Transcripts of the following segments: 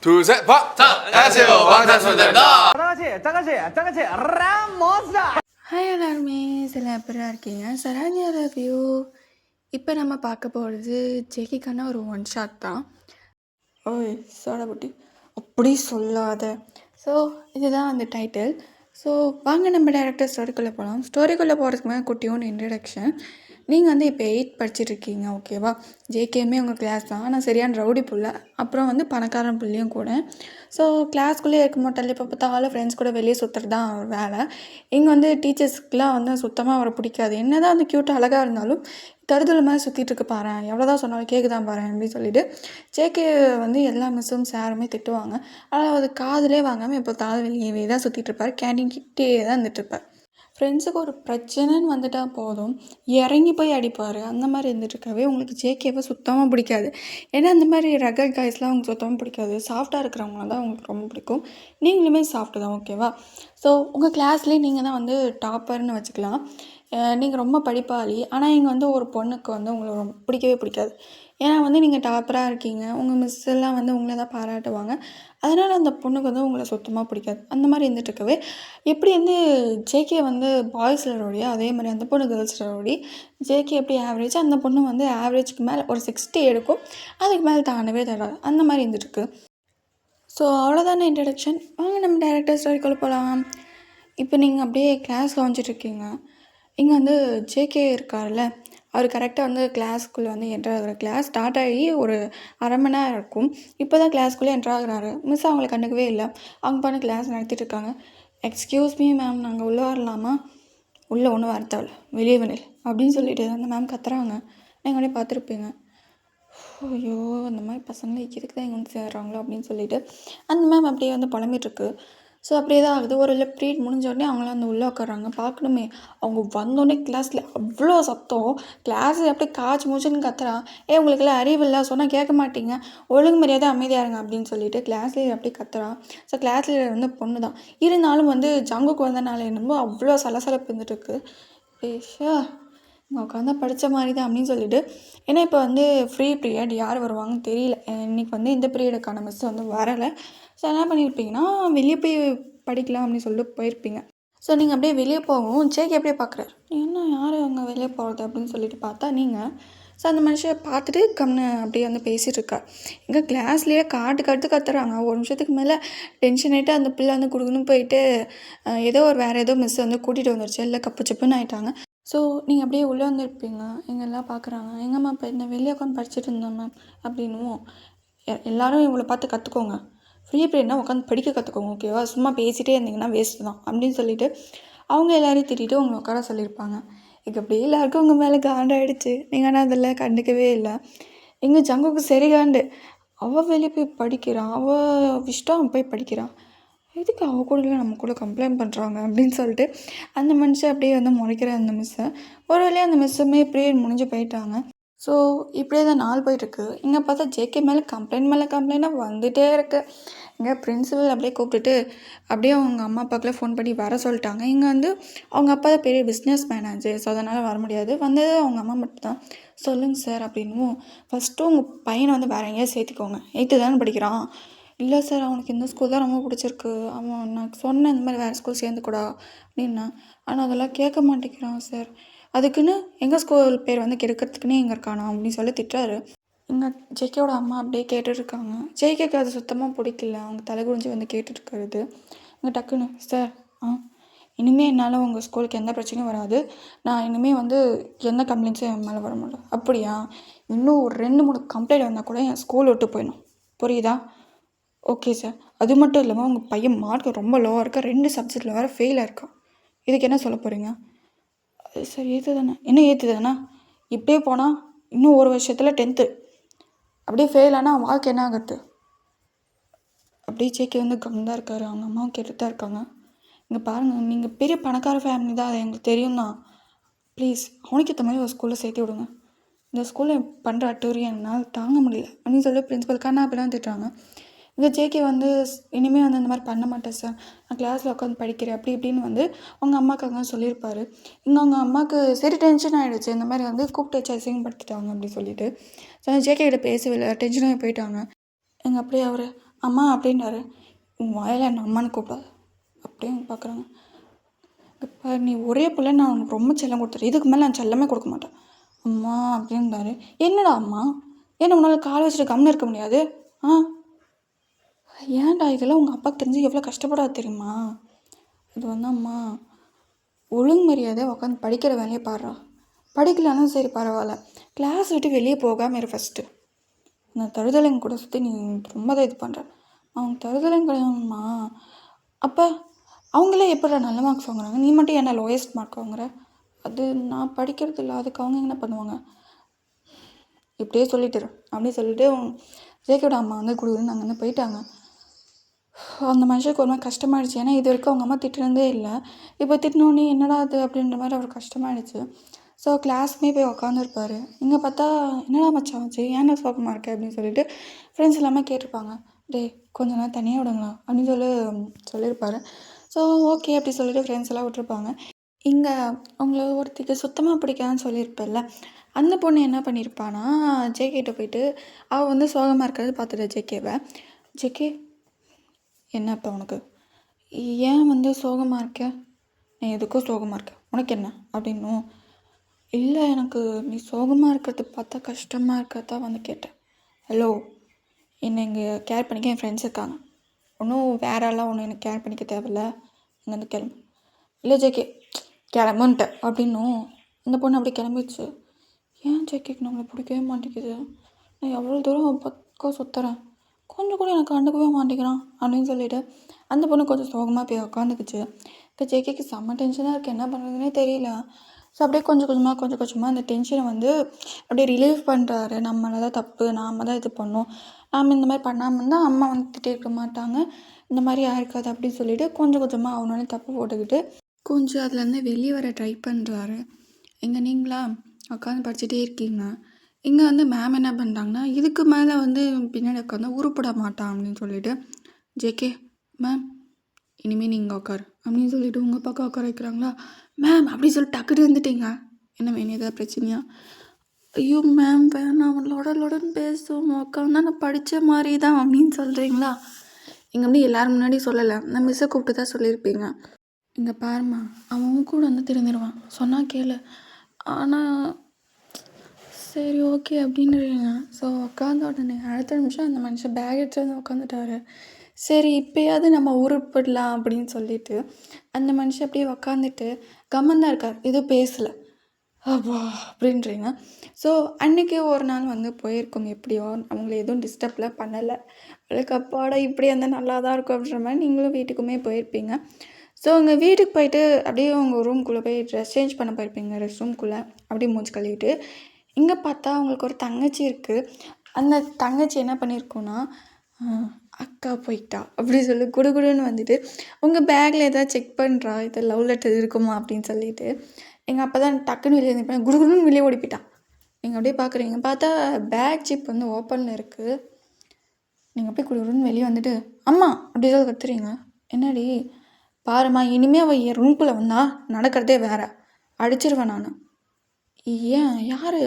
둘, 셋, 박! 자, 안녕하세요. 방탄소년단입니다. Hi எல்லாருமே சில பேராக இருக்கீங்க சரண்யா ரிவ்யூ. இப்போ நம்ம பார்க்க போகிறது ஜேகிக்கான ஒரு ஒன் ஷாட் தான். ஓய் சோடா புட்டி அப்படி சொல்லாத. ஸோ இதுதான் அந்த டைட்டில். ஸோ வாங்க நம்ம டேரக்டர் ஸ்டோரிக்குள்ளே போகலாம். ஸ்டோரிக்குள்ளே போகிறதுக்கு மேலே குட்டியோன்னு இன்ட்ரடக்ஷன். நீங்கள் வந்து இப்போ 8th படிச்சுட்ருக்கீங்க, ஓகேவா? ஜேகேமே உங்கள் கிளாஸ் தான், ஆனால் சரியான ரவுடி புள்ள, அப்புறம் வந்து பணக்காரன் புள்ளையும் கூட. ஸோ கிளாஸ்க்குள்ளேயே இருக்க மாட்டாள், இப்போ பார்த்தாலும் ஃப்ரெண்ட்ஸ் கூட வெளியே சுற்றுறது தான் அவர் வேலை. இங்கே வந்து டீச்சர்ஸ்க்குலாம் வந்து சுத்தமாக அவரை பிடிக்காது. என்ன தான் வந்து க்யூட்டாக அழகாக இருந்தாலும் தருதல் மாதிரி சுற்றிட்டு இருக்கு பாரு, எவ்வளோ தான் சொன்னாலும் கேட்குதான் பாரு அப்படின்னு சொல்லிட்டு ஜேகே வந்து எல்லா மிஸ்ஸும் சாருமே திட்டுவாங்க. ஆனால் அது காதிலே வாங்காமல் இப்போ காது வெளியவே தான் சுற்றிட்டு இருப்பார். கேண்டீன் கிட்டே தான் இருந்துகிட்ருப்பார். ஃப்ரெண்ட்ஸுக்கு ஒரு பிரச்சனைன்னு வந்துட்டால் போதும் இறங்கி போய் அடிப்பார். அந்த மாதிரி இருந்துட்டுருக்கவே உங்களுக்கு ஜேகேவை சுத்தமாக பிடிக்காது. ஏன்னா அந்த மாதிரி ரகல் காய்ஸ்லாம் உங்களுக்கு சுத்தமாக பிடிக்காது. சாஃப்டாக இருக்கிறவங்க தான் உங்களுக்கு ரொம்ப பிடிக்கும். நீங்களுமே சாஃப்ட்டு தான், ஓகேவா? ஸோ உங்கள் கிளாஸ்லேயே நீங்கள் தான் வந்து டாப்பர்னு வச்சுக்கலாம். நீங்கள் ரொம்ப படிப்பாளி, ஆனால் இங்கே வந்து ஒரு பொண்ணுக்கு வந்து உங்களை ரொம்ப பிடிக்கவே பிடிக்காது. ஏன்னா வந்து நீங்கள் டாப்பராக இருக்கீங்க, உங்கள் மிஸ் எல்லாம் வந்து உங்களை தான் பாராட்டுவாங்க. அதனால் அந்த பொண்ணுக்கு வந்து உங்களை சுத்தமாக பிடிக்காது. அந்த மாதிரி இருந்துகிட்ருக்கவே எப்படி வந்து ஜேகே வந்து பாய்ஸில் ரவுடியோ அதே மாதிரி அந்த பொண்ணு கேர்ள்ஸில் ரவுடி. ஜேகே எப்படி ஆவரேஜ், அந்த பொண்ணு வந்து ஆவரேஜ்க்கு மேலே ஒரு 60 எடுக்கும், அதுக்கு மேலே தாண்டவே தராது. அந்த மாதிரி இருந்துட்டுருக்கு. ஸோ அவ்வளோதானே இன்ட்ரடக்ஷன். வாங்க நம்ம டேரக்டர் ஸ்டோரிக்குள்ளே போகலாம். இப்போ நீங்கள் அப்படியே கிளாஸ் கவனிச்சிட்ருக்கீங்க. இங்கே வந்து ஜேகே இருக்கார்ல, அவர் கரெக்டாக வந்து கிளாஸ்க்குள்ளே வந்து என்ட்ரு ஆகுற. கிளாஸ் ஸ்டார்ட் ஆகி ஒரு அரை மணி நேரம் இருக்கும். இப்போ தான் கிளாஸ்க்குள்ளே என்ட்ரு ஆகுறாரு. மிஸ் அவங்கள கண்டுக்கவே இல்லை. அவங்க பண்ண கிளாஸ் நடத்திட்டு இருக்காங்க. எக்ஸ்கியூஸ் மீ மேம், நாங்கள் உள்ளே வரலாமா? உள்ளே ஒன்றும் வரத்தாவில் வெளியே வேணில் அப்படின்னு சொல்லிட்டு அந்த மேம் கத்துறாங்க. நீங்கள் அப்படியே பார்த்துருப்பீங்க. ஐயோ அந்த மாதிரி பசங்களை எதுக்கு தான் இங்கே வந்து சேர்றாங்களோ அப்படின்னு சொல்லிட்டு அந்த மேம் அப்படியே வந்து புலம்பிகிட்ருக்கு. ஸோ அப்படியே தான் ஆகுது. ஒரு பீரியட் முடிஞ்சோடனே அவங்களாம் வந்து உள்ளே உட்காராங்க. பார்க்கணுமே, அவங்க வந்தோடனே கிளாஸில் அவ்வளோ சத்தம். கிளாஸு அப்படியே காய்ச்சி மூச்சுன்னு கத்துறான். உங்களுக்கெல்லாம் அறிவு இல்லை, சொன்னால் கேட்க மாட்டீங்க, ஒழுங்கு மரியாதை அமைதியாக இருங்க அப்படின்னு சொல்லிட்டு கிளாஸ்லேயே அப்படியே கத்துறான். ஸோ கிளாஸில் வந்து பொண்ணு தான் இருந்தாலும் வந்து ஜங்குக்கு வந்தனால என்னமோ அவ்வளோ சலசலப்பு இருந்துட்டுருக்கு. ஏஷா இங்கே உட்காந்து படித்த மாதிரி தான் அப்படின்னு சொல்லிட்டு. ஏன்னா இப்போ வந்து ஃப்ரீ பீரியட் யார் வருவாங்கன்னு தெரியல. இன்றைக்கி வந்து இந்த பீரியடுக்கான மிஸ் வந்து வரலை. ஸோ என்ன பண்ணியிருப்பீங்கன்னா வெளியே போய் படிக்கலாம் அப்படின்னு சொல்லிட்டு போயிருப்பீங்க. ஸோ நீங்கள் அப்படியே வெளியே போகவும் ஜேகே அப்படியே பார்க்குறாரு. என்ன யார் அங்கே வெளியே போகிறது அப்படின்னு சொல்லிட்டு பார்த்தா நீங்கள். ஸோ அந்த மனுஷனை பார்த்துட்டு கம்னு அப்படியே வந்து பேசிகிட்டு இருக்கா. எங்கள் கிளாஸ்லேயே காட்டு கத்துறாங்க. ஒரு நிமிஷத்துக்கு மேலே டென்ஷன் ஆகிட்டு அந்த பிள்ளை வந்து கொடுக்கணும் போயிட்டு ஏதோ ஒரு வேறு ஏதோ மிஸ் வந்து கூட்டிகிட்டு வந்துருச்சு, இல்லை கப்பு சப்புன்னு ஆகிட்டாங்க. ஸோ நீங்கள் அப்படியே உள்ளே வந்துருப்பீங்க. எங்கெல்லாம் பார்க்குறாங்க. எங்கம்மா இப்போ இந்த வெளியே உட்காந்து படிச்சுட்டு இருந்தேன் மேம் அப்படின்னும். எல்லோரும் இவங்களை பார்த்து கற்றுக்கோங்க. ஃப்ரீ பீரியட்னா உட்காந்து படிக்க கற்றுக்கோங்க, ஓகேவா? சும்மா பேசிகிட்டே இருந்தீங்கன்னா வேஸ்ட்டு தான் அப்படின்னு சொல்லிட்டு அவங்க எல்லோரையும் திட்டிட்டு உங்களை உட்கார சொல்லியிருப்பாங்க. இங்கே அப்படியே எல்லாருக்கும் உங்கள் மேலே காண்டாயிடுச்சு. நீங்கள் ஆனால் அதில் கண்டுக்கவே இல்லை. எங்கள் ஜங்குக்கு சரி காண்டு. அவள் வெளியே போய் படிக்கிறான், அவள் இஷ்டம் போய் படிக்கிறான், எதுக்கு அவ கூட இல்லை நம்ம கூட கம்ப்ளைண்ட் பண்ணுறாங்க அப்படின்னு சொல்லிட்டு அந்த மனுஷன் அப்படியே வந்து முறைக்கிற அந்த மிஸ்ஸை. ஒரு வழியாக அந்த மிஸ்ஸுமே பீரியட் முடிஞ்சு போயிட்டாங்க. ஸோ இப்படியே தான் நாள் போயிட்டுருக்கு. இங்கே பார்த்தா ஜேகே மேலே கம்ப்ளைண்ட்டாக வந்துகிட்டே இருக்குது. இங்கே பிரின்சிபல் அப்படியே கூப்பிட்டுட்டு அப்படியே அவங்க அம்மா அப்பாக்கெலாம் ஃபோன் பண்ணி வர சொல்லிட்டாங்க. இங்கே வந்து அவங்க அப்பா தான் பெரிய பிஸ்னஸ் மேனேஜர், ஸோ அதனால் வர முடியாது. வந்தது அவங்க அம்மா மட்டும் தான். சொல்லுங்கள் சார் அப்படின்னும். ஃபஸ்ட்டு உங்கள் பையனை வந்து வேறு எங்கேயாவது சேர்த்துக்கோங்க, 8th தானே படிக்கிறான். இல்லை சார் அவனுக்கு இந்த ஸ்கூல் தான் ரொம்ப பிடிச்சிருக்கு, அவன் நான் சொன்னேன் இந்த மாதிரி வேறு ஸ்கூல் சேர்ந்துக்கூடா அப்படின்னா. ஆனால் அதெல்லாம் கேட்க மாட்டேங்கிறான் சார். அதுக்குன்னு எங்கள் ஸ்கூல் பேர் வந்து கெடுக்கிறதுக்குன்னே எங்கே இருக்கானா அப்படின்னு சொல்லி திட்டுறாரு. இங்கே ஜேகேவோட அம்மா அப்படியே கேட்டுட்ருக்காங்க. ஜேகேக்கு அது சுத்தமாக பிடிக்கல. அவங்க தலை குடிஞ்சு வந்து கேட்டுட்ருக்கிறது. இங்கே டக்குன்னு சார் இனிமேல் என்னால் உங்கள் ஸ்கூலுக்கு எந்த பிரச்சனையும் வராது. நான் இனிமேல் வந்து எந்த கம்ப்ளைண்ட்ஸும் என் மேலே வர மாட்டேன். அப்படியா? இன்னும் ஒரு 2-3 கம்ப்ளைண்ட் வந்தால் கூட என் ஸ்கூல் விட்டு போயிடணும், புரியுதா? Okay sir. அது மட்டும் இல்லாமல் உங்கள் பையன் மார்க் ரொம்ப லோவாக இருக்கா, 2 சப்ஜெக்டில் வேறு ஃபெயிலாக இருக்கான். இதுக்கு என்ன சொல்ல போகிறீங்க? அது சார் ஏற்று தானே. என்ன ஏற்று தானே? இப்படியே போனால் இன்னும் ஒரு வருஷத்தில் 10th அப்படியே ஃபெயில் ஆனால் வாழ்க்கை என்ன ஆகிறது? அப்படியே ஜேகே வந்து கம்தான் இருக்கார். அவங்க அம்மாவும் கேட்டுட்டு தான் இருக்காங்க. இங்கே பாருங்கள், நீங்கள் பெரிய பணக்கார ஃபேமிலி தான், அது எங்களுக்கு தெரியும் தான். ப்ளீஸ் அவனுக்கு ஏற்ற மாதிரி ஒரு ஸ்கூலில் சேர்த்து விடுங்க. இந்த ஸ்கூலில் பண்ணுற அட்டூரியம் என்னால் தாங்க முடியல அப்படின்னு சொல்லி பிரின்ஸிபல் கண்ணா அப்படிலாம் திட்டுறாங்க. இங்கே ஜேகே வந்து இனிமேல் வந்து இந்த மாதிரி பண்ண மாட்டேன் சார், நான் கிளாஸில் உட்காந்து படிக்கிறேன் அப்படி இப்படின்னு வந்து அவங்க அம்மாவுக்காக சொல்லியிருப்பார். இங்கே அவங்க அம்மாவுக்கு சரி டென்ஷன் ஆகிடுச்சு. இந்த மாதிரி வந்து கூப்பிட்டு வச்சு அசிங்கப்படுத்திட்டாங்க அப்படின்னு சொல்லிட்டு. ஸோ ஜேகே கிட்ட பேசவில்லை, டென்ஷனாகி போயிட்டாங்க. எங்கள் அப்படியே அவர் அம்மா அப்படின்றாரு. உன் வாயில் என்ன அம்மான்னு கூப்பிடாது அப்படியே பார்க்குறாங்க. இப்போ நீ ஒரே பிள்ளை, நான் உனக்கு ரொம்ப செல்லம் கொடுத்துட்டேன், இதுக்கு மேலே நான் செல்லமே கொடுக்க மாட்டேன் அம்மா அப்படின்றாரு. என்னடா அம்மா, ஏன்னா உன்னால் கால் வச்சுட்டு கம்முன்னு இருக்க முடியாது? ஏன்டா இதெல்லாம் உங்கள் அப்பாவுக்கு தெரிஞ்சு எவ்வளோ கஷ்டப்படாது தெரியுமா? இது வந்து அம்மா ஒழுங்கு மரியாதை உட்காந்து படிக்கிற வேலையை பாடுறா. படிக்கலான்னு சரி பரவாயில்ல, கிளாஸ் விட்டு வெளியே போகாமல் இரு ஃபஸ்ட்டு. நான் தருதலைங்க கூட சுற்றி நீ ரொம்ப தான் இது பண்ணுற. அவங்க தருதலைங்க கிடையாதும்மா. அப்போ அவங்களே எப்படி நல்ல மார்க்ஸ் வாங்குறாங்க, நீ மட்டும் என்ன லோயஸ்ட் மார்க் வாங்குற? அது நான் படிக்கிறது இல்லை, அதுக்கு அவங்க என்ன பண்ணுவாங்க? இப்படியே சொல்லிட்டு அப்படியே சொல்லிட்டு ஜேகேயோட அம்மா வந்து குடுக்குறேன்னு நாங்கள் வந்து போயிட்டாங்க. அந்த மனுஷனுக்கு ஒரு மாதிரி கஷ்டமாயிடுச்சு. ஏன்னா இது வரைக்கும் அவங்க அம்மா திட்டினதே இல்லை. இப்போ திட்டினோடனே என்னடா அது அப்படின்ற மாதிரி அவர் கஷ்டமாயிடுச்சு. ஸோ கிளாஸ்மே போய் உட்காந்துருப்பார். இங்கே பார்த்தா என்னடா மச்சான் ஆச்சு, ஏன்னா சோகமாக இருக்க அப்படின்னு சொல்லிட்டு ஃப்ரெண்ட்ஸ் எல்லாமே கேட்டிருப்பாங்க. டே கொஞ்ச நேரம் தனியாக விடுங்களா அப்படின்னு சொல்லியிருப்பார். ஸோ ஓகே அப்படி சொல்லிட்டு ஃப்ரெண்ட்ஸ் எல்லாம் விட்டுருப்பாங்க. இங்கே அவங்கள ஒருத்திக்கு சுத்தமாக பிடிக்காதுன்னு சொல்லியிருப்பேன்ல, அந்த பொண்ணு என்ன பண்ணியிருப்பானா, ஜேகேட்ட போயிட்டு அவள் வந்து சோகமாக இருக்கிறது பார்த்துட்டு ஜேகேவை, ஜேகே என்ன இப்போ உனக்கு, ஏன் வந்து சோகமாக இருக்க? நான் எதுக்கும் சோகமாக இருக்கேன், உனக்கு என்ன அப்படின்னும். இல்லை எனக்கு நீ சோகமாக இருக்கிறது பார்த்தா கஷ்டமாக இருக்கிறதா வந்து கேட்டேன். ஹலோ, என்னை இங்கே கேர் பண்ணிக்க என் ஃப்ரெண்ட்ஸ் இருக்காங்க, ஒன்றும் வேறெல்லாம் ஒன்றும் எனக்கு கேர் பண்ணிக்க தேவையில்ல, இங்கேருந்து கிளம்பு. இல்லை ஜேகே கிளம்புன்ட்டேன் அப்படின்னும். அந்த பொண்ணு அப்படி கிளம்பிடுச்சு. ஏன் ஜேகேக்கு நம்மளை பிடிக்கவே மாட்டேங்குது, நான் எவ்வளோ தூரம் பக்கம் சுற்றுறேன், கொஞ்சம் கூட எனக்கு கண்டுக்கவே மாட்டேங்கிறான் அப்படின்னு சொல்லிட்டு அந்த பொண்ணு கொஞ்சம் சோகமாக போய் உட்காந்துக்குச்சு. இப்போ ஜேகேக்கு செம்ம டென்ஷனாக இருக்குது, என்ன பண்ணுறதுனே தெரியல. ஸோ அப்படியே கொஞ்சம் கொஞ்சமாக அந்த டென்ஷனை வந்து அப்படியே ரிலீவ் பண்ணுறாரு. நம்மளால தான் தப்பு, நாம் தான் இது பண்ணோம், நாம் இந்த மாதிரி பண்ணாமல் இருந்தால் அம்மா வந்து திட்டிருக்க மாட்டாங்க, இந்த மாதிரி ஆயிருக்காது அப்படின்னு சொல்லிட்டு கொஞ்சம் கொஞ்சமாக அவனால தப்பு போட்டுக்கிட்டு கொஞ்சம் அதுலேருந்து வெளியே வர ட்ரை பண்ணுறாரு. எங்கே நீங்களா உட்காந்து படிச்சுட்டே இருக்கீங்க, இங்கே வந்து மேம் என்ன பண்ணுறாங்கன்னா, இதுக்கு மேலே வந்து பின்னாடி உட்காந்து உருப்பிட மாட்டான் அப்படின்னு சொல்லிட்டு, ஜேகே மேம் இனிமேல் நீங்கள் உட்காரு அப்படின்னு சொல்லிட்டு உங்கள் பக்கம் உட்கார வைக்கிறாங்களா. மேம் அப்படி சொல்லிட்டு டக்குட்டு வந்துட்டீங்க, என்ன வேணும், ஏதாவது பிரச்சனையா? ஐயோ மேம் வேணாம், லொடன்னு பேசுவோம், உட்காந்தா நான் படித்த மாதிரி தான் அப்படின்னு சொல்கிறீங்களா? இங்கே அப்படி எல்லோரும் முன்னாடி சொல்லலை, நான் மிஸ்ஸை கூப்பிட்டு தான் சொல்லியிருப்பீங்க. இங்கே பாருமா, அவன் கூட வந்து திரும்பிடுவான், சொன்னால் கேளு. ஆனால் சரி ஓகே அப்படின்றீங்க. ஸோ உட்காந்த உடனே அடுத்த நிமிஷம் அந்த மனுஷன் பேக் எடுத்து வந்து உட்காந்துட்டாரு. சரி இப்போயாவது நம்ம உருப்பிடலாம் அப்படின்னு சொல்லிட்டு அந்த மனுஷன் அப்படியே உக்காந்துட்டு கம்மன் தான் இருக்கார், எதுவும் பேசலை. அப்பா அப்படின்றீங்க. ஸோ அன்றைக்கி ஒரு நாள் வந்து போயிருக்கோம், எப்படியோ அவங்கள எதுவும் டிஸ்டர்ப்லாம் பண்ணலை. அவளுக்கு அப்பாடா இப்படி இருந்தால் நல்லா தான் இருக்கும் அப்படின்ற மாதிரி நீங்களும் வீட்டுக்குமே போயிருப்பீங்க. ஸோ உங்கள் வீட்டுக்கு போயிட்டு அப்படியே உங்கள் ரூம்குள்ளே போய் ட்ரெஸ் சேஞ்ச் பண்ண போயிருப்பீங்க, ரெஸ்ட் ரூம்குள்ளே அப்படியே மூஞ்சி கழுவிட்டு. இங்கே பார்த்தா அவங்களுக்கு ஒரு தங்கச்சி இருக்குது. அந்த தங்கச்சி என்ன பண்ணியிருக்கோன்னா, அக்கா போயிட்டா அப்படி சொல்லி குடுகுடுன்னு வந்துட்டு உங்கள் பேக்கில் எதாவது செக் பண்ணுறா, இது லவ் லெட்டர் இருக்குமா அப்படின்னு சொல்லிட்டு. எங்கள் அப்பா தான் டக்குன்னு வெளியே இருந்துப்பேன், குடுகுடுன்னு வெளியே ஓடிப்பிட்டான். நீங்கள் அப்படியே பார்க்குறீங்க, பார்த்தா பேக் ஜிப் வந்து ஓப்பனில் இருக்குது. நீங்கள் அப்படியே குடுகுடுன்னு வெளியே வந்துட்டு அம்மா அப்படி தான் கத்துறீங்க. என்னடி பாருமா, இனிமேல் அவள் என் ரூம்குள்ளே வந்தா நடக்கிறதே வேற, அடிச்சிருவேன் நான். ஏன் யார்?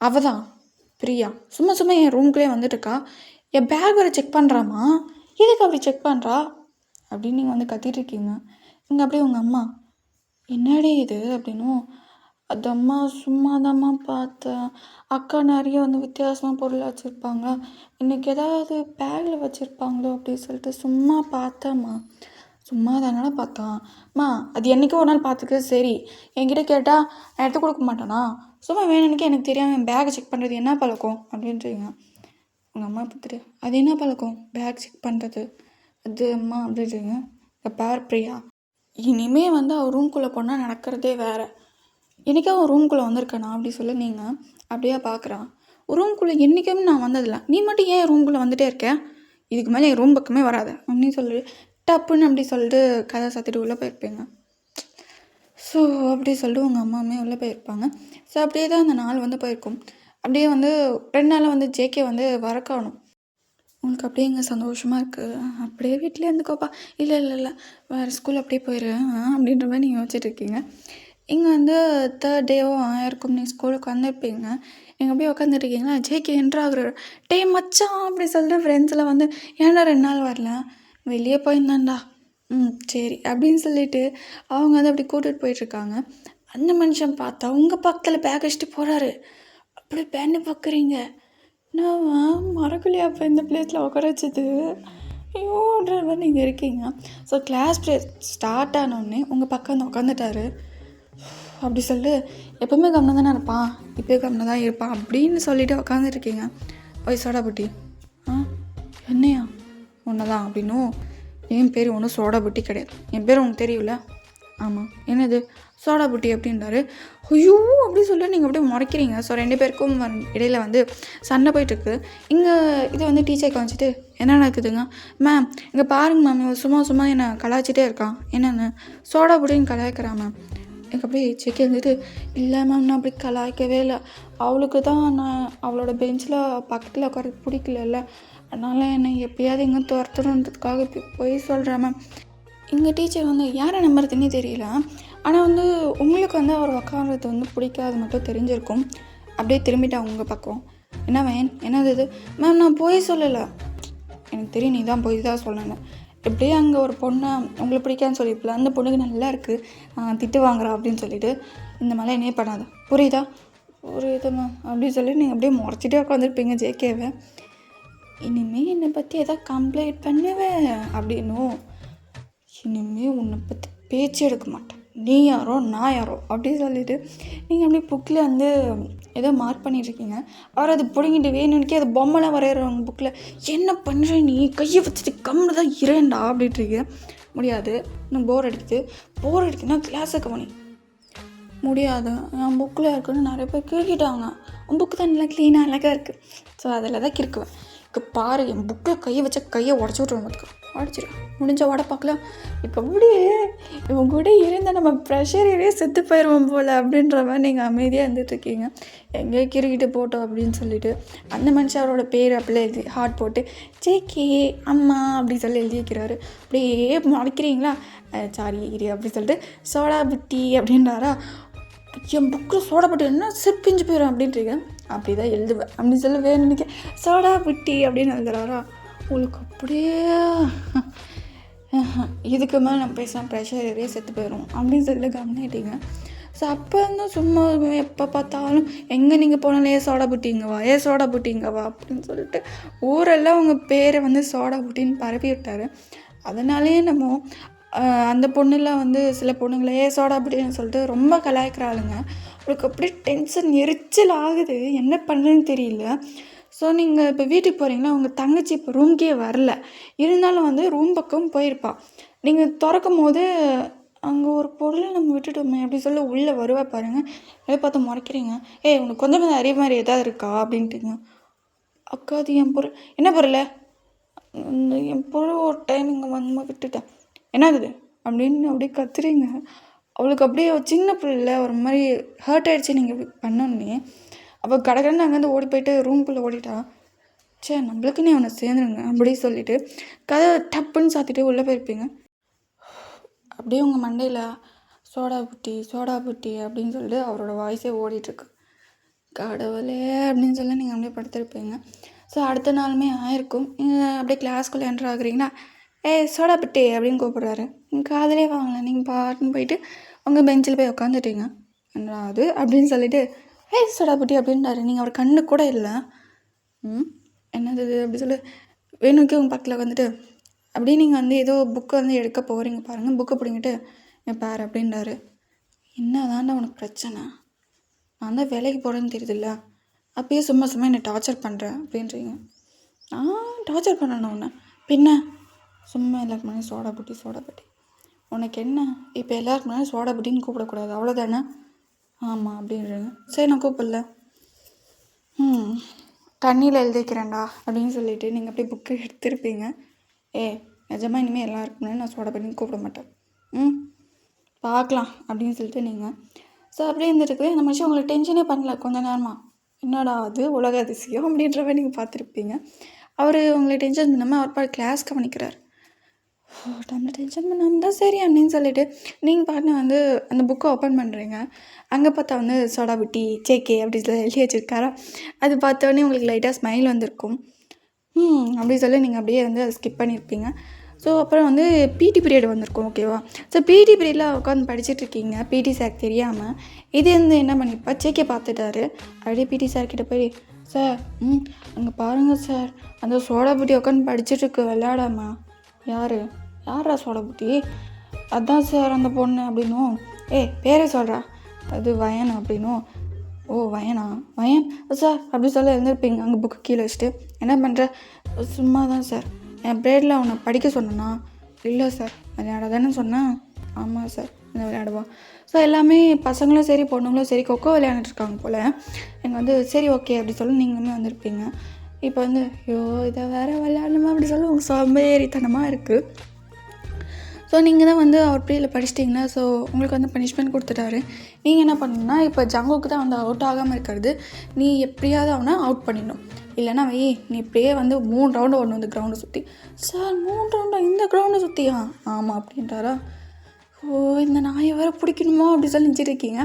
அவள் தான் பிரியா, சும்மா என் ரூம்குள்ளே வந்துட்டுருக்கா, என் பேக் வேறு செக் பண்ணுறாம்மா, எதுக்கு அப்படி செக் பண்ணுறா அப்படின்னு நீங்கள் வந்து கத்திட்டுருக்கீங்க. இங்கே அப்படியே உங்கள் அம்மா என்னடி இது அப்படின்னும். அது அம்மா சும்மாதாம்மா பார்த்தேன், அக்கா நிறைய வந்து வித்தியாசமாக பொருள் வச்சுருப்பாங்க, இன்றைக்கி ஏதாவது பேக்கில் வச்சுருப்பாங்களோ அப்படின்னு சொல்லிட்டு சும்மா பார்த்தேம்மா. சும்மா தானடா பார்த்தான்ம்மா, அது என்றைக்கோ ஒரு நாள் பார்த்துக்க சரி, என்கிட்ட கேட்டால் நான் எடுத்து கொடுக்க மாட்டேனா? சும்மா வேணும்னுக்கே எனக்கு தெரியாமல் என் பேக்கை செக் பண்ணுறது என்ன பழக்கம் அப்படின்றீங்க. உங்கள் அம்மா பார்த்துட்டு அது என்ன பழக்கம் பேக் செக் பண்ணுறது அது அம்மா அப்படின்றீங்க. இப்போ பார் பிரியா, இனிமேல் வந்து அவள் ரூம்குள்ளே போனால் நடக்கிறதே வேறு. என்றைக்கே அவன் ரூம்குள்ளே வந்திருக்கேனா அப்படி சொல்லி நீங்கள் அப்படியே பார்க்குறான். ரூம்குள்ளே என்றைக்குமே நான் வந்ததில்லை, நீ மட்டும் ஏன் ரூம்குள்ளே வந்துகிட்டே இருக்கேன், இதுக்கு மேலே என் ரூம் பக்கமே வராது அப்படின்னு சொல்லி டப்புன்னு அப்படி சொல்லிட்டு கதை சாத்திட்டு உள்ளே போயிருப்பீங்க. ஸோ அப்படி சொல்லிட்டு உங்கள் அம்மாவுமே உள்ளே போயிருப்பாங்க. ஸோ அப்படியே தான் அந்த நாள் வந்து போயிருக்கும். அப்படியே வந்து 2 நாளில் வந்து ஜேகே வந்து வர காணும். உங்களுக்கு அப்படியே இங்கே சந்தோஷமாக இருக்குது, அப்படியே வீட்டிலே இருந்துக்கோப்பா, இல்லை வேறு ஸ்கூல் அப்படியே போயிடு அப்படின்ற மாதிரி நீங்கள் யோசிச்சுட்ருக்கீங்க. இங்கே வந்து தேர்ட் டேவும் ஆயிருக்கும், நீ ஸ்கூலுக்கு வந்திருப்பீங்க. நீங்கள் அப்படியே உட்காந்துருக்கீங்களா, ஜேகே என்ட்ராகிறாரு. டே மச்சான் அப்படி சொல்லிட்டு ஃப்ரெண்ட்ஸில் வந்து ஏன்டா 2 நாள் வரல, வெளியே போயிருந்தான்டா. சரி அப்படின்னு சொல்லிட்டு அவங்க வந்து அப்படி கூட்டிகிட்டு போயிட்டுருக்காங்க. அந்த மனுஷன் பார்த்தா உங்கள் பக்கத்தில் பேக் வச்சுட்டு போகிறாரு. அப்படி பேன்னு பார்க்குறீங்க, நான் மறக்கலையா அப்போ இந்த பிளேஸில் உட்கார வச்சது, ஐயோன்ற மாதிரி நீங்கள் இருக்கீங்க. ஸோ கிளாஸ் பிரேக் ஸ்டார்ட் ஆனோடனே உங்கள் பக்கம் வந்து உட்காந்துட்டாரு. அப்படி சொல்லிட்டு எப்போவுமே கம்மியாக தானே இருப்பான், இப்போயே கம்மியாக தான் இருப்பான் அப்படின்னு சொல்லிட்டு உட்காந்துருக்கீங்க. போய் சோடா புட்டி, என்னையா ஒன்று தான் அப்படின்னும், என் பேர் ஒன்றும் சோடா புட்டி கிடையாது, என் பேர் உனக்கு தெரியல. ஆமாம் என்னது சோடா புட்டி அப்படின்றாரு. ஐயோ அப்படி சொல்ல நீங்கள் அப்படியே முறைக்கிறீங்க. ஸோ 2 பேருக்கும் இடையில வந்து சண்டை போயிட்டுருக்கு. இங்கே இது வந்து டீச்சர் காமிச்சிட்டு என்ன நடக்குதுங்க மேம், இங்கே பாருங்க மேம், இவன் சும்மா என்னை கலாய்ச்சிட்டே இருக்கான், என்னென்னு சோடா புட்டின்னு கலாய்க்கிறான் மேம். எனக்கு அப்படியே செக் இருந்துட்டு, இல்லை மேம் நான் அப்படி கலாய்க்கவே இல்லை, அவளுக்கு தான் நான் அவளோட பெஞ்சில் பக்கத்தில் உட்கார பிடிக்கல, அதனால் என்னை எப்படியாவது இங்கே துரத்தணுன்றதுக்காக போய் சொல்கிறேன் மேம். எங்கள் டீச்சர் வந்து யாரை நம்புறதுன்னே தெரியல, ஆனால் வந்து உங்களுக்கு வந்து அவர் உட்கார்றது வந்து பிடிக்காது மட்டும் தெரிஞ்சிருக்கும். அப்படியே திரும்பிட்டேன் உங்கள் பக்கம். என்ன வேன் என்னது இது மேம், நான் போய் சொல்லலை, எனக்கு தெரியும் நீ தான் போய் தான் சொல்லணும். எப்படியே அங்கே ஒரு பொண்ணை உங்களுக்கு பிடிக்காதுன்னு சொல்லியிருப்பில்ல, அந்த பொண்ணுக்கு நல்லா இருக்குது திட்டு வாங்குறா அப்படின்னு சொல்லிட்டு இந்த மாதிரிலாம் என்னே பண்ணாது, புரியுதா புரியுது மேம் அப்படின்னு சொல்லி நீங்கள் அப்படியே முறைச்சிட்டே உட்காந்துருப்பீங்க ஜேகேவை. இனிமேல் என்னை பற்றி எதாவது கம்ப்ளைண்ட் பண்ணுவேன் அப்படின்னும், இனிமேல் உன்னை பற்றி பேச்சு எடுக்க மாட்டேன், நீ யாரோ நான் யாரோ அப்படின்னு சொல்லிவிட்டு நீங்கள் அப்படியே புக்கில் வந்து ஏதோ மார்க் பண்ணிகிட்ருக்கீங்க. அவர் அது பிடிங்கிட்டு வேணும்னுக்கே அது பொம்மைலாம் வரைகிறவங்க புக்கில் என்ன பண்ணுற நீ, கையை வச்சுட்டு கம்மில் தான் இரேண்டா அப்படின்ட்டுருக்கு. முடியாது, இன்னும் போர் அடிக்குதுன்னா கிளாஸை கவனி. முடியாது, என் புக்கில் இருக்குன்னு நிறைய பேர் கிறுக்கிட்டாங்க, உன் புக்கு தான் நல்லா க்ளீனாக அழகாக இருக்குது, ஸோ அதில் தான் கிறுக்குவேன். இப்போ பாரு என் புக்கில் கையை வச்ச கையை உடச்சி விட்ருவேன், பார்த்துக்கோ உடச்சிடும், முடிஞ்ச உட பார்க்கலாம். இப்போ அப்படியே இவங்க கூட இருந்தால் நம்ம ப்ரெஷரே செத்து போயிடுவோம் போல் அப்படின்ற மாதிரி நீங்கள் அமைதியாக இருந்துகிட்ருக்கீங்க. எங்கேயோ கிறுக்கிட்டு போட்டோம் அப்படின்னு சொல்லிட்டு அந்த மனுஷன் அவரோட பேர் அப்படிலாம் எழுதி ஹார்ட் போட்டு ஜேகே அம்மா அப்படின்னு சொல்லி எழுதி வைக்கிறாரு. அப்படியே மறைக்கிறீங்களா, சாரி இரு அப்படி சொல்லிட்டு சோடா புட்டி அப்படின்றாரா, என் புக்கில் சோடா புட்டி என்ன சிப்பிஞ்சு போயிடும் அப்படின்றீங்க. அப்படி தான் எழுதுவேன் அப்படின்னு சொல்லி வேணும்னுக்கே சோடா புட்டி அப்படின்னு எழுதுறாரா. உங்களுக்கு அப்படியே இதுக்கு மேலே நம்ம பேசலாம், ப்ரெஷர் ஏறியே செத்து போயிடும் அப்படின்னு சொல்லி கவனிட்டீங்க. ஸோ அப்போ வந்து சும்மா எப்போ பார்த்தாலும் எங்கே நீங்கள் போனாலும் சோடா புட்டிங்கவா சோடா புட்டிங்கவா அப்படின்னு சொல்லிட்டு ஊரெல்லாம் உங்கள் பேரை வந்து சோடா புட்டின்னு பரப்பி விட்டார். அதனாலேயே நம்ம அந்த பொண்ணுலாம் வந்து சில பொண்ணுங்களே சோடா புட்டின்னு சொல்லிட்டு ரொம்ப கலாய்க்கிறாளுங்க. அவளுக்கு அப்படியே டென்ஷன் எரிச்சல் ஆகுது, என்ன பண்ணுறதுன்னு தெரியல. ஸோ நீங்கள் இப்போ வீட்டுக்கு போகிறீங்கன்னா உங்கள் தங்கச்சி இப்போ ரூம்க்கே வரல, இருந்தாலும் வந்து ரூம் பக்கம் போயிருப்பாள். நீங்கள் திறக்கும் போது அங்கே ஒரு பொருளை நம்ம விட்டுட்டோமே அப்படி சொல்லி உள்ளே வருவா பாருங்கள். எதை பார்த்து முறைக்கிறீங்க, உனக்கு கொஞ்சம் அறிவு மாதிரி எதாவது இருக்கா அப்படின்ட்டுங்க. அக்கா அது என் பொருள், என்ன பொருள், என் பொருள் ஒரு டைம் இங்கே வந்து விட்டுட்டேன், என்னது அப்படின்னு அப்படியே கத்துறீங்க. அவளுக்கு அப்படியே சின்ன பிள்ளை ஒரு மாதிரி ஹர்ட் ஆகிடுச்சு நீங்கள் இப்படி பண்ணோன்னே. அவள் கடகடன்னு அங்கேருந்து ஓடி போயிட்டு ரூம்குள்ளே ஓடிட்டா. நம்மளுக்குன்னே அவனை சேர்ந்துருங்க அப்படின்னு சொல்லிட்டு கதை டப்புன்னு சாத்திட்டு உள்ளே போயிருப்பீங்க. அப்படியே உங்கள் மண்டையில் சோடா புட்டி அப்படின்னு சொல்லிட்டு அவரோட வாய்ஸே ஓடிட்டுருக்கு. கடவுளே அப்படின்னு சொல்லி நீங்கள் அப்படியே படுத்திருப்பீங்க. ஸோ அடுத்த நாளுமே ஆயிருக்கும். அப்படியே கிளாஸ்குள்ளே என்ட்ரு ஆகுறீங்கன்னா சோடா புட்டி அப்படின்னு கூப்பிட்றாரு. நீங்கள் காதலே வாங்கலை, நீங்கள் பாட்டுன்னு போயிட்டு உங்கள் பெஞ்சில் போய் உட்காந்துட்டீங்க. என்னது அப்படின்னு சொல்லிட்டு சோடா புட்டி அப்படின்றாரு. நீங்கள் அவர் கண்ணு கூட இல்லை. என்னது அப்படி சொல்லி வேணுக்கே உங்கள் பக்கத்தில் வந்துட்டு அப்படியே நீங்கள் வந்து ஏதோ புக்கை வந்து எடுக்க போகிறீங்க பாருங்கள், புக்கை பிடிங்கிட்டு பாரு அப்படின்றாரு. என்ன தாண்டா உனக்கு பிரச்சனை, நான் தான் வேலைக்கு போகிறேன்னு தெரியுதுல்ல, அப்பயே சும்மா என்னை டார்ச்சர் பண்ணுறேன் அப்படின்றீங்க. டார்ச்சர் பண்ணணும் உன்னை பின்ன, சும்மா எல்லாருக்கு முன்னாடி சோடா புட்டி உனக்கு என்ன, இப்போ எல்லாருக்கு முன்னாடி சோடா புட்டின்னு கூப்பிடக்கூடாது அவ்வளோதானே. ஆமாம் அப்படின்றீங்க. சரி நான் கூப்பிடல, தண்ணியில் எழுதிக்கிறேன்டா அப்படின்னு சொல்லிவிட்டு நீங்கள் அப்படியே புக்கு எடுத்துருப்பீங்க. நிஜமாக இனிமேல் எல்லாருக்கு முன்னாடி நான் சோடா புட்டின்னு கூப்பிட மாட்டேன், பார்க்கலாம் அப்படின்னு சொல்லிட்டு நீங்கள் ஸோ அப்படியே இருந்துருக்கவே அந்த மனுஷன் உங்களுக்கு டென்ஷனே பண்ணல கொஞ்ச நேரமாக. என்னடா அது உலக அதிசயம் அப்படின்றவே நீங்கள் பார்த்துருப்பீங்க. அவர் உங்களை டென்ஷன் பண்ணாமல் அவர் கிளாஸ் கவனிக்கிறார். நம்மளை டென்ஷன் பண்ணாமல் தான் சரி அப்படின்னு சொல்லிட்டு நீங்கள் பாட்டு வந்து அந்த புக்கை ஓப்பன் பண்ணுறீங்க. அங்கே பார்த்தா வந்து சோடா புட்டி ஜேகே அப்படி சொல்லி எழுதி வச்சுருக்காரா. அது பார்த்தோன்னே உங்களுக்கு லைட்டாக ஸ்மைல் வந்திருக்கும். அப்படி சொல்லி நீங்கள் அப்படியே வந்து அதை ஸ்கிப் பண்ணியிருப்பீங்க. ஸோ அப்புறம் வந்து பிடி பீரியட் வந்திருக்கும். ஓகேவா. ஸோ பிடி பீரியடில் உட்காந்து படிச்சுட்ருக்கீங்க. பிடி சார் தெரியாமல் இது வந்து என்ன பண்ணிப்பா ஜேகே பார்த்துட்டாரு. அப்படியே பிடி சார்கிட்ட போய், சார் அங்கே பாருங்கள் சார், அந்த சோடா புட்டி உட்காந்து படிச்சுட்ருக்கு விளையாடாமா. யாரா சோடா புட்டி? அதான் சார் அந்த பொண்ணு அப்படின்னும். பேரே சொல்கிறா, அது வயன் அப்படின்னும். ஓ வயனா, வயன் சார் அப்படி சொல்ல எழுந்திருப்பீங்க. அங்கே புக்கு கீழே வச்சுட்டு என்ன பண்ணுற? சும்மா தான் சார், என் பிரேடில் அவனை படிக்க சொன்னேன்னா. இல்லை சார் விளையாடாதானே சொன்னேன். ஆமாம் சார் இந்த விளையாடுவா. ஸோ எல்லாமே பசங்களும் சரி பொண்ணுங்களும் சரி கொக்கோ விளையாண்டுருக்காங்க போல். எங்கள் வந்து சரி ஓகே அப்படி சொல்லி நீங்களுமே வந்திருப்பீங்க. இப்போ வந்து ஐயோ இதை வேறு விளையாடணுமா அப்படி சொல்லி உங்கள் சோம்பேறித்தனமாக இருக்குது. ஸோ நீங்கள் தான் வந்து அவர் பீரியடில் படிச்சிட்டிங்களா. ஸோ உங்களுக்கு வந்து பனிஷ்மெண்ட் கொடுத்துட்டாரு. நீங்கள் என்ன பண்ணணுன்னா, இப்போ ஜங்குக்கு தான் வந்து அவுட் ஆகாமல் இருக்கிறது. நீ எப்படியாவது அவனை அவுட் பண்ணிடணும். இல்லைனா நீ இப்படியே வந்து 3 ரவுண்டு ஒன்று வந்து கிரவுண்டை சுற்றி. சார் 3 ரவுண்டா இந்த கிரவுண்டை சுற்றியா? ஆமாம் அப்படின்ட்டாரா. ஓ இந்த நாயை வேறு பிடிக்கணுமோ அப்படி சொல்லி நினச்சிருக்கீங்க.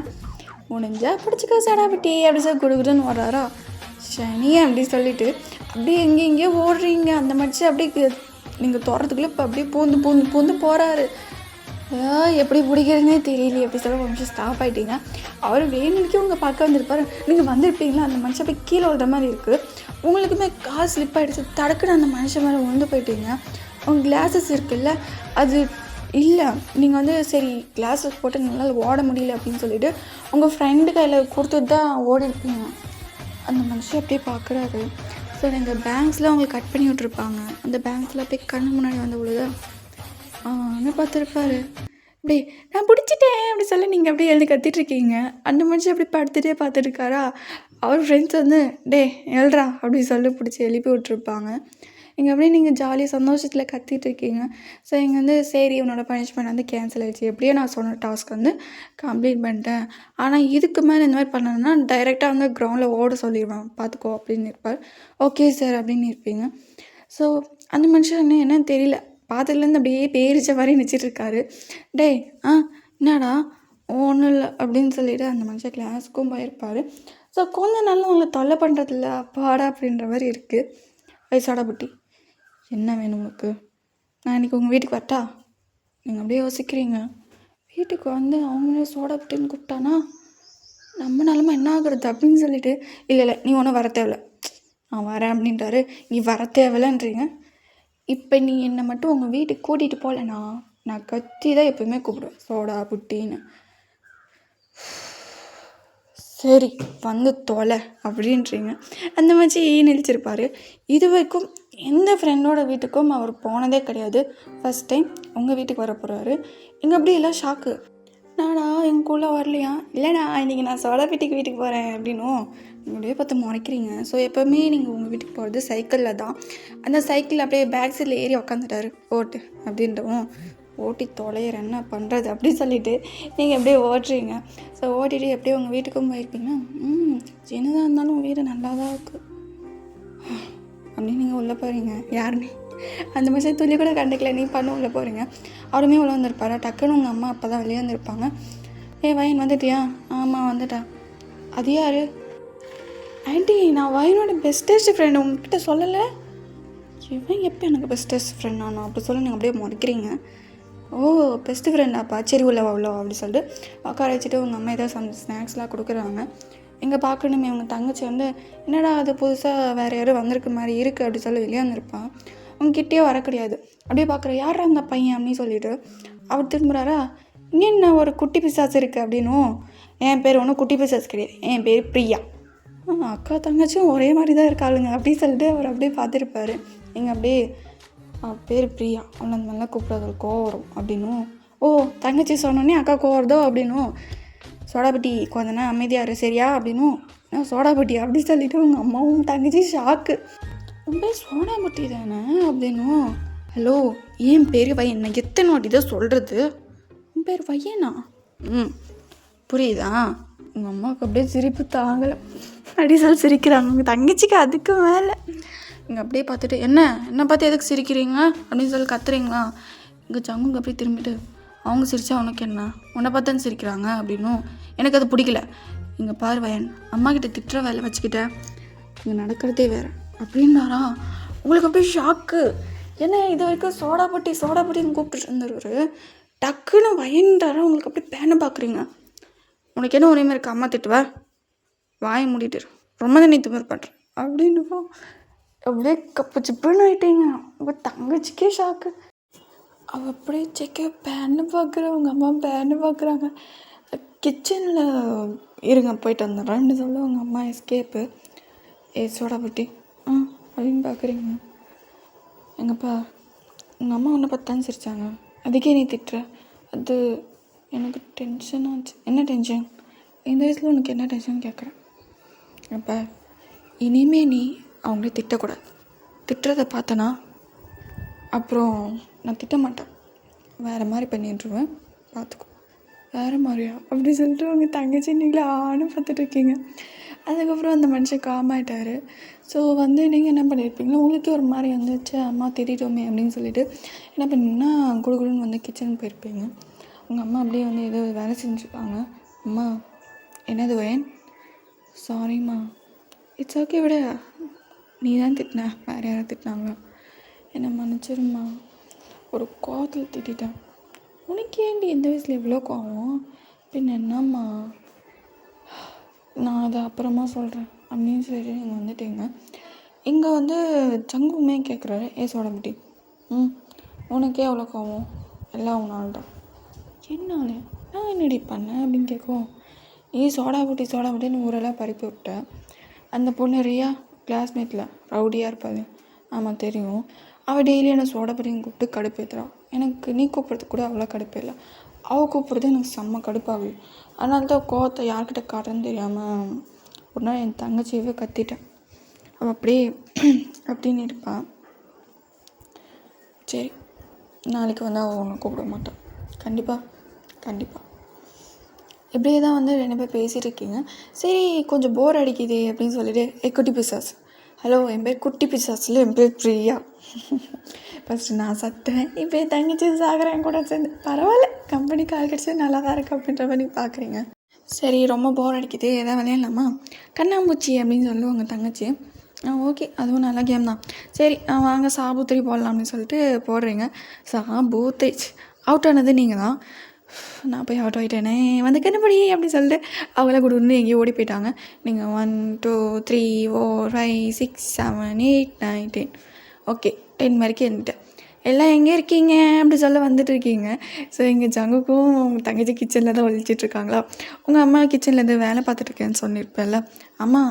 முடிஞ்சா பிடிச்சிக்க சடாபிட்டி அப்படி சொல்லி கொடுக்குதுன்னு வர்றாரா. சனி அப்படி சொல்லிவிட்டு அப்படியே எங்கேயோ ஓடுறீங்க. அந்த மாதிரி அப்படியே நீங்கள் தோறதுக்குள்ளே இப்போ அப்படியே பூந்து போகிறாரு. எப்படி பிடிக்கிறதுனே தெரியலையே அப்படி சொல்ல ஒரு நிமிஷம் ஸ்டாப் ஆகிட்டீங்க. அவர் வேணுக்கே உங்கள் பார்க்க வந்திருப்பார். நீங்கள் வந்திருப்பீங்களா, அந்த மனுஷன் போய் கீழே விழுற மாதிரி இருக்குது. உங்களுக்குமே கால் ஸ்லிப் ஆகிடுச்சு. தடக்குன்னு அந்த மனுஷன் மேலே விழுந்து போயிட்டீங்க. உங்கள் கிளாஸஸ் இருக்குல்ல அது இல்லை. நீங்கள் வந்து சரி கிளாஸஸ் போட்டு எங்களால் ஓட முடியல அப்படின்னு சொல்லிவிட்டு உங்கள் ஃப்ரெண்டு கையில் கொடுத்துட்டு தான் ஓடி இருப்பீங்க. அந்த மனுஷன் அப்படியே பார்க்குறாரு. ஸோ நீங்கள் பேங்க்ஸில் அவங்களுக்கு கட் பண்ணி விட்ருப்பாங்க. அந்த பேங்க்ஸில் அப்படியே கண்ணு முன்னாடி வந்து விழுதா பார்த்துருப்பாரு. இப்படி நான் பிடிச்சிட்டேன் அப்படி சொல்லி நீங்கள் அப்படியே எழுதி கத்திட்ருக்கீங்க. அந்த மனுஷன் அப்படி படுத்துகிட்டே பார்த்துருக்காரா. அவர் ஃப்ரெண்ட்ஸ் வந்து எழுறா அப்படி சொல்லி பிடிச்சி எழுப்பி விட்ருப்பாங்க. இங்கே அப்படியே நீங்கள் ஜாலியாக சந்தோஷத்தில் கத்திட்ருக்கீங்க. ஸோ இங்கே வந்து சரி உன்னோட பனிஷ்மெண்ட் வந்து கேன்சல் ஆகிடுச்சு, எப்படியோ நான் சொன்ன டாஸ்க் வந்து கம்ப்ளீட் பண்ணிட்டேன். ஆனால் இதுக்கு மேலே இந்த மாதிரி பண்ணணுன்னா டைரெக்டாக வந்து கிரவுண்டில் ஓட சொல்லிடுவேன் பார்த்துக்கோ அப்படின்னு இருப்பார். ஓகே சார் அப்படின்னு இருப்பீங்க. ஸோ அந்த மனுஷன் என்னன்னு தெரியல, பாத்திரத்துலேருந்து அப்படியே பேரிச்ச மாதிரி நினச்சிட்ருக்காரு. என்னடா ஒன்றும் இல்லை அப்படின்னு சொல்லிவிட்டு அந்த மனுஷன் கிளாஸுக்கும் போயிருப்பார். ஸோ கொஞ்சம் நாள் உங்களை தொல்லை பண்ணுறதில்ல அப்பாடா அப்படின்ற மாதிரி இருக்குது. வயசாடா புட்டி என்ன வேணும் உங்களுக்கு? நான் இன்றைக்கி உங்கள் வீட்டுக்கு வரட்டா? நீங்கள் அப்படியே யோசிக்கிறீங்க. வீட்டுக்கு வந்து அவங்களே சோடா புட்டின்னு கூப்பிட்டானா நம்ம நிலமை என்ன ஆகுறது அப்படின்னு சொல்லிட்டு, இல்லை நீ ஒன்றும் வர தேவையில்ல, நான் வரேன் அப்படின்றாரு. நீ வர தேவையில்லன்றீங்க. இப்போ நீ என்னை மட்டும் உங்கள் வீட்டுக்கு கூட்டிகிட்டு போகலண்ணா நான் கத்தி தான் எப்போயுமே கூப்பிடுவேன் சோடா புட்டின்னு. சரி வந்து தொலை அப்படின்றீங்க. அந்த மாதிரி நினச்சிருப்பார். இது வரைக்கும் எந்த ஃப்ரெண்டோட வீட்டுக்கும் அவர் போனதே கிடையாது. ஃபஸ்ட் டைம் உங்கள் வீட்டுக்கு வர போகிறாரு. இங்கே அப்படி எல்லாம் ஷாக்கு. நாடா எங்கள் கூட வரலையா? இல்லைடா இன்றைக்கி நான் சோடா புட்டிக்கு வீட்டுக்கு போகிறேன் அப்படின்னும் அப்படியே பார்த்து முறைக்கிறீங்க. ஸோ எப்போவுமே நீங்கள் உங்கள் வீட்டுக்கு போகிறது சைக்கிளில் தான். அந்த சைக்கிள் அப்படியே பேக் சைடில் ஏறி உக்காந்துட்டாரு. ஓட்டு அப்படின்றவும் ஓட்டி தொலையிற என்ன பண்ணுறது அப்படின்னு சொல்லிவிட்டு நீங்கள் எப்படியே ஓட்டுறீங்க. ஸோ ஓட்டிகிட்டு எப்படியே உங்கள் வீட்டுக்கும் போயிருப்பீங்கன்னா சின்னதாக இருந்தாலும் வீடு நல்லா தான் இருக்குது அப்படின்னு நீங்கள் உள்ளே போகிறீங்க. யாருமே அந்த மாதிரி துளி கூட கண்டுக்கல, நீ பண்ண உள்ளே போகிறீங்க. அவருமே உள்ளே வந்திருப்பாரா. டக்குன்னு உங்கள் அம்மா அப்பா தான் வெளியே வந்திருப்பாங்க. வயன் வந்துட்டியா? ஆமாம் வந்துட்டேன். அது யார்? ஆண்டி நான் வயனோட பெஸ்டஸ்ட் ஃப்ரெண்டு, உங்ககிட்ட சொல்லலை. இவன் எப்போ எனக்கு பெஸ்டஸ்ட் ஃப்ரெண்ட் ஆனோம் அப்படி சொல்லி நீங்கள் அப்படியே முறைக்கிறீங்க. ஓ பெஸ்ட்டு ஃப்ரெண்டாப்பா, சரி உள்ளவா அப்படி சொல்லிட்டு உட்கார வச்சுட்டு உங்கள் அம்மா ஏதாவது ஸ்நாக்ஸ்லாம் கொடுக்குறாங்க. இங்கே பார்க்கணுமே உங்கள் தங்கச்சி வந்து என்னடா அது புதுசாக வேறு யாரும் வந்திருக்க மாதிரி இருக்குது அப்படி சொல்லி வெளியே வந்திருப்பான். உங்ககிட்டயே வர கிடையாது. அப்படியே பார்க்குற யாரா அந்த பையன் அப்படின்னு சொல்லிட்டு அவர் திரும்புகிறாரா. இங்கே என்ன ஒரு குட்டி பிசாசு இருக்குது அப்படின்னும். என் பேர் ஒன்றும் குட்டி பிசாசு கிடையாது, என் பேர் பிரியா. அக்கா தங்கச்சியும் ஒரே மாதிரி தான் இருக்காளுங்க அப்படின்னு சொல்லிட்டு அவர் அப்படியே பார்த்துருப்பார். நீங்கள் அப்படியே பேர் பிரியா அவளை அந்த மாதிரிலாம் கூப்பிடாத கோவம் வரும் அப்படின்னும். ஓ தங்கச்சி சொன்னோன்னே அக்கா கோவம் வருதோ அப்படின்னும். சோடாபட்டி கொஞ்ச நேரம் அமைதியாரு சரியா அப்படின்னும். சோடாபட்டி அப்படி சொல்லிவிட்டு உங்கள் அம்மாவும் தங்கச்சி ஷாக்கு. உன் பேர் சோடாபட்டி தானே அப்படின்னும். ஹலோ என் பேர் வையன், நான் எத்தனை வாட்டி தான் சொல்கிறது, உன் பேர் வையனா? புரியுதா? உங்கள் அம்மாவுக்கு அப்படியே சிரிப்பு தாங்கலை. அப்படி சொல்லி சிரிக்கிறாங்க. உங்கள் தங்கச்சிக்கு அதுக்கு மேலே. நீங்கள் அப்படியே பார்த்துட்டு என்ன பார்த்து எதுக்கு சிரிக்கிறீங்க அப்படின்னு சொல்லி கத்துறீங்களா? இங்கே ஜங்குக்கு அப்படியே திரும்பிட்டு அவங்க சிரிச்சா உனக்கு என்ன, உன்னை பார்த்து தான் சிரிக்கிறாங்க அப்படின்னும் எனக்கு அது பிடிக்கல. இங்கே பாரு வயன், அம்மா கிட்ட திட்டுற வேலை வச்சுக்கிட்டேன், இங்கே நடக்கிறதே வேறு அப்படின்னாரா. உங்களுக்கு அப்படியே ஷாக்கு. ஏன்னா இது வரைக்கும் சோடாபட்டின்னு கூப்பிட்டு இருந்தவர் டக்குன்னு வயன்றாரா. உங்களுக்கு அப்படியே பேனை பார்க்குறீங்க. உனக்கு என்ன ஒரே மாதிரி இருக்கு, அம்மா திட்டுவ, வாயை மூடிட்டு ரொம்ப தான் நீ திமிர் பண்ணுறேன் அப்படின்னு அப்படியே கப்பு சிப்புன்னு ஆகிட்டீங்க. உங்கள் தங்கச்சிக்கே ஷாக்கு. அவள் அப்படியே செக்க பேன்னு பார்க்குறவங்க அம்மா பேன்னு பார்க்குறாங்க. கிச்சனில் இருங்க போயிட்டு வந்துடுறேன்னு சொல்ல அவங்க அம்மா எஸ்கேப்பு. சோடாபட்டி அப்படின்னு பார்க்குறீங்க. எங்கப்பா உங்கள் அம்மா உன்னை பார்த்து தான் சிரித்தாங்க, அதுக்கே நீ திட்டுற. அது எனக்கு டென்ஷன் ஆச்சு. என்ன டென்ஷன்? இந்த வயசில் உனக்கு என்ன டென்ஷன் கேட்குறேன். அப்போ இனிமே நீ அவங்களே திட்டக்கூடாது. திட்டுறதை பார்த்தனா அப்புறம் நான் திட்ட மாட்டேன், வேறு மாதிரி பண்ணிட்டுருவேன், பார்த்துக்கோ. வேறு மாதிரியா அப்படி சொல்லிட்டு அவங்க தங்கச்சி நீங்களே ஆணும் பார்த்துட்ருக்கீங்க. அதுக்கப்புறம் அந்த மனுஷன் காம் ஆகிட்டார். ஸோ நீங்கள் என்ன பண்ணியிருப்பீங்களா, உங்களுக்கே ஒரு மாதிரி வந்துச்சு, அம்மா திட்டோமே அப்படின்னு சொல்லிட்டு என்ன பண்ணிங்கன்னா குடுகுடுன்னு கிச்சனுக்கு போயிருப்பீங்க. உங்கள் அம்மா அப்படியே ஏதோ வேலை செஞ்சுருப்பாங்க. அம்மா என்னது வயன், சாரிம்மா. இட்ஸ் ஓகே விட, நீ தான் திட்டின, வேறு யாரும் திட்டினாங்களா, என்னை மன்னிச்சிரும்மா, ஒரு கோவத்தில் திட்டேன். உனக்கு ஏன்டி இந்த வயசில் இவ்வளோ கோவம், பின்ன என்னம்மா, நான் அதை அப்புறமா சொல்கிறேன் அப்படின்னு சொல்லிட்டு நீங்கள் வந்துட்டீங்க. இங்கே ஜங்குமே கேட்குறாரு, சோடாபட்டி, உனக்கே எவ்வளோ கோவம், எல்லாம் உன்னால் தான். என்னால் நான் என்னடி பண்ணேன் அப்படின்னு கேட்கும். நீ சோடாபட்டின்னு ஊரெல்லாம் பறிப்பு விட்டேன். அந்த பொண்ணு ரியா கிளாஸ்மேட்டில் ரவுடியாக இருப்பாள், ஆமாம் தெரியும். அவள் டெய்லி என்னை சோடாபட்டின்னு கூப்பிட்டு கடுப்பேற்றுறான். எனக்கு நீ கூப்பிட்றது கூட அவ்வளோ கடுப்பே இல்லை, அவள் கூப்பிட்றது எனக்கு செம்ம கடுப்பாகுது. அதனால தான் கோவத்தை யார்கிட்ட காட்டுறேன்னு தெரியாமல் ஒரு நாள் என் தங்கச்சியவே கத்திட்டேன். அவள் அப்படியே அப்படின்னு இருப்பான். சரி, நாளைக்கு அவள் ஒன்று கூப்பிட மாட்டான், கண்டிப்பாக. இப்படியே தான் 2 பேர் பேசிகிட்டு இருக்கீங்க. சரி கொஞ்சம் போர் அடிக்குது அப்படின்னு சொல்லிட்டு குட்டி பிசாஸ், ஹலோ என் பேர் குட்டி பிசாஸில் என் பேர் பிரியா. ஃபஸ்ட்டு நான் சத்துறேன், இப்போ என் தங்கச்சி சாகிறேன் கூட சேர்ந்து, பரவாயில்ல கம்பெனிக்கு ஆள் கிடச்சது நல்லா தான் இருக்குது அப்படின்ற மாதிரி பார்க்குறீங்க. சரி ரொம்ப போர் அடிக்குது, எதாவது விளையாடலாமா, கண்ணாம்பூச்சி அப்படின்னு சொல்லுவாங்க தங்கச்சி. ஓகே அதுவும் நல்ல கேம் தான். சரி வாங்க சாபூத்திரி போடலாம் அப்படின்னு சொல்லிட்டு போடுறீங்க. சாபூத்திரி அவுட் ஆனது நீங்கள் தான். நான் போய் அவுட் ஆகிட்டேனே, கண்டுபிடி அப்படின்னு சொல்லிட்டு அவங்கள கூட்டு எங்கேயும் ஓடி போயிட்டாங்க. நீங்கள் 1 2 3 4 5 6 7 8 9 10 ஓகே 10 வரைக்கும் இருந்துட்டேன். எல்லாம் எங்கே இருக்கீங்க அப்படி சொல்ல வந்துட்டுருக்கீங்க. ஸோ எங்கள் ஜங்குக்கும் உங்கள் தங்கச்சி கிச்சனில் தான் ஒழிச்சிட்ருக்காங்களா. உங்கள் அம்மா கிச்சன்லேருந்து வேலை பார்த்துட்ருக்கேன்னு சொன்னிருப்பேன்ல. அம்மா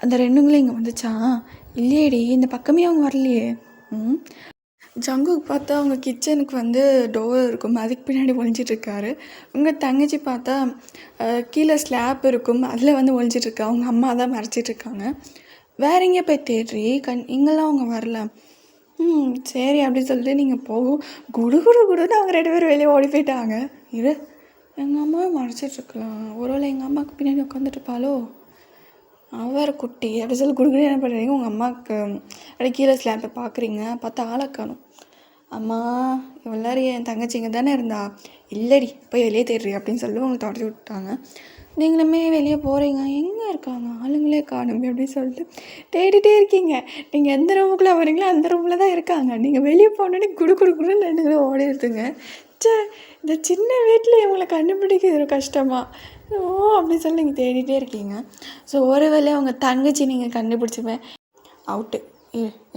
அந்த 2ங்களும் இங்கே வந்துச்சா, இல்லையேடி இந்த பக்கமே அவங்க வரலையே. ஜங்குக்கு பார்த்தா அவங்க கிச்சனுக்கு டோர் இருக்கும், அதுக்கு பின்னாடி ஒழிஞ்சிட்ருக்காரு. உங்கள் தங்கச்சி பார்த்தா கீழே ஸ்லாப் இருக்கும், அதில் ஒழிஞ்சிட்ருக்கா. அவங்க அம்மா தான் மறைச்சிட்ருக்காங்க. வேற எங்கேயா போய் தேடுறி, இங்கெல்லாம் அவங்க வரல. சரி அப்படின்னு சொல்லிட்டு நீங்கள் போகும். குடுன்னு அவங்க 2 பேரும் வெளியே ஓடி போயிட்டாங்க. எங்கள் அம்மாவை மறைச்சிட்ருக்கலாம், ஒருவேளை எங்கள் அம்மாவுக்கு பின்னாடி உட்காந்துட்ருப்பாளோ, அவர் குட்டி அப்படி சொல்லி குடுக்குன்னு என்ன பண்ணுறீங்க, உங்கள் அம்மாவுக்கு அப்படியே கீழே ஸ்லாப்பை பார்க்குறீங்க. பார்த்தா ஆளை காணும். அம்மா எல்லாரும் என் தங்கச்சிங்க தானே இருந்தா, இல்லடி போய் வெளியே தேடுறி அப்படின்னு சொல்லி உங்களை தொடச்சி விட்டாங்க. நீங்களுமே வெளியே போகிறீங்க, எங்கே இருக்காங்க ஆளுங்களே காணுமே அப்படின்னு சொல்லிட்டு தேடிட்டே இருக்கீங்க. நீங்கள் எந்த ரூமுக்குள்ளே வரீங்களோ அந்த ரூமில் தான் இருக்காங்க. நீங்கள் வெளியே போனோடனே குடுன்னு 2 பேரும் ஓடிடுதுங்க. இந்த சின்ன வீட்டில் இவங்களை கண்டுபிடிக்கிறது கஷ்டமா அப்படின்னு சொல்லி நீங்கள் தேடிட்டே இருக்கீங்க. ஸோ ஒரு வேளை அவங்க தங்கச்சி நீங்கள் கண்டுபிடிச்சிப்பேன், அவுட்டு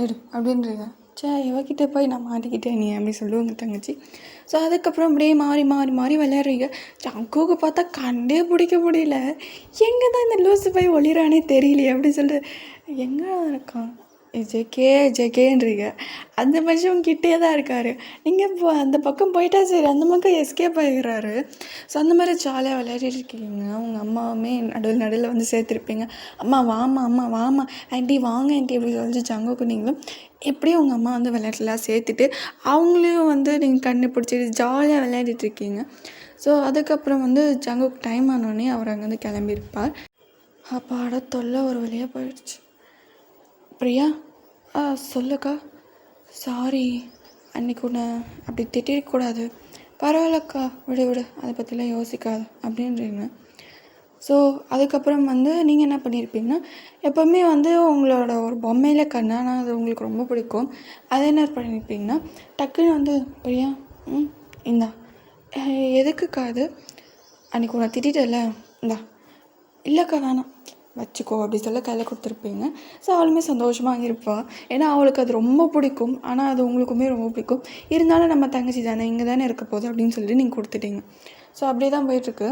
எடு அப்படின்றீங்க. இவக்கிட்ட போய் நான் மாட்டிக்கிட்டேன் நீ அப்படி சொல்லுவோம் உங்கள் தங்கச்சி. ஸோ அதுக்கப்புறம் அப்படியே மாறி விளையாடுறீங்க. ஜங்குக்கு பார்த்தா கண்டே பிடிக்க முடியல, எங்கே தான் இந்த லூஸு போய் ஒளிரானே தெரியலையே அப்படின்னு சொல்லிட்டு எங்கே இருக்கான் ஜேகேன்றீங்க. அந்த மனுஷன் உங்ககிட்டே தான் இருக்கார். நீங்கள் இப்போ அந்த பக்கம் போயிட்டா சரி, அந்த பக்கம் எஸ்கேப் ஆகிடுறாரு. ஸோ அந்த மாதிரி ஜாலியாக விளையாடிட்டு இருக்கீங்க. உங்கள் அம்மாவுமே நடுவில் சேர்த்துருப்பீங்க. அம்மா வாமா ஆண்டி வாங்க ஆண்டி அப்படி சொல்லி ஜங்குக்கு நீங்களும் எப்படியும் உங்கள் அம்மா விளையாட்டுலாம் சேர்த்துட்டு அவங்களையும் நீங்கள் கண்டுபிடிச்சிட்டு ஜாலியாக விளையாடிட்டுருக்கீங்க. ஸோ அதுக்கப்புறம் ஜங்குக்கு டைம் ஆனோடனே அவர் அங்கேருந்து கிளம்பியிருப்பார். அப்பாட தொல்லை ஒரு வழியாக போயிடுச்சு. பிரியா சொல்லுக்கா, சாரி அன்றைக்கி உன்னை அப்படி திட்டிருக்கக்கூடாது, பரவாயில்லக்கா விடு விடு அதை பற்றிலாம் யோசிக்காது அப்படின்றீங்க. ஸோ அதுக்கப்புறம் வந்து நீங்கள் என்ன பண்ணியிருப்பீங்கன்னா, எப்போவுமே வந்து உங்களோட ஒரு பொம்மையில் கண்ணானா அது உங்களுக்கு ரொம்ப பிடிக்கும். அதை என்ன பண்ணியிருப்பீங்கன்னா, டக்குன்னு வந்து பிரியா இந்தா எதுக்குக்கா அது, அன்றைக்கி உன்னை திட்டிட்டல இந்தா, இல்லைக்கா வேணாம் வச்சுக்கோ அப்படி சொல்ல கையில் கொடுத்துருப்பீங்க. ஸோ அவளுமே சந்தோஷமாக இருப்பாள். ஏன்னா அவளுக்கு அது ரொம்ப பிடிக்கும். ஆனால் அது உங்களுக்குமே ரொம்ப பிடிக்கும். இருந்தாலும் நம்ம தங்கச்சி தானே, இங்கே தானே இருக்க போகுது அப்படின்னு சொல்லிட்டு நீங்கள் கொடுத்துட்டீங்க. ஸோ அப்படியே தான் போயிட்டுருக்கு.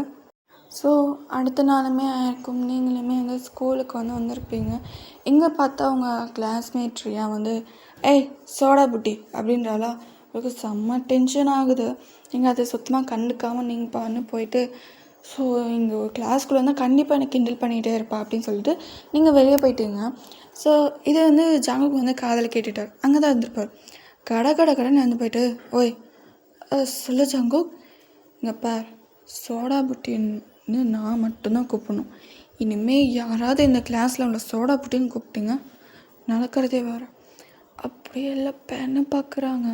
ஸோ அடுத்த நாளுமே ஆயிருக்கும். நீங்களுமே வந்து ஸ்கூலுக்கு வந்து வந்திருப்பீங்க. எங்கே பார்த்தா உங்கள் கிளாஸ்மேட் ரியா வந்து ஏய் சோடா புட்டி அப்படின்றாலா. உங்களுக்கு செம்ம டென்ஷன் ஆகுது. நீங்கள் அதை சுத்தமாக கண்டுக்காமல் நீங்கள் பாருன்னு போயிட்டு, ஸோ இங்கே ஒரு கிளாஸ்க்குள்ளே வந்து கண்டிப்பாக எனக்கு கிண்டல் பண்ணிகிட்டே இருப்பா அப்படின்னு சொல்லிட்டு நீங்கள் வெளியே போயிட்டீங்க. ஸோ இது வந்து ஜாங்குக்கு வந்து காதில் கேட்டுட்டார். அங்கே தான் இருந்திருப்பார். கடைன்னு வந்து போயிட்டு ஓய் சொல்லு ஜாங்கு, இங்கே பார் சோடா புட்டின்னு நான் மட்டும்தான் கூப்பிடணும். இனிமேல் யாராவது இந்த கிளாஸில் உள்ள சோடா புட்டின்னு கூப்பிட்டீங்க நடக்கிறதே வேறு. அப்படியே எல்லாம் பெண்ணு பார்க்குறாங்க.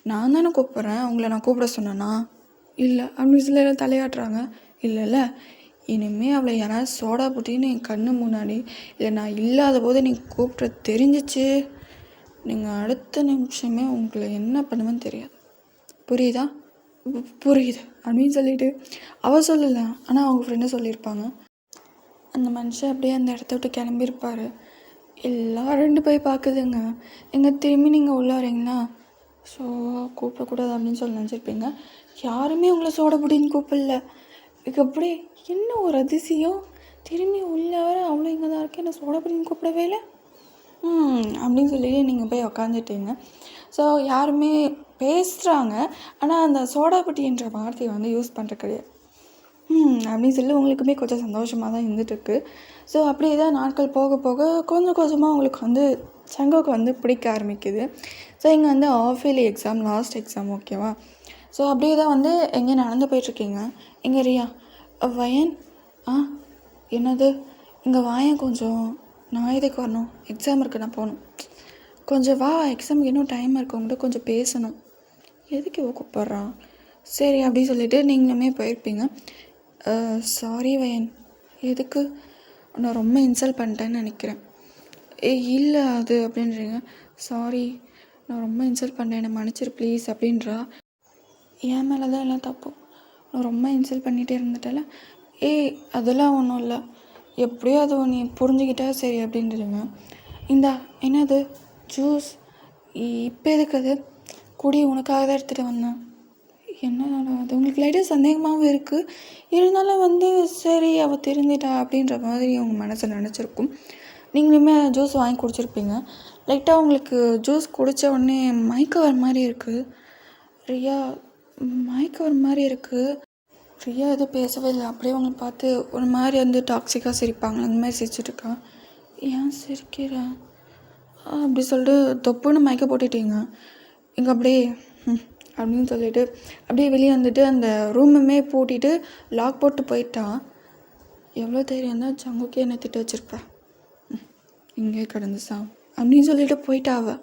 நான் தானே கூப்பிட்றேன், உங்களை நான் கூப்பிட சொன்னேன்னா இல்லை அப்படின்னு சொல்லி எல்லாம் தலையாட்டுறாங்க. இல்லை இனிமேல் அவளை யாராவது சோடா புட்டின்னு என் கண்ணு முன்னாடி இல்லை நான் இல்லாத போது நீங்கள் கூப்பிட்ற தெரிஞ்சிச்சு, நீங்கள் அடுத்த நிமிஷமே உங்களை என்ன பண்ணுவேன்னு தெரியாது. புரியுதா? புரியுது அப்படின்னு சொல்லிட்டு அவள் சொல்லலை, ஆனால் அவங்க ஃப்ரெண்டு சொல்லியிருப்பாங்க. அந்த மனுஷன் அப்படியே அந்த இடத்த விட்டு கிளம்பியிருப்பார். எல்லாம் 2 போய் பார்க்குதுங்க. எங்கே திரும்பி நீங்கள் உள்ளே வரீங்களா, ஸோ கூப்பிடக்கூடாது அப்படின்னு சொல்லி நினச்சிருப்பீங்க. யாருமே உங்களை சோடா புட்டின்னு கூப்பிடல. இதுக்கு அப்படியே என்ன ஒரு அதிசயம், திரும்பி உள்ளே வர அவ்வளோ இங்கே தான் இருக்கேன், என்ன சோடா புட்டின்னு கூப்பிடவே இல்லை அப்படின்னு சொல்லி நீங்கள் போய் உக்காந்துட்டீங்க. ஸோ யாருமே பேசுகிறாங்க, ஆனால் அந்த சோடாபுட்டி என்ற வார்த்தையை வந்து யூஸ் பண்ணுற கிடையாது. அப்படின்னு சொல்லி உங்களுக்குமே கொஞ்சம் சந்தோஷமாக தான் இருந்துகிட்ருக்கு. ஸோ அப்படியே தான் நாட்கள் போக போக கொஞ்சம் கொஞ்சமாக உங்களுக்கு வந்து சங்குக்கு வந்து பிடிக்க ஆரம்பிக்குது. ஸோ இங்கே வந்து half yearly exam, last exam, ஓகேவா? ஸோ அப்படியே தான் வந்து எங்கே நடந்து போயிட்டுருக்கீங்க. எங்கே ரியா வயன் என்னது இங்கே வாயன் கொஞ்சம், நான் எதுக்கு வரணும், எக்ஸாம் இருக்குது நான் போகணும், கொஞ்சம் வா எக்ஸாமுக்கு இன்னும் டைம் இருக்குது, உங்கள்கிட்ட கொஞ்சம் பேசணும். எதுக்கு இவ கூப்பிட்றான், சரி அப்படி சொல்லிவிட்டு நீங்களுமே போயிருப்பீங்க. சாரி வயன், எதுக்கு, நான் ரொம்ப இன்சல்ட் பண்ணிட்டேன்னு நினைக்கிறேன். இல்லை அது அப்படின்றீங்க. சாரி நான் ரொம்ப இன்சல்ட் பண்ணேன், என்னை மன்னிச்சிரு ப்ளீஸ் அப்படின்றா. என் மேலே தான் எல்லாம் தப்பு, நான் ரொம்ப இன்சல்ட் பண்ணிகிட்டே இருந்துட்டல. அதெல்லாம் ஒன்றும் இல்லை, எப்படியோ அதை நீ புரிஞ்சுக்கிட்டா சரி அப்படின்றீங்க. இந்தா என்னது ஜூஸ், இப்போ எதுக்கு அது, குடி, உனக்காக தான் எடுத்துகிட்டு வந்தேன். என்ன அது உங்களுக்கு லைட்டாக சந்தேகமாகவும் இருக்குது. இருந்தாலும் வந்து சரி அவள் திருந்திட்டா அப்படின்ற மாதிரி உங்கள் மனசில் நினச்சிருக்கும். நீங்களுமே ஜூஸ் வாங்கி குடிச்சிருப்பீங்க. லைட்டாக உங்களுக்கு ஜூஸ் குடித்த உடனே மயக்க வர மாதிரி இருக்குது. ரியா மயக்க வர மாதிரி இருக்குது. ரியா எதுவும் பேசவே இல்லை, அப்படியே அவங்களை பார்த்து ஒரு மாதிரி வந்து டாக்ஸிக்காக சிரிப்பாங்க, அந்த மாதிரி சிரிச்சிட்ருக்கா. ஏன் சிரிக்கிறேன் அப்படி சொல்லிட்டு தொப்புன்னு மயக்க போட்டுட்டீங்க. இங்கே அப்படியே அப்படின்னு சொல்லிட்டு அப்படியே வெளியே வந்துட்டு அந்த ரூமுமே பூட்டிட்டு லாக் போட்டு போயிட்டான். எவ்வளோ தைரியம் தான் சங்குக்கே என்னை திட்டு வச்சுருப்பேன், இங்கே கிடந்து சாம் அப்படின்னு சொல்லிட்டு போயிட்டா அவள்.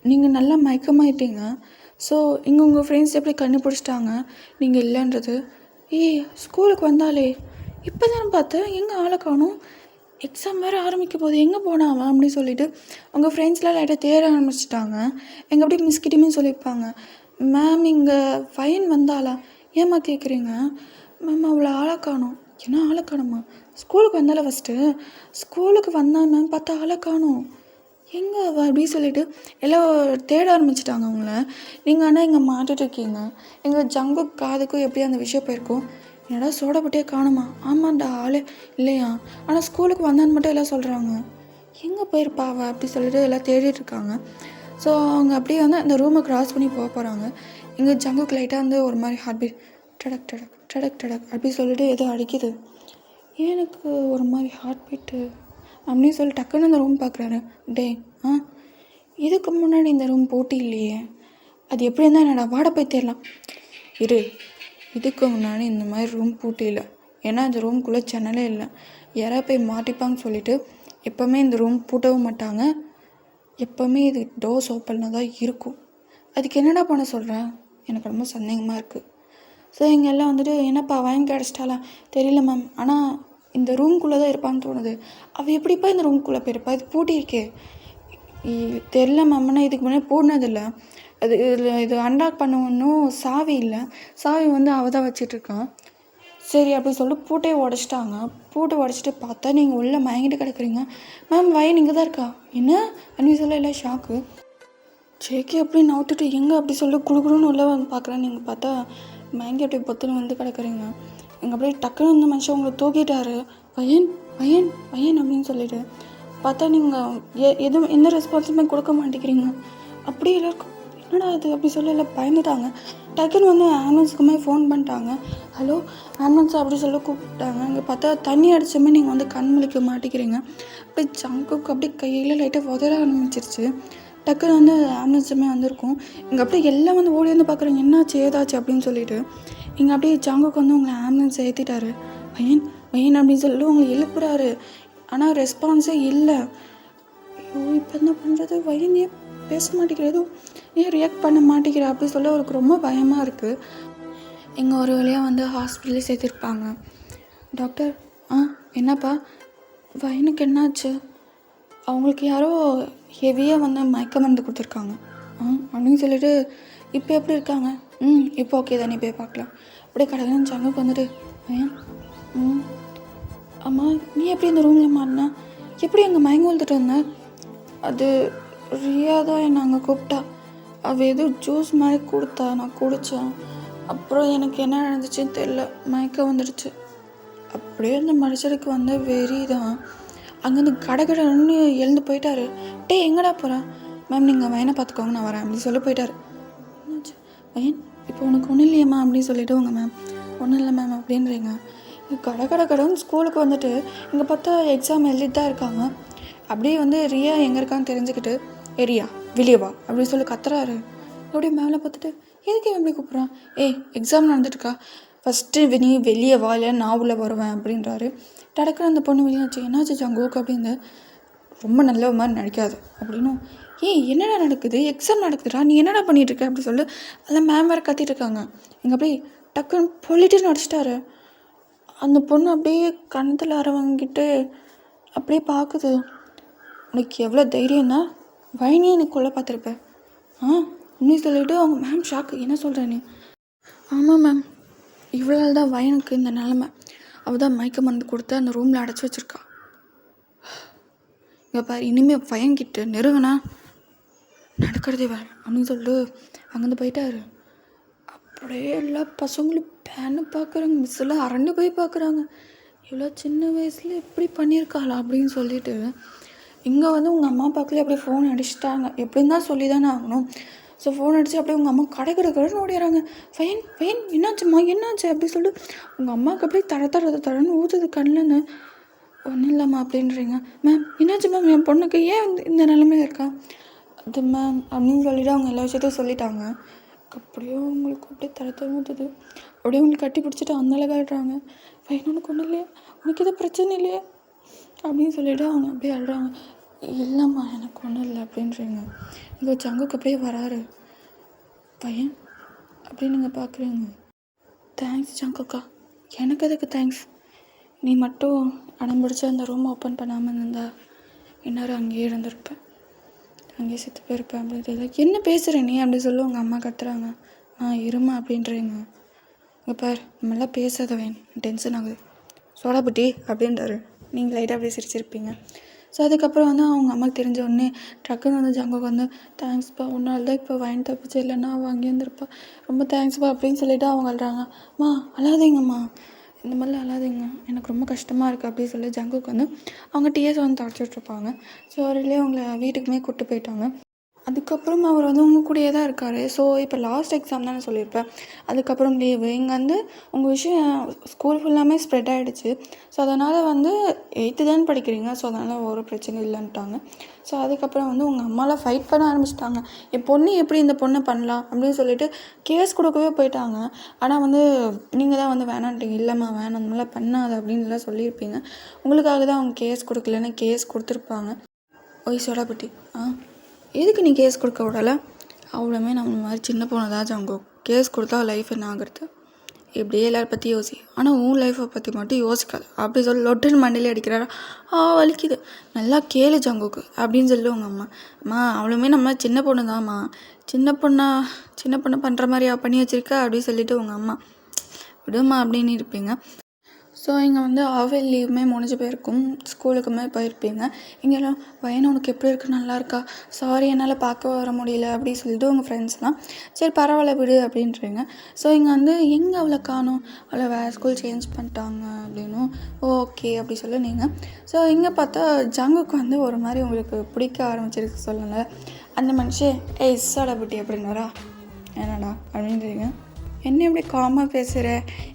நீங்கள் நல்லா மயக்கமாயிட்டீங்க. ஸோ இங்கே உங்கள் ஃப்ரெண்ட்ஸ் எப்படி கண்டுபிடிச்சிட்டாங்க நீங்கள் இல்லைன்றது. ஸ்கூலுக்கு வந்தாலே இப்போ தானே பார்த்தேன், எங்கே ஆளை காணும், எக்ஸாம் வேறு ஆரம்பிக்க போகுது, எங்கே போனாவன் அப்படின்னு சொல்லிட்டு உங்கள் ஃப்ரெண்ட்ஸ்லாம் லைட்டாக தேட ஆரம்பிச்சிட்டாங்க. எங்கே அப்படி மிஸ்கிட்டையுமே சொல்லியிருப்பாங்க, மேம் இங்கே ஃபைன் வந்தாளா, ஏம்மா கேட்குறீங்க, மேம் அவளை ஆளை காணும். என்ன ஆளை காணுமா, ஸ்கூலுக்கு வந்தால ஃபஸ்ட்டு, ஸ்கூலுக்கு வந்தான் மேம், பார்த்தா ஆளை காணும், எங்கே அவள் அப்படின்னு சொல்லிட்டு எல்லாம் தேட ஆரம்பிச்சிட்டாங்க அவங்கள. நீங்கள் ஆனால் இங்கே மாட்டுட்ருக்கீங்க. எங்கள் ஜங்கு காதுக்கும் எப்படி அந்த விஷயம் போயிருக்கும், என்னடா சோடாபுட்டியே காணுமா, ஆமாண்டா ஆளே இல்லையா, ஆனால் ஸ்கூலுக்கு வந்தான்னு மட்டும் எல்லாம் சொல்கிறாங்க, எங்கே போயிருப்பா அவள் அப்படி சொல்லிட்டு எல்லாம் தேடிட்டுருக்காங்க. ஸோ அவங்க அப்படியே வந்து அந்த ரூமை க்ராஸ் பண்ணி போகிறாங்க. எங்கள் ஜங்குக்கு லைட்டாக வந்து ஒரு மாதிரி ஹார்ட் பீட் டடக் டடக் டடக் டடக் அப்படி சொல்லிட்டு ஏதோ அடிக்குது. எனக்கு ஒரு மாதிரி ஹார்ட் பீட்டு அப்படின்னு சொல்லி டக்குன்னு அந்த ரூம் பார்க்குறாரு. இதுக்கு முன்னாடி இந்த ரூம் போட்டி இல்லையே, அது எப்படி இருந்தால் என்னடா, வாட போய் தேடலாம் இரு. இதுக்கு முன்னாடி இந்த மாதிரி ரூம் பூட்டி இல்லை, ஏன்னா இந்த ரூம்குள்ளே ஜன்னலே இல்லை, யாராவது போய் மாட்டிப்பாங்கன்னு சொல்லிட்டு எப்போவுமே இந்த ரூம் பூட்டவும் மாட்டாங்க, எப்போவுமே இது டோர்ஸ் ஓப்பனில் தான் இருக்கும். அதுக்கு என்னடா பண்ண சொல்கிறேன்? எனக்கு ரொம்ப சந்தேகமாக இருக்குது. ஸோ இங்கே எல்லாம் வந்துட்டு என்னப்பா வாங்கி கிடச்சிட்டாலாம் தெரியல மேம், ஆனால் இந்த ரூம்குள்ளே தான் இருப்பான்னு தோணுது. அவள் எப்படிப்பா இந்த ரூம்குள்ளே போயிருப்பா? இது பூட்டியிருக்கே. தெரில மேம், ஆனால் இதுக்கு முன்னாடி பூட்டினதில்லை. அது இது அன்லாக் பண்ண ஒன்றும் சாவி இல்லை. சாவி வந்து அவள் தான் வச்சிட்ருக்கான். சரி அப்படின்னு சொல்லிட்டு பூட்டே உடச்சிட்டாங்க. பூட்டை உடச்சிட்டு பார்த்தா நீங்கள் உள்ளே மயங்கிட்டு கிடக்குறீங்க. மேம் வயன் இங்கே தான் இருக்கா. என்ன அப்படின்னு சொல்ல எல்லாம் ஷாக்கு. ஜேகே அப்படி நவுத்துட்டு எங்கே அப்படி சொல்லி குடுக்குடுன்னு உள்ளே வந்து பார்க்குறேன். நீங்கள் பார்த்தா மயங்கி அப்படியே பொத்துன்னு வந்து கிடக்குறீங்க. எங்கள் அப்படியே டக்குன்னு வந்து மனுஷன் உங்களை தூக்கிட்டாரு. வயன் வயன் வயன் அப்படின்னு சொல்லிட்டு பார்த்தா நீங்கள் எதுவும் எந்த ரெஸ்பான்ஸுமே கொடுக்க மாட்டேங்கிறீங்க. அப்படியே எல்லாருக்கும் என்னடா அது அப்படி சொல்லி எல்லாம் பயந்துட்டாங்க. டக்குன்னு வந்து ஆம்புலன்ஸுக்குமே ஃபோன் பண்ணிட்டாங்க. ஹலோ ஆம்புலன்ஸ் அப்படி சொல்லி கூப்பிட்டாங்க. அங்கே பார்த்தா தண்ணி அடிச்சமே நீங்கள் வந்து கண் முழிக்க மாட்டேங்கிறீங்க. அப்படியே ஜங்குக்கு அப்படியே கையில் லைட்டாக உதற ஆரம்பிச்சிருச்சு. டக்குன்னு வந்து ஆம்புலன்ஸுமே வந்திருக்கும். இங்கே அப்படியே எல்லாம் வந்து ஓடி வந்து பார்க்குறாங்க என்னாச்சு ஏதாச்சு அப்படின்னு சொல்லிட்டு. இங்கே அப்படியே ஜங்குக்கு வந்து உங்களை ஆம்புலன்ஸ் ஏற்றிட்டாரு. வயன் வயன் அப்படின்னு சொல்லிட்டு உங்களை எழுப்புறாரு. ஆனால் ரெஸ்பான்ஸே இல்லை. ஐயோ இப்போ என்ன பண்ணுறது? வயன் ஏன் பேச மாட்டேங்கிறது, ஏன் ரியாக்ட் பண்ண மாட்டேங்கிற அப்படி சொல்ல அவருக்கு ரொம்ப பயமாக இருக்குது. இங்கே ஒரு வழியாக வந்து ஹாஸ்பிட்டலில் சேர்த்துருப்பாங்க. டாக்டர் என்னப்பா வயனுக்கு என்னாச்சு? அவங்களுக்கு யாரோ ஹெவியாக வந்து மயக்க மருந்து கொடுத்துருக்காங்க அப்படின்னு சொல்லிட்டு இப்போ எப்படி இருக்காங்க? இப்போ ஓகே தானே, போய் பார்க்கலாம். அப்படியே கடகன்னு சங்குக்கு வந்துட்டு வயன் அம்மா நீ எப்படி இந்த ரூமில் மாறினா? எப்படி அங்கே மயங்க வந்துட்டு வந்தேன்? அது ரியா தான் என்னை அங்கே கூப்பிட்டா. அவள் ஏதோ ஜூஸ் மாதிரி கொடுத்தா, நான் குடித்தேன். அப்புறம் எனக்கு என்ன நடந்துச்சுன்னு தெரில, மயக்கம் வந்துடுச்சு. அப்படியே அந்த மனுஷருக்கு வந்து வெறி தான். அங்கேருந்து கடகடன்னு எழுந்து போயிட்டாரு. டே எங்கடா போகிறேன்? மேம் நீங்கள் வயனை பார்த்துக்கோங்க, நான் வரேன் அப்படின்னு சொல்லி போயிட்டார். என்னாச்சு வயன்? இப்போ உனக்கு ஒன்றும் இல்லையம்மா அப்படின்னு சொல்லிவிட்டு உங்க மேம் ஒன்றும் இல்லை மேம் அப்படின்றீங்க. கடன்னு ஸ்கூலுக்கு வந்துட்டு இங்கே பார்த்தா எக்ஸாம் எழுதிட்டு தான் இருக்காங்க. அப்படியே வந்து ரியா எங்கே இருக்கான்னு தெரிஞ்சுக்கிட்டு ரியா வெளியே வா அப்படின்னு சொல்லி கத்துறாரு. அப்படியே மேலே பார்த்துட்டு எதுக்கு எப்படி கூப்பிட்றான்? எக்ஸாம் நடந்துட்டுருக்கா, ஃபஸ்ட்டு நீ வெளியே வா இல்லை நான் உள்ளே வருவேன் அப்படின்றாரு. டடக்குன்னு அந்த பொண்ணு வெளியாச்சு. என்னாச்சு ஜங்கோக்கு அப்படின்னு. ரொம்ப நல்ல மாதிரி நடிக்காது அப்படின்னும். என்னடா நடக்குது? எக்ஸாம் நடக்குதுடா, நீ என்னடா பண்ணிகிட்ருக்க அப்படி சொல்லி அதெல்லாம் மேம் வேறு கத்திட்டு இருக்காங்க. இங்கே அப்படியே டக்குன்னு பொலிட்டு நடிச்சிட்டாரு. அந்த பொண்ணு அப்படியே கணத்தில் அரை வாங்கிட்டு அப்படியே பார்க்குது. உனக்கு எவ்வளோ தைரியம் தான், வயனே எனக்கு கொல்ல பார்த்துருப்பேன் இன்னும் சொல்லிவிட்டு அவங்க மேம் ஷாக்கு. என்ன சொல்கிறேன் நீ? ஆமாம் மேம், இவ்வளோ தான் வயனுக்கு இந்த நிலமை. அவள் தான் மயக்க மருந்து கொடுத்து அந்த ரூமில் அடைச்சி வச்சுருக்கா. இங்கே பாரு, இனிமேல் வயங்கிட்டு நெருங்கினா நடக்கிறதே வேறு அப்படின்னு சொல்லிட்டு அங்கேருந்து போயிட்டாரு. அப்படியே எல்லா பசங்களும் பேனை பார்க்குறாங்க. மிஸ் எல்லாம் அரண்டு போய் பார்க்குறாங்க. இவ்வளோ சின்ன வயசில் எப்படி பண்ணியிருக்காளா அப்படின்னு சொல்லிட்டு. இங்கே வந்து உங்கள் அம்மா அப்பாக்களே அப்படியே ஃபோன் அடிச்சிட்டாங்க. எப்படின்னு தான் சொல்லி தானே ஆகணும். ஸோ ஃபோன் அடித்து அப்படியே உங்கள் அம்மா கடைன்னு ஓடிடுறாங்க. ஃபைன் ஃபைன் என்னாச்சும்மா என்னாச்சு அப்படி சொல்லிட்டு உங்கள் அம்மாவுக்கு அப்படியே தடன்னு ஊற்றுது கண்ணுன்னு. ஒன்றும் இல்லைம்மா அப்படின்றீங்க. மேம் என்னாச்சு மேம், என் பொண்ணுக்கு ஏன் இந்த நிலைமையாக இருக்கா? அது மேம் அப்படின்னு சொல்லிவிட்டு அவங்க எல்லா விஷயத்தையும் சொல்லிட்டாங்க. அப்படியே உங்களுக்கு அப்படியே தர ஊற்றுது. அப்படியே உங்களுக்கு கட்டி பிடிச்சிட்டு அந்த காட்டுறாங்க. ஃபைன் உனக்கு ஒன்றும் இல்லையா, உனக்கு எதுவும் பிரச்சனை இல்லையா அப்படின்னு சொல்லிவிட்டு அவங்க அப்படியே அழுறாங்க. இல்லைம்மா எனக்கு ஒன்றும் இல்லை அப்படின்றீங்க. இங்கே சங்குக்கு அப்படியே வராரு. பையன் அப்படின்னு நீங்கள் பார்க்குறீங்க. தேங்க்ஸ் சங்குக்கா. எனக்கு எதுக்கு தேங்க்ஸ்? நீ மட்டும் அடம் பிடிச்சி அந்த ரூம் ஓப்பன் பண்ணாமல் இருந்தா என்னாரும் அங்கேயே இருந்திருப்பேன், அங்கேயே செத்து போயிருப்பேன் அப்படின்னு. என்ன பேசுகிற நீ அப்படி சொல்லி உங்கள் அம்மா கத்துறாங்க. இருமா அப்படின்றீங்க. இங்கே பார், நம்மளாம் பேசாதவன் டென்ஷன் ஆகுது சோடாபுட்டி அப்படின்றாரு. நீங்கள் லைட்டாக அப்படியே சிரிச்சிருப்பீங்க. ஸோ அதுக்கப்புறம் வந்து அவங்க அம்மாவுக்கு தெரிஞ்ச உடனே ட்ரக்குன்னு வந்து ஜங்குக்கு வந்து தேங்க்ஸ்ப்பா, உன்னால் தான் இப்போ வாங்கி தப்பிச்சு, இல்லைன்னா அவள் அங்கேயே இருந்திருப்பா, ரொம்ப தேங்க்ஸ்ப்பா அப்படின்னு சொல்லிவிட்டு அவங்க அழுறாங்க. அழாதீங்கம்மா, இந்த மாதிரிலாம் அழாதீங்க, எனக்கு ரொம்ப கஷ்டமாக இருக்குது அப்படின்னு சொல்லி ஜங்குக்கு வந்து அவங்க டிஎஸ் வந்து தொடச்சிட்ருப்பாங்க. ஸோ அவரிலே அவங்கள வீட்டுக்குமே கூப்பிட்டு போயிட்டாங்க. அதுக்கப்புறம் அவர் வந்து உங்கள் கூடயே தான் இருக்கார். ஸோ இப்போ லாஸ்ட் எக்ஸாம் தானே சொல்லியிருப்பேன், அதுக்கப்புறம் லீவு. இங்கே வந்து உங்கள் விஷயம் ஸ்கூல் ஃபுல்லாமே ஸ்ப்ரெட் ஆகிடுச்சு. ஸோ அதனால் வந்து 8th தான் படிக்கிறீங்க, ஸோ அதனால் ஒரு பிரச்சனையும் இல்லைன்ட்டாங்க. ஸோ அதுக்கப்புறம் வந்து உங்கள் அம்மாலாம் ஃபைட் பண்ண ஆரம்பிச்சிட்டாங்க. என் பொண்ணு எப்படி இந்த பொண்ணை பண்ணலாம் அப்படின்னு சொல்லிட்டு கேஸ் கொடுக்கவே போயிட்டாங்க. ஆனால் வந்து நீங்கள் தான் வந்து வேணான்ட்டீங்க. இல்லைம்மா வேணாம், அந்த மாதிரிலாம் பண்ணாது அப்படின்லாம் சொல்லியிருப்பீங்க. உங்களுக்காக தான் அவங்க கேஸ் கொடுக்கலன்னு கேஸ் கொடுத்துருப்பாங்க. ஓய் சோடாபுட்டி எதுக்கு நீ கேஸ் கொடுக்க விடலை? அவ்வளோமே நம்ம மாதிரி சின்ன பொண்ணு தான் ஜாங்கோ. கேஸ் கொடுத்தா லைஃப் என்ன ஆகுறது? இப்படியே எல்லாரை பற்றி யோசி, ஆனால் உன் லைஃப்பை பற்றி மட்டும் யோசிக்காது அப்படி சொல்லி லொட்டுன்னு மண்டையிலே அடிக்கிறாரா? வலிக்குது, நல்லா கேளு ஜங்குக்கு அப்படின்னு சொல்லி உங்கள் அம்மா அவ்வளோமே நம்ம சின்ன பொண்ணு தான்மா, சின்ன பொண்ணு பண்ணுற மாதிரியா பண்ணி வச்சுருக்க அப்படின்னு சொல்லிட்டு உங்கள் அம்மா விடுமா அப்படின்னு இருப்பீங்க. ஸோ இங்கே வந்து ஆஃபேல் லீவுமே முடிஞ்சு போயிருக்கும், ஸ்கூலுக்குமே போயிருப்பீங்க. இங்கெல்லாம் பையன் உனக்கு எப்படி இருக்குது, நல்லா இருக்கா, சாரி என்னால் பார்க்க வர முடியல அப்படின்னு சொல்லிட்டு உங்கள் ஃப்ரெண்ட்ஸ்லாம் சரி பரவாயில்ல விடு அப்படின்றீங்க. ஸோ இங்கே வந்து எங்கே அவளை காணும், அவளை வேறு ஸ்கூல் சேஞ்ச் பண்ணிட்டாங்க அப்படின்னும் ஓகே அப்படி சொல்லி நீங்கள். ஸோ இங்கே பார்த்தா ஜங்குக்கு வந்து ஒரு மாதிரி உங்களுக்கு பிடிக்க ஆரம்பிச்சிருக்கு சொல்லலை. அந்த மனுஷன் சோடா புட்டி அப்படின்னாரா, என்னடா அப்படின்றீங்க. என்ன எப்படி காமாக பேசுகிற,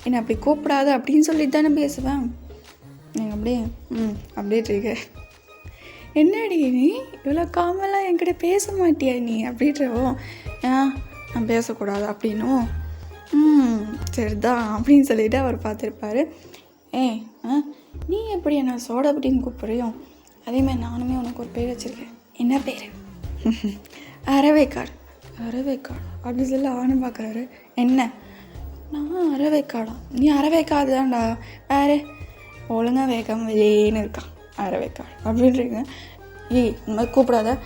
என்னை அப்படி கூப்பிடாத அப்படின்னு சொல்லிட்டு தானே பேசுவேன். நீங்கள் அப்படியே அப்படின்றீங்க. என்னடி நீ இவ்வளோ காமெல்லாம் என்கிட்ட பேச மாட்டியா நீ அப்படின்றவோ, நான் பேசக்கூடாது அப்படின்னும் சரிதான் அப்படின்னு சொல்லிட்டு அவர் பார்த்துருப்பாரு. நீ எப்படி என்ன சோடா அப்படின்னு கூப்பிட்றியும், அதேமாதிரி நானுமே உனக்கு ஒரு பேர் வச்சுருக்கேன். என்ன பேர்? அரவேக்காடு அப்படி சொல்லி ஆணும் பார்க்குறாரு. என்ன? நான் அரவேக்காடா? நீ அரவேக்காடு தான்டா, வேறு ஒழுங்கா வேகம் வெளியேன்னு இருக்கான் அரவேக்காடு அப்படின்றீங்க. இந்த மாதிரி கூப்பிடாத,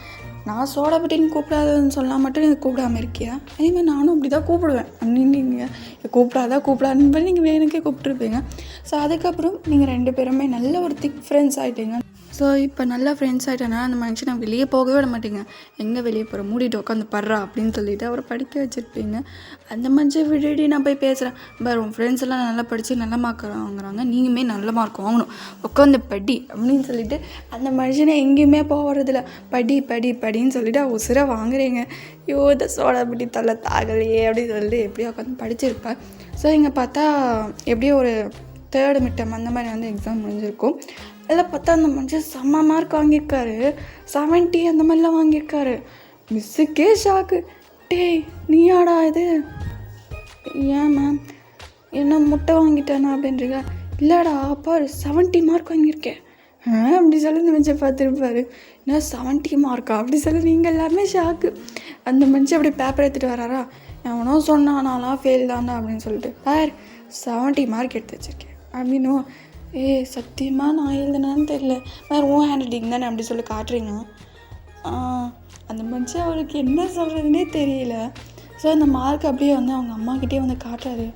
நான் சோடாபட்டின்னு கூப்பிடாதன்னு சொன்னால் மட்டும் நீங்கள் கூப்பிடாமல் இருக்கியா? அதேமாதிரி நானும் அப்படி தான் கூப்பிடுவேன் அப்படின்னு நீங்கள் கூப்பிடாதுன்னு நீங்கள் வேணுக்கே கூப்பிட்ருப்பீங்க. ஸோ அதுக்கப்புறம் நீங்கள் 2 பேருமே நல்ல ஒரு திக் ஃப்ரெண்ட்ஸ் ஆகிட்டீங்க. ஸோ இப்போ நல்லா ஃப்ரெண்ட்ஸ் ஆகிட்டேன்னா அந்த மனுஷனை வெளியே போகவே விட மாட்டீங்க. எங்கே வெளியே போகிற, மூடிட்டு உட்காந்து படுறா அப்படின்னு சொல்லிட்டு அவரை படிக்க வச்சுருப்பீங்க. அந்த மனுஷன் விடுடி நான் போய் பேசுகிறேன் பார், உன் ஃப்ரெண்ட்ஸ் எல்லாம் நல்லா படித்து நல்ல மார்க் வாங்குறாங்க, நீங்களுமே நல்ல மார்க் வாங்கணும், உட்காந்து படி அப்படின்னு சொல்லிட்டு அந்த மனுஷனை எங்கேயுமே போகிறதில்ல. படின்னு சொல்லிட்டு உசுரை வாங்குறீங்க. இதை சோடா பட்டி தலை தாகலையே அப்படின்னு சொல்லிட்டு எப்படியோ உட்காந்து படிச்சிருப்பேன். ஸோ இங்கே பார்த்தா எப்படியோ ஒரு 3rd மிட்டம் அந்த மாதிரி வந்து எக்ஸாம் முடிஞ்சிருக்கும். அதில் பார்த்தா அந்த மனுஷன் செம்ம மார்க் வாங்கியிருக்காரு, 70 அந்த மாதிரிலாம் வாங்கியிருக்காரு. மிஸ்ஸுக்கே ஷாக்கு. டேய் நீயாடா இது? ஏன் மேம் என்ன முட்டை வாங்கிட்டானா அப்படின்றீங்க. இல்லைடா அப்பா 70 மார்க் வாங்கியிருக்கேன் அப்படி சொல்லி இந்த மனுஷன் பார்த்துருப்பாரு. என்ன 70 மார்க்கா அப்படி சொல்லி நீங்கள் எல்லாருமே ஷாக்கு. அந்த மனுஷன் அப்படி பேப்பர் எடுத்துகிட்டு வராரா, எவனோ சொன்னானாலாம் ஃபெயில் தானே அப்படின்னு சொல்லிட்டு 70 மார்க் எடுத்து வச்சுருக்கேன் அப்படின்னும். சத்தியமாக நான் எழுதுனான்னு தெரியல, வேறு உன் ஹேண்ட் ரைட்டிங் தானே அப்படி சொல்லி காட்டுறீங்க. அந்த மனுஷன் அவருக்கு என்ன சொல்கிறதுனே தெரியல. ஸோ அந்த மார்க் அப்படியே வந்து அவங்க அம்மாக்கிட்டே வந்து காட்டுறாரு.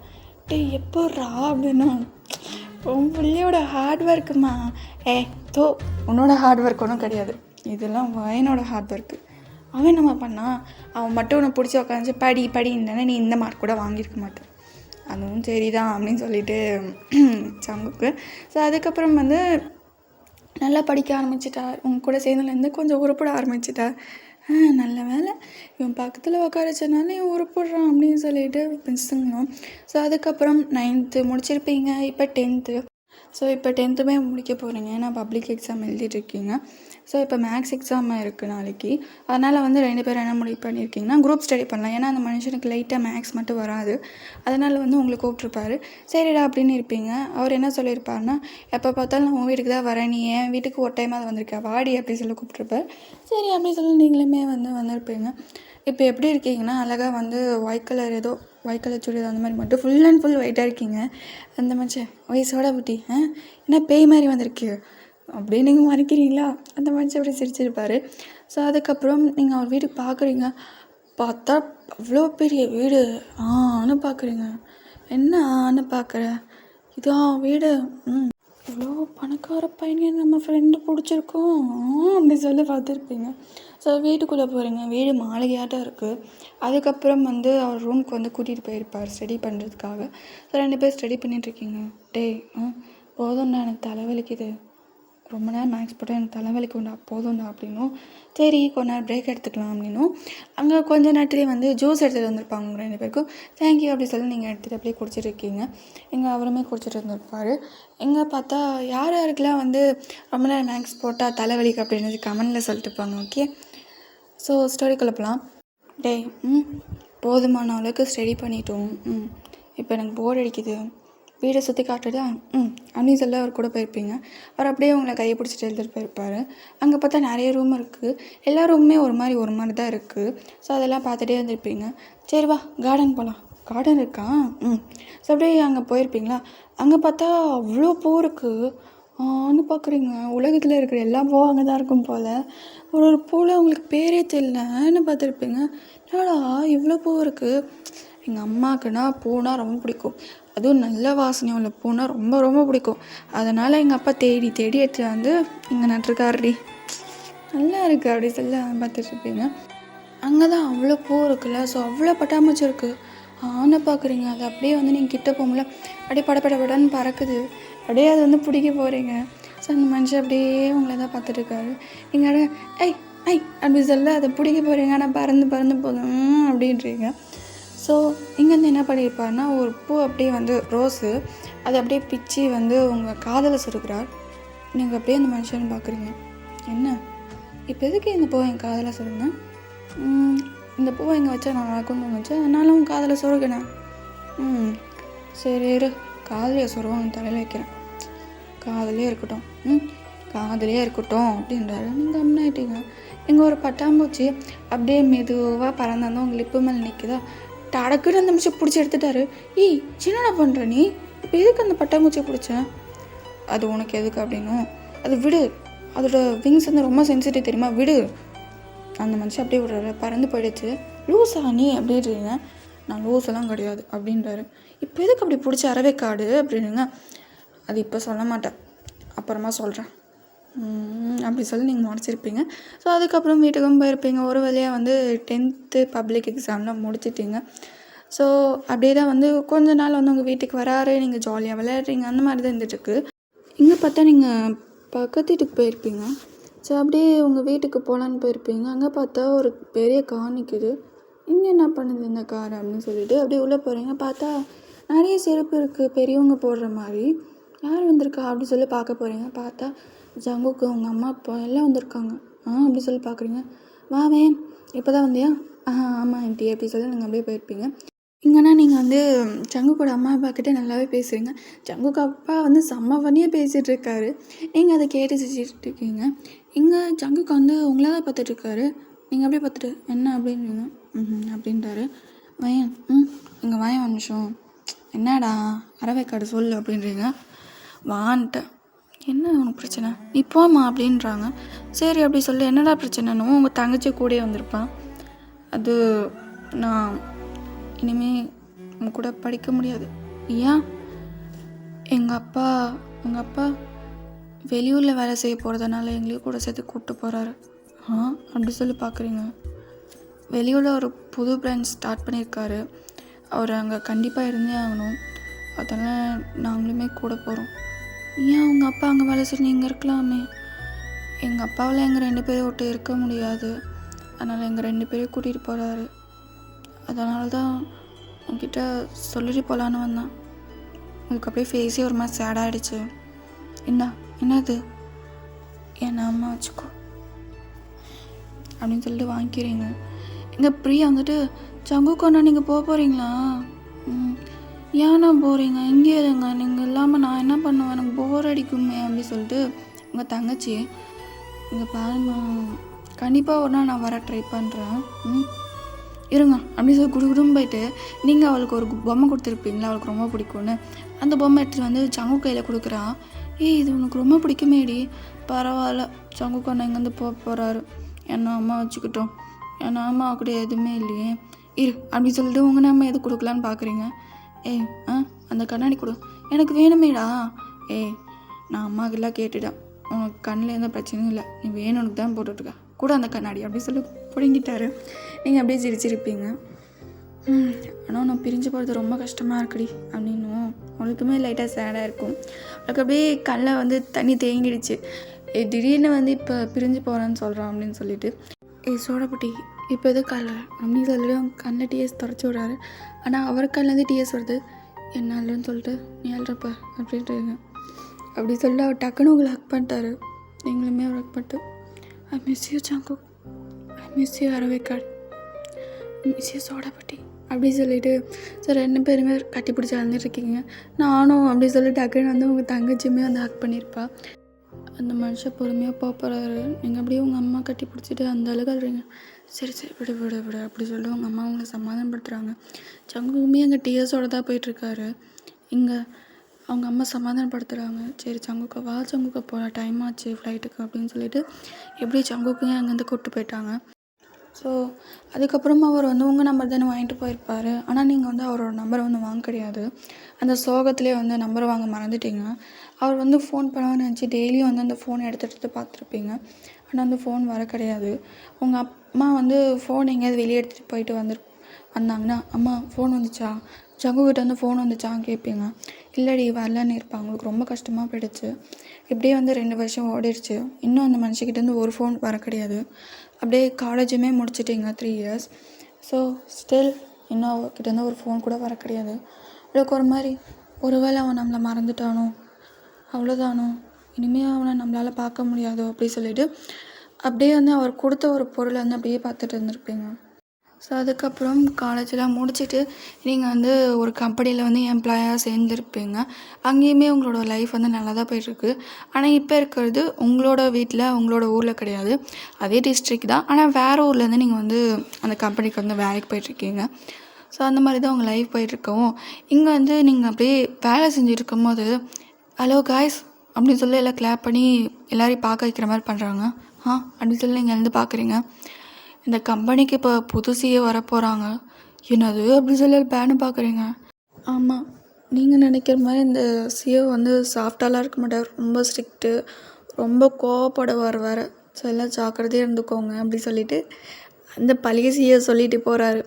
எப்போறா அப்படின்னும். உன் பிள்ளையோட ஹார்ட் ஒர்க்குமா? உன்னோட ஹார்ட் ஒர்க் ஒன்றும் கிடையாது, இதெல்லாம் வயனோட ஹார்ட் ஒர்க்கு. அவன் நம்ம பண்ணான், அவன் மட்டும் உன்னை பிடிச்சி உட்காந்துச்சு படின்னு நீ இந்த மார்க் கூட வாங்கியிருக்க மாட்டேன். அதுவும் சரிதான் அப்படின்னு சொல்லிட்டு சங்குக்கு. ஸோ அதுக்கப்புறம் வந்து நல்லா படிக்க ஆரம்பிச்சிட்டார். உங்க கூட சேர்ந்துலேருந்து கொஞ்சம் உருப்பிட ஆரம்பிச்சிட்டார். நல்ல வேலை இவன் பக்கத்தில் உட்காரச்சனால இவன் உருப்பிடுறான் அப்படின்னு சொல்லிட்டு மிஸ்ஸுங்கணும். ஸோ அதுக்கப்புறம் 9th முடிச்சிருப்பீங்க, இப்போ 10th. ஸோ இப்போ 10th முடிக்க போகிறீங்க, ஏன்னா பப்ளிக் எக்ஸாம் எழுதிட்டுருக்கீங்க. ஸோ இப்போ மேக்ஸ் எக்ஸாம் இருக்குது நாளைக்கு. அதனால் வந்து 2 பேரும் என்ன முடிவு பண்ணியிருக்கீங்கன்னா குரூப் ஸ்டடி பண்ணலாம். ஏன்னா அந்த மனுஷனுக்கு லைட்டாக மேக்ஸ் மட்டும் வராது, அதனால் வந்து உங்களை கூப்பிட்ருப்பாரு. சரிடா அப்படின்னு இருப்பீங்க. அவர் என்ன சொல்லியிருப்பாருன்னா, எப்போ பார்த்தாலும் நான் உன் வீட்டுக்கு தான் வரேன், நீ என் வீட்டுக்கு ஒரு டைம் அது வந்திருக்கா வாடி அப்படின்னு சொல்லி கூப்பிட்ருப்பார். சரி அப்படின்னு சொல்லி நீங்களுமே வந்திருப்பீங்க. இப்போ எப்படி இருக்கீங்கன்னா அழகாக வந்து ஒயிட் கலர் சுடிதார் அந்த மாதிரி மட்டும் ஃபுல் அண்ட் ஃபுல் ஒயிட்டாக இருக்கீங்க. அந்த மனுஷன் வயசோட புட்டி என்ன பேய் மாதிரி வந்திருக்கு அப்படியே நீங்கள் மறைக்கிறீங்களா? அந்த மனுஷன் அப்படி சிரிச்சிருப்பார். ஸோ அதுக்கப்புறம் நீங்கள் அவர் வீட்டுக்கு பார்க்குறீங்க, பார்த்தா அவ்வளோ பெரிய வீடு. ஆன்னு பார்க்குறீங்க. என்ன ஆன்னு பார்க்குற, இதான் வீடு. இவ்வளோ பணக்கார பையன் நம்ம ஃப்ரெண்டு பிடிச்சிருக்கோம் அப்படி சொல்லி பார்த்துருப்பீங்க. ஸோ வீட்டுக்குள்ளே போகிறீங்க, வீடு மாளிகையாட்டம் இருக்குது. அதுக்கப்புறம் வந்து அவர் ரூமுக்கு வந்து கூட்டிகிட்டு போயிருப்பார் ஸ்டடி பண்ணுறதுக்காக. ஸோ 2 பேர் ஸ்டடி பண்ணிகிட்ருக்கீங்க. போதும்டா எனக்கு தலைவலிக்குது, ரொம்ப நேரம் மேக்ஸ் போட்டால் எனக்கு தலைவலிக்கும்டா, போதும்டா அப்படின்னும். சரி கொஞ்ச நேரம் பிரேக் எடுத்துக்கலாம் அப்படின்னும். அங்கே கொஞ்ச நேரத்துலேயே வந்து ஜூஸ் எடுத்துகிட்டு வந்திருப்பாங்க உங்கள் 2 பேருக்கும். தேங்க்யூ அப்படி சொல்லி நீங்கள் எடுத்துகிட்டு அப்படியே குடிச்சிட்டு இருக்கீங்க. எங்கே அவருமே குடிச்சிட்டு இருந்திருப்பார். எங்கே பார்த்தா யாருக்கெல்லாம் வந்து ரொம்ப நேரம் மேக்ஸ் போட்டால் தலைவலிக்கு அப்படின்னு கமெண்டில் சொல்லிட்டு இருப்பாங்க. ஓகே, ஸோ ஸ்டோரிக்குள்ளே போகலாம். போதுமான அளவுக்கு ஸ்டடி பண்ணிட்டோம். இப்போ எனக்கு போர் அடிக்குது, வீடை சுற்றி காட்டுட்டு அப்படின்னு சொல்லி அவர் கூட போயிருப்பீங்க. அவர் அப்படியே உங்களை கையை பிடிச்சிட்டு எழுதிட்டு போயிருப்பார். அங்கே பார்த்தா நிறைய ரூம் இருக்குது. எல்லா ரூமுமே ஒரு மாதிரி தான் இருக்குது. ஸோ அதெல்லாம் பார்த்துட்டே வந்துருப்பீங்க. சரி வா கார்டன் போகலாம். கார்டன் இருக்கா? ஸோ அப்படியே அங்கே போயிருப்பீங்களா? அங்கே பார்த்தா அவ்வளோ பூ இருக்குது. பார்க்குறீங்க, உலகத்தில் இருக்கிற எல்லா பூவும் அங்கே தான் இருக்கும் போல். ஒரு பூவில் உங்களுக்கு பேரே தெரியலன்னு பார்த்துருப்பீங்க. என்னடா இவ்வளோ பூ இருக்குது. எங்கள் அம்மாவுக்குன்னா பூனா ரொம்ப பிடிக்கும். அதுவும் நல்ல வாசனை உள்ள பூனா ரொம்ப ரொம்ப பிடிக்கும். அதனால் எங்கள் அப்பா தேடி தேடி எடுத்து வந்து இங்கே நட்டுருக்காருடி, நல்லா இருக்குது அப்படி சொல்லி பார்த்துட்ருப்பீங்க. அங்கே தான் அவ்வளோ பூ இருக்குல்ல. ஸோ அவ்வளோ பட்டாம்பூச்சி இருக்குது. பார்க்குறீங்க, அது அப்படியே வந்து நீங்கள் கிட்ட போகும்போல அப்படியே படன்னு பறக்குது. அப்படியே அது வந்து பிடிக்க போகிறீங்க. ஸோ அந்த மனுஷன் அப்படியே உங்களை தான் பார்த்துட்ருக்காரு. நீங்கள் அப்படியே ஐ அப்படி சொல்ல அதை பிடிக்க போகிறீங்க. ஆனால் பறந்து போதும் அப்படின்றீங்க. ஸோ இங்கேருந்து என்ன பண்ணியிருப்பாருன்னா, ஒரு பூ அப்படியே வந்து ரோஸு, அதை அப்படியே பிச்சு வந்து உங்கள் காதில் சொருகிறார். நீங்கள் அப்படியே அந்த மனுஷன் பார்க்குறீங்க. என்ன இப்போ எதுக்கு இந்த பூவை என் காதில் சொருகினேன்? இந்த பூவை இங்கே வச்சா நான் நடக்கும்னு தோணுச்சு, அதனால உன் காதில் சொருகினேன். சரி இரு, காதலியை சொருவாங்க தலையில் வைக்கிறேன். காதலே இருக்கட்டும் அப்படின்றாரு. நீங்கள் அம்னாயிட்டீங்க. இங்கே ஒரு பட்டாம்பூச்சி அப்படியே மெதுவாக பறந்தாலும் உங்கள் லிப்பு மேலே நிற்குதா. டடக்குன்னு அந்த நிமிஷம் பிடிச்சி எடுத்துட்டாரு. என்னடா பண்ணுற நீ? இப்போ எதுக்கு அந்த பட்டாம்பூச்சியை பிடிச்சேன்? அது உனக்கு எதுக்கு அப்படின்னும், அது விடு, அதோட விங்ஸ் வந்து ரொம்ப சென்சிட்டிவ் தெரியுமா, விடு. அந்த மனுஷன் அப்படியே விடுறாரு. பறந்து போயிடுச்சு. லூஸா நீ அப்படின்றீங்க. நான் லூஸெல்லாம் கிடையாது அப்படின்றாரு. இப்போ எதுக்கு அப்படி பிடிச்ச அரவேக்காடு அப்படின்னுங்க. அது இப்போ சொல்ல மாட்டேன், அப்புறமா சொல்கிறேன் அப்படி சொல்லி நீங்கள் முடிச்சிருப்பீங்க. ஸோ அதுக்கப்புறம் வீட்டுக்கும் போயிருப்பீங்க. ஒரு வழியாக வந்து 10th பப்ளிக் எக்ஸாம்லாம் முடிச்சிட்டிங்க. ஸோ அப்படியே தான் வந்து கொஞ்ச நாள் வந்து உங்கள் வீட்டுக்கு வராரு. நீங்கள் ஜாலியாக விளையாடுறீங்க. அந்த மாதிரி தான் இருந்துட்டுருக்கு. இங்கே பார்த்தா நீங்கள் பக்கத்து வீட்டுக்கு போயிருப்பீங்க. ஸோ அப்படியே உங்கள் வீட்டுக்கு போகலான்னு போயிருப்பீங்க. அங்கே பார்த்தா ஒரு பெரிய கார் நிற்குது. இங்கே என்ன பண்ணுது இந்த கார் அப்படின்னு சொல்லிட்டு அப்படியே உள்ளே போகிறீங்க. பார்த்தா நிறைய செருப்பு இருக்குது, பெரியவங்க போடுற மாதிரி. யார் வந்திருக்கா அப்படி சொல்லி பார்க்க போகிறீங்க. பார்த்தா ஜங்குக்கு உங்கள் அம்மா அப்பா எல்லாம் வந்திருக்காங்க. அப்படி சொல்லி பார்க்குறீங்க. வாவேன், இப்போ தான் வந்தியா? ஆமாம் ஆண்டி அப்படி சொல்லி நீங்கள் அப்படியே போயிருப்பீங்க. இங்கன்னா நீங்கள் வந்து ஜங்குக்கோட அம்மா அப்பா கிட்டே நல்லாவே பேசுகிறீங்க. ஜங்குக்கு அப்பா வந்து செம்ம பண்ணியாக பேசிகிட்டு இருக்காரு. நீங்கள் அதை கேட்டு சிரிச்சிட்டு இருக்கீங்க. இங்கே ஜங்குக்கு வந்து உங்களை தான் பார்த்துட்ருக்காரு. நீங்கள் அப்படியே பார்த்துட்டு என்ன அப்படின்றீங்க. அப்படின்றாரு. வயன் இங்கே வாயன் ஒரு நிமிஷம். என்னடா அரவைக்காடு சொல்லு அப்படின்றீங்க. வான்ட்ட என்ன உனக்கு பிரச்சனை, நீ போமா அப்படின்றாங்க. சரி அப்படி சொல்லி என்னடா பிரச்சனைன்னு உங்கள் தங்கச்சி கூடயே வந்திருப்பான். அது நான் இனிமேல் உங்க கூட படிக்க முடியாது. ஏன்? உங்கள் அப்பா வெளியூரில் வேலை செய்ய போகிறதுனால எங்களையும் கூட சேர்த்து கூப்பிட்டு போகிறாரு. அப்படி சொல்லி பார்க்குறீங்க. வெளியூரில் ஒரு புது பிரான்ச் ஸ்டார்ட் பண்ணியிருக்காரு. அவர் அங்கே கண்டிப்பாக இருந்தே ஆகணும். அதெல்லாம் நாங்களுமே கூட போகிறோம். ஏன் உங்கள் அப்பா அங்கே வேலை செய்ய நீங்கள் இருக்கலாமே? எங்கள் அப்பாவில் எங்கள் 2 பேரை விட்டு இருக்க முடியாது. அதனால் எங்கள் 2 பேரையும் கூட்டிகிட்டு போகிறாரு. அதனால தான் உங்ககிட்ட சொல்லிட்டு போகலான்னு வந்தேன். உங்களுக்கு அப்படியே ஃபேஸே ஒரு மாதிரி சேடாகிடுச்சு. என்னது? என் அம்மா வச்சுக்கோ அப்படின்னு சொல்லிட்டு வாங்கிக்கிறீங்க. இங்கே பிரியா வந்துட்டு ஜங்குக்கண்ணா நீங்கள் போக போகிறீங்களா? ஏன்னா போகிறீங்க, இங்கே இருங்க, நீங்கள் இல்லாமல் நான் என்ன பண்ணுவேன், எனக்கு போர் அடிக்குமே அப்படி சொல்லிட்டு உங்கள் தங்கச்சி இங்கே பாருங்க, கண்டிப்பாக ஒரு நாள் நான் வர ட்ரை பண்ணுறேன், இருங்க அப்படி சொல்லி குடுகுடுன்னு போயிட்டு நீங்கள் அவளுக்கு ஒரு பொம்மை கொடுத்துருப்பீங்களா, அவளுக்கு ரொம்ப பிடிக்கும்னு. அந்த பொம்மை எடுத்துகிட்டு வந்து ஜங்கு கையில் கொடுக்குறான். இது உனக்கு ரொம்ப பிடிக்குமேடி, பரவாயில்ல, ஜங்குக்கு அண்ணா இங்கேருந்து போகிறாரு, என்ன அம்மா வச்சுக்கிட்டோம், ஏன்னா அம்மா கூட எதுவுமே இல்லையே, இரு அப்படி சொல்லிட்டு உங்கள் நம்ம எது கொடுக்கலான்னு பார்க்குறீங்க. அந்த கண்ணாடி கொடு, எனக்கு வேணுமேடா. நான் அம்மாக்கெல்லாம் கேட்டுட்டேன், உனக்கு கண்ணில் எந்த பிரச்சனையும் இல்லை, நீ வேணும்னு தான் போட்டுட்ருக்க கூட அந்த கண்ணாடி அப்படி சொல்லி பிடுங்கிட்டாரு. நீங்கள் அப்படியே சிரிச்சிருப்பீங்க. ஆனால் நான் பிரிஞ்சு போகிறது ரொம்ப கஷ்டமாக இருக்குடி அப்படின்னும் அவளுக்குமே லைட்டாக சேடாக இருக்கும். அவளுக்கு அப்படியே கண்ணில் வந்து தண்ணி தேங்கிடுச்சு. திடீர்னு வந்து இப்போ பிரிஞ்சு போகிறேன்னு சொல்கிறான் அப்படின்னு சொல்லிட்டு சோடப்பட்டி இப்போ எதுவும் கல்ல அப்படின்னு சொல்லிட்டு அவங்க கண்ணில் டிஎஸ் தொடச்சி விட்றாரு. ஆனால் அவர் கண்ணிலேருந்து டிஎஸ் வருது. என்னாலன்னு சொல்லிட்டு நீ அல்றப்ப அப்படின்ட்டுங்க அப்படி சொல்லிட்டு அவர் டக்குன்னு உங்களை ஹக் பண்ணிட்டாரு. நீங்களுமே அவர் ஹக் பண்ணிட்டு ஐ மிஸ் யூ ஜங்கு, ஐ மிஸ் யூ அரவேக்காடு, ஐ மிஸ் யூ சோடாப்பட்டி அப்படி சொல்லிவிட்டு சார் 2 பேருமே கட்டி பிடிச்சி அழுந்துட்டுருக்கீங்க. நானும் அப்படி சொல்லி டக்குன்னு வந்து உங்கள் தங்கச்சியுமே வந்து ஹக் பண்ணியிருப்பா. அந்த மனுஷன் பொறுமையாக போகிறாரு. நீங்கள் அப்படியே உங்கள் அம்மா கட்டி பிடிச்சிட்டு அந்த அளவுக்கு அழுறீங்க. சரி சரி விடு விடு விடு அப்படி சொல்லிட்டு உங்கள் அம்மா அவங்கள சமாதானப்படுத்துகிறாங்க. சங்குக்குமே அங்கே டிஎஸோடு தான் போயிட்டுருக்காரு. இங்கே அவங்க அம்மா சமாதானப்படுத்துகிறாங்க. சரி சங்குக்கா வா சங்குக்கா போகலாம், டைம் ஆச்சு ஃப்ளைட்டுக்கு அப்படின்னு சொல்லிட்டு எப்படி சங்குக்கையும் அங்கேருந்து கூப்பிட்டு போயிட்டாங்க. ஸோ அதுக்கப்புறமா அவர் வந்து உங்கள் நம்பர் தானே வாங்கிட்டு போயிருப்பார். ஆனால் நீங்கள் வந்து அவரோட நம்பரை வந்து வாங்க கிடையாது. அந்த சோகத்துலேயே வந்து நம்பரை வாங்க மறந்துட்டீங்க. அவர் வந்து ஃபோன் பண்ணான்னு நினச்சி டெய்லியும் வந்து அந்த ஃபோனை எடுத்து பார்த்துருப்பீங்க. ஆனால் அந்த ஃபோன் வர கிடையாது. உங்கள் அம்மா வந்து ஃபோன் எங்கேயாவது வெளியே எடுத்துகிட்டு போயிட்டு வந்தாங்கன்னா அம்மா ஃபோன் வந்துச்சா, ஜங்குக்கிட்ட வந்து ஃபோன் வந்துச்சான்னு கேட்பீங்க. இல்லடி வரலன்னு இருப்பாங்க. உங்களுக்கு ரொம்ப கஷ்டமாக போயிடுச்சு. இப்படியே வந்து 2 வருஷம் ஓடிடுச்சு. இன்னும் அந்த மனுஷக்கிட்டேருந்து ஒரு ஃபோன் வர கிடையாது. அப்படியே காலேஜுமே முடிச்சிட்டிங்க 3 இயர்ஸ். ஸோ ஸ்டில் இன்னும் அவர்கிட்டேருந்து ஒரு ஃபோன் கூட வர கிடையாது. அவளுக்கு ஒரு மாதிரி ஒருவேளை அவன் நம்மளை மறந்துட்டானோ, அவ்வளோதானோ, இனிமேல் அவனை நம்மளால் பார்க்க முடியாதோ அப்படி சொல்லிவிட்டு அப்படியே வந்து அவர் கொடுத்த ஒரு பொருளை வந்து அப்படியே பார்த்துட்டு இருந்திருப்பீங்க. ஸோ அதுக்கப்புறம் காலேஜெலாம் முடிச்சுட்டு நீங்கள் வந்து ஒரு கம்பெனியில் வந்து எம்ப்ளாயாக சேர்ந்துருப்பீங்க. அங்கேயுமே உங்களோட லைஃப் வந்து நல்லா தான் போயிட்டுருக்கு. ஆனால் இப்போ இருக்கிறது உங்களோட வீட்டில் உங்களோட ஊரில் கிடையாது, அதே டிஸ்ட்ரிக்ட் தான். ஆனால் வேறு ஊர்லேருந்து நீங்கள் வந்து அந்த கம்பெனிக்கு வந்து வேலைக்கு போயிட்டுருக்கீங்க. ஸோ அந்த மாதிரி தான் உங்கள் லைஃப் போயிட்டுருக்கவும் இங்கே வந்து நீங்கள் அப்படியே வேலை செஞ்சுட்டு இருக்கும்போது ஹலோ காய்ஸ் அப்படின்னு சொல்லி எல்லாம் கிளாப் பண்ணி எல்லோரையும் பார்க்க வைக்கிற மாதிரி பண்ணுறாங்க. அப்படின்னு சொல்லி நீங்கள் எழுந்து பார்க்குறீங்க. இந்த கம்பெனிக்கு இப்போ புது சிஏ வரப்போகிறாங்க. என்னது அப்படி சொல்லி பேனு பார்க்குறீங்க. ஆமாம், நீங்கள் நினைக்கிற மாதிரி இந்த சிஏ வந்து சாஃப்டாலாம் இருக்க மாட்டார். ரொம்ப ஸ்ட்ரிக்ட்டு, ரொம்ப கோவப்படுவார் வேறு. ஸோ எல்லாம் ஜாக்கிரதையாக இருந்துக்கோங்க அப்படி சொல்லிவிட்டு அந்த பழைய சிஏ சொல்லிட்டு போகிறாரு.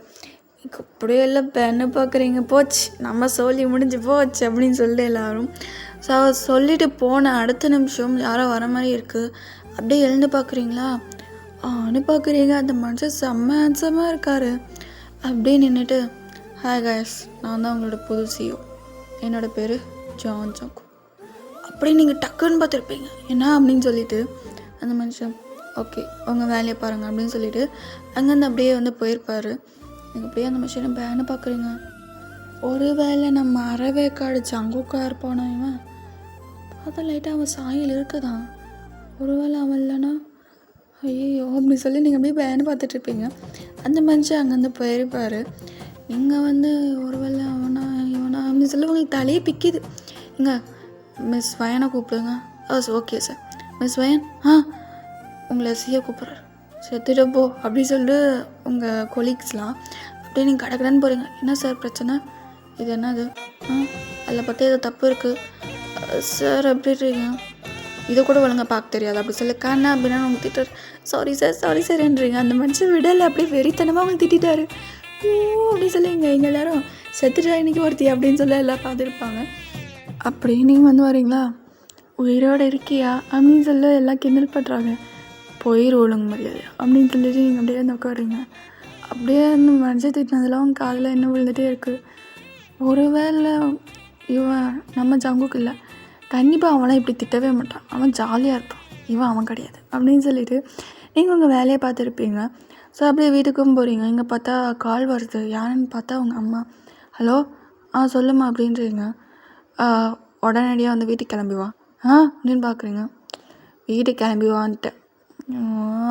அப்படியே எல்லாம் பேனு பார்க்குறீங்க. போச்சு நம்ம சொல்லி முடிஞ்சு போச்சு அப்படின்னு சொல்லிட்டு எல்லோரும். ஸோ அவர் சொல்லிட்டு போன அடுத்த நிமிஷம் யாரோ வர மாதிரி இருக்குது. அப்படியே எழுந்து பார்க்குறீங்களா, பார்க்குறீங்க அந்த மனுஷன் செம்ம ஹேண்ட்ஸமாக இருக்கார். அப்படியே நின்றுட்டு ஹாய் காய்ஸ், நான் தான் உங்களோட புது சிஓ, என்னோடய பேர் ஜான் ஜங்கு. அப்படியே நீங்கள் டக்குன்னு பார்த்துருப்பீங்க. என்ன அப்படின்னு சொல்லிட்டு அந்த மனுஷன் ஓகே உங்கள் வேலையை பாருங்கள் அப்படின்னு சொல்லிட்டு அங்கேருந்து அப்படியே வந்து போயிருப்பார். நீங்கள் அப்படியே அந்த மனுஷனை பேனை பார்க்குறீங்க. ஒரு வேளை நம்ம அறவேக்காடு ஜங்குக்கா இருப்பானோ இவன் பார்த்தா லைட்டாக அவன் சாயில் இருக்குதான். ஒரு வேளை அவன் இல்லைன்னா ஐயோ அப்படி சொல்லி நீங்கள் அப்படியே பேனு பார்த்துட்ருப்பீங்க. அந்த மனுஷன் அங்கேருந்து போயிருப்பார். நீங்கள் வந்து ஒரு வேளை அவனா இவனா அப்படின்னு சொல்லி உங்களுக்கு தலையே பிக்குது. இங்கே மிஸ் வயனை கூப்பிடுங்க. ஓகே சார் மிஸ் வயன் உங்களை சிஏ கூப்பிட்றாரு, செத்துட்டு போ அப்படி சொல்லிட்டு உங்கள் கொலீக்ஸ்லாம் அப்படியே நீங்கள் கடக்கடன்னு போகிறீங்க. என்ன சார் பிரச்சனை, இது என்னது, அதில் பார்த்தா ஏதோ தப்பு இருக்குது சார் அப்படின்றீங்க. இதை கூட ஒழுங்காக பார்க்க தெரியாது அப்படி சொல்லி கண்ணா அப்படின்னா அவங்க திட்டார். சாரி சார்ன்றீங்க. அந்த மனுஷன் விடலை, அப்படியே வெறித்தனமாக அவங்க திட்டாரு. அப்படி சொல்லி இங்கே எல்லோரும் செத்துட்டா இன்றைக்கி ஒருத்தி அப்படின்னு சொல்லி எல்லாம் பார்த்துருப்பாங்க. அப்படி நீங்கள் வந்து வரீங்களா, உயிரோடு இருக்கியா அப்படின்னு சொல்லி எல்லாம் கிண்டல் பண்ணுறாங்க. போயிரு ஒழுங்கு மரியாதை அப்படின்னு சொல்லிட்டு நீங்கள் அப்படியே வந்து உட்காருங்க. அப்படியே அந்த மனுஷன் திட்டினதெல்லாம் அவங்க காதில் என்ன விழுந்துகிட்டே இருக்குது. ஒருவேளை இவன் நம்ம ஜங்குக்கு இல்லை, கண்டிப்பாக அவனை இப்படி திட்டவே மாட்டான், அவன் ஜாலியாக இருப்பான், இவன் அவன் கிடையாது அப்படின்னு சொல்லிவிட்டு நீங்கள் உங்கள் வேலையை பார்த்துருப்பீங்க. ஸோ அப்படியே வீட்டுக்கும் போகிறீங்க. இங்கே பார்த்தா கால் வருது. யாருன்னு பார்த்தா அவங்க அம்மா. ஹலோ சொல்லுமா அப்படின்றீங்க. உடனடியாக வந்து வீட்டுக்கு கிளம்பி வா அப்படின்னு பார்க்குறீங்க. வீட்டுக்கு கிளம்பி வான்ட்டேன்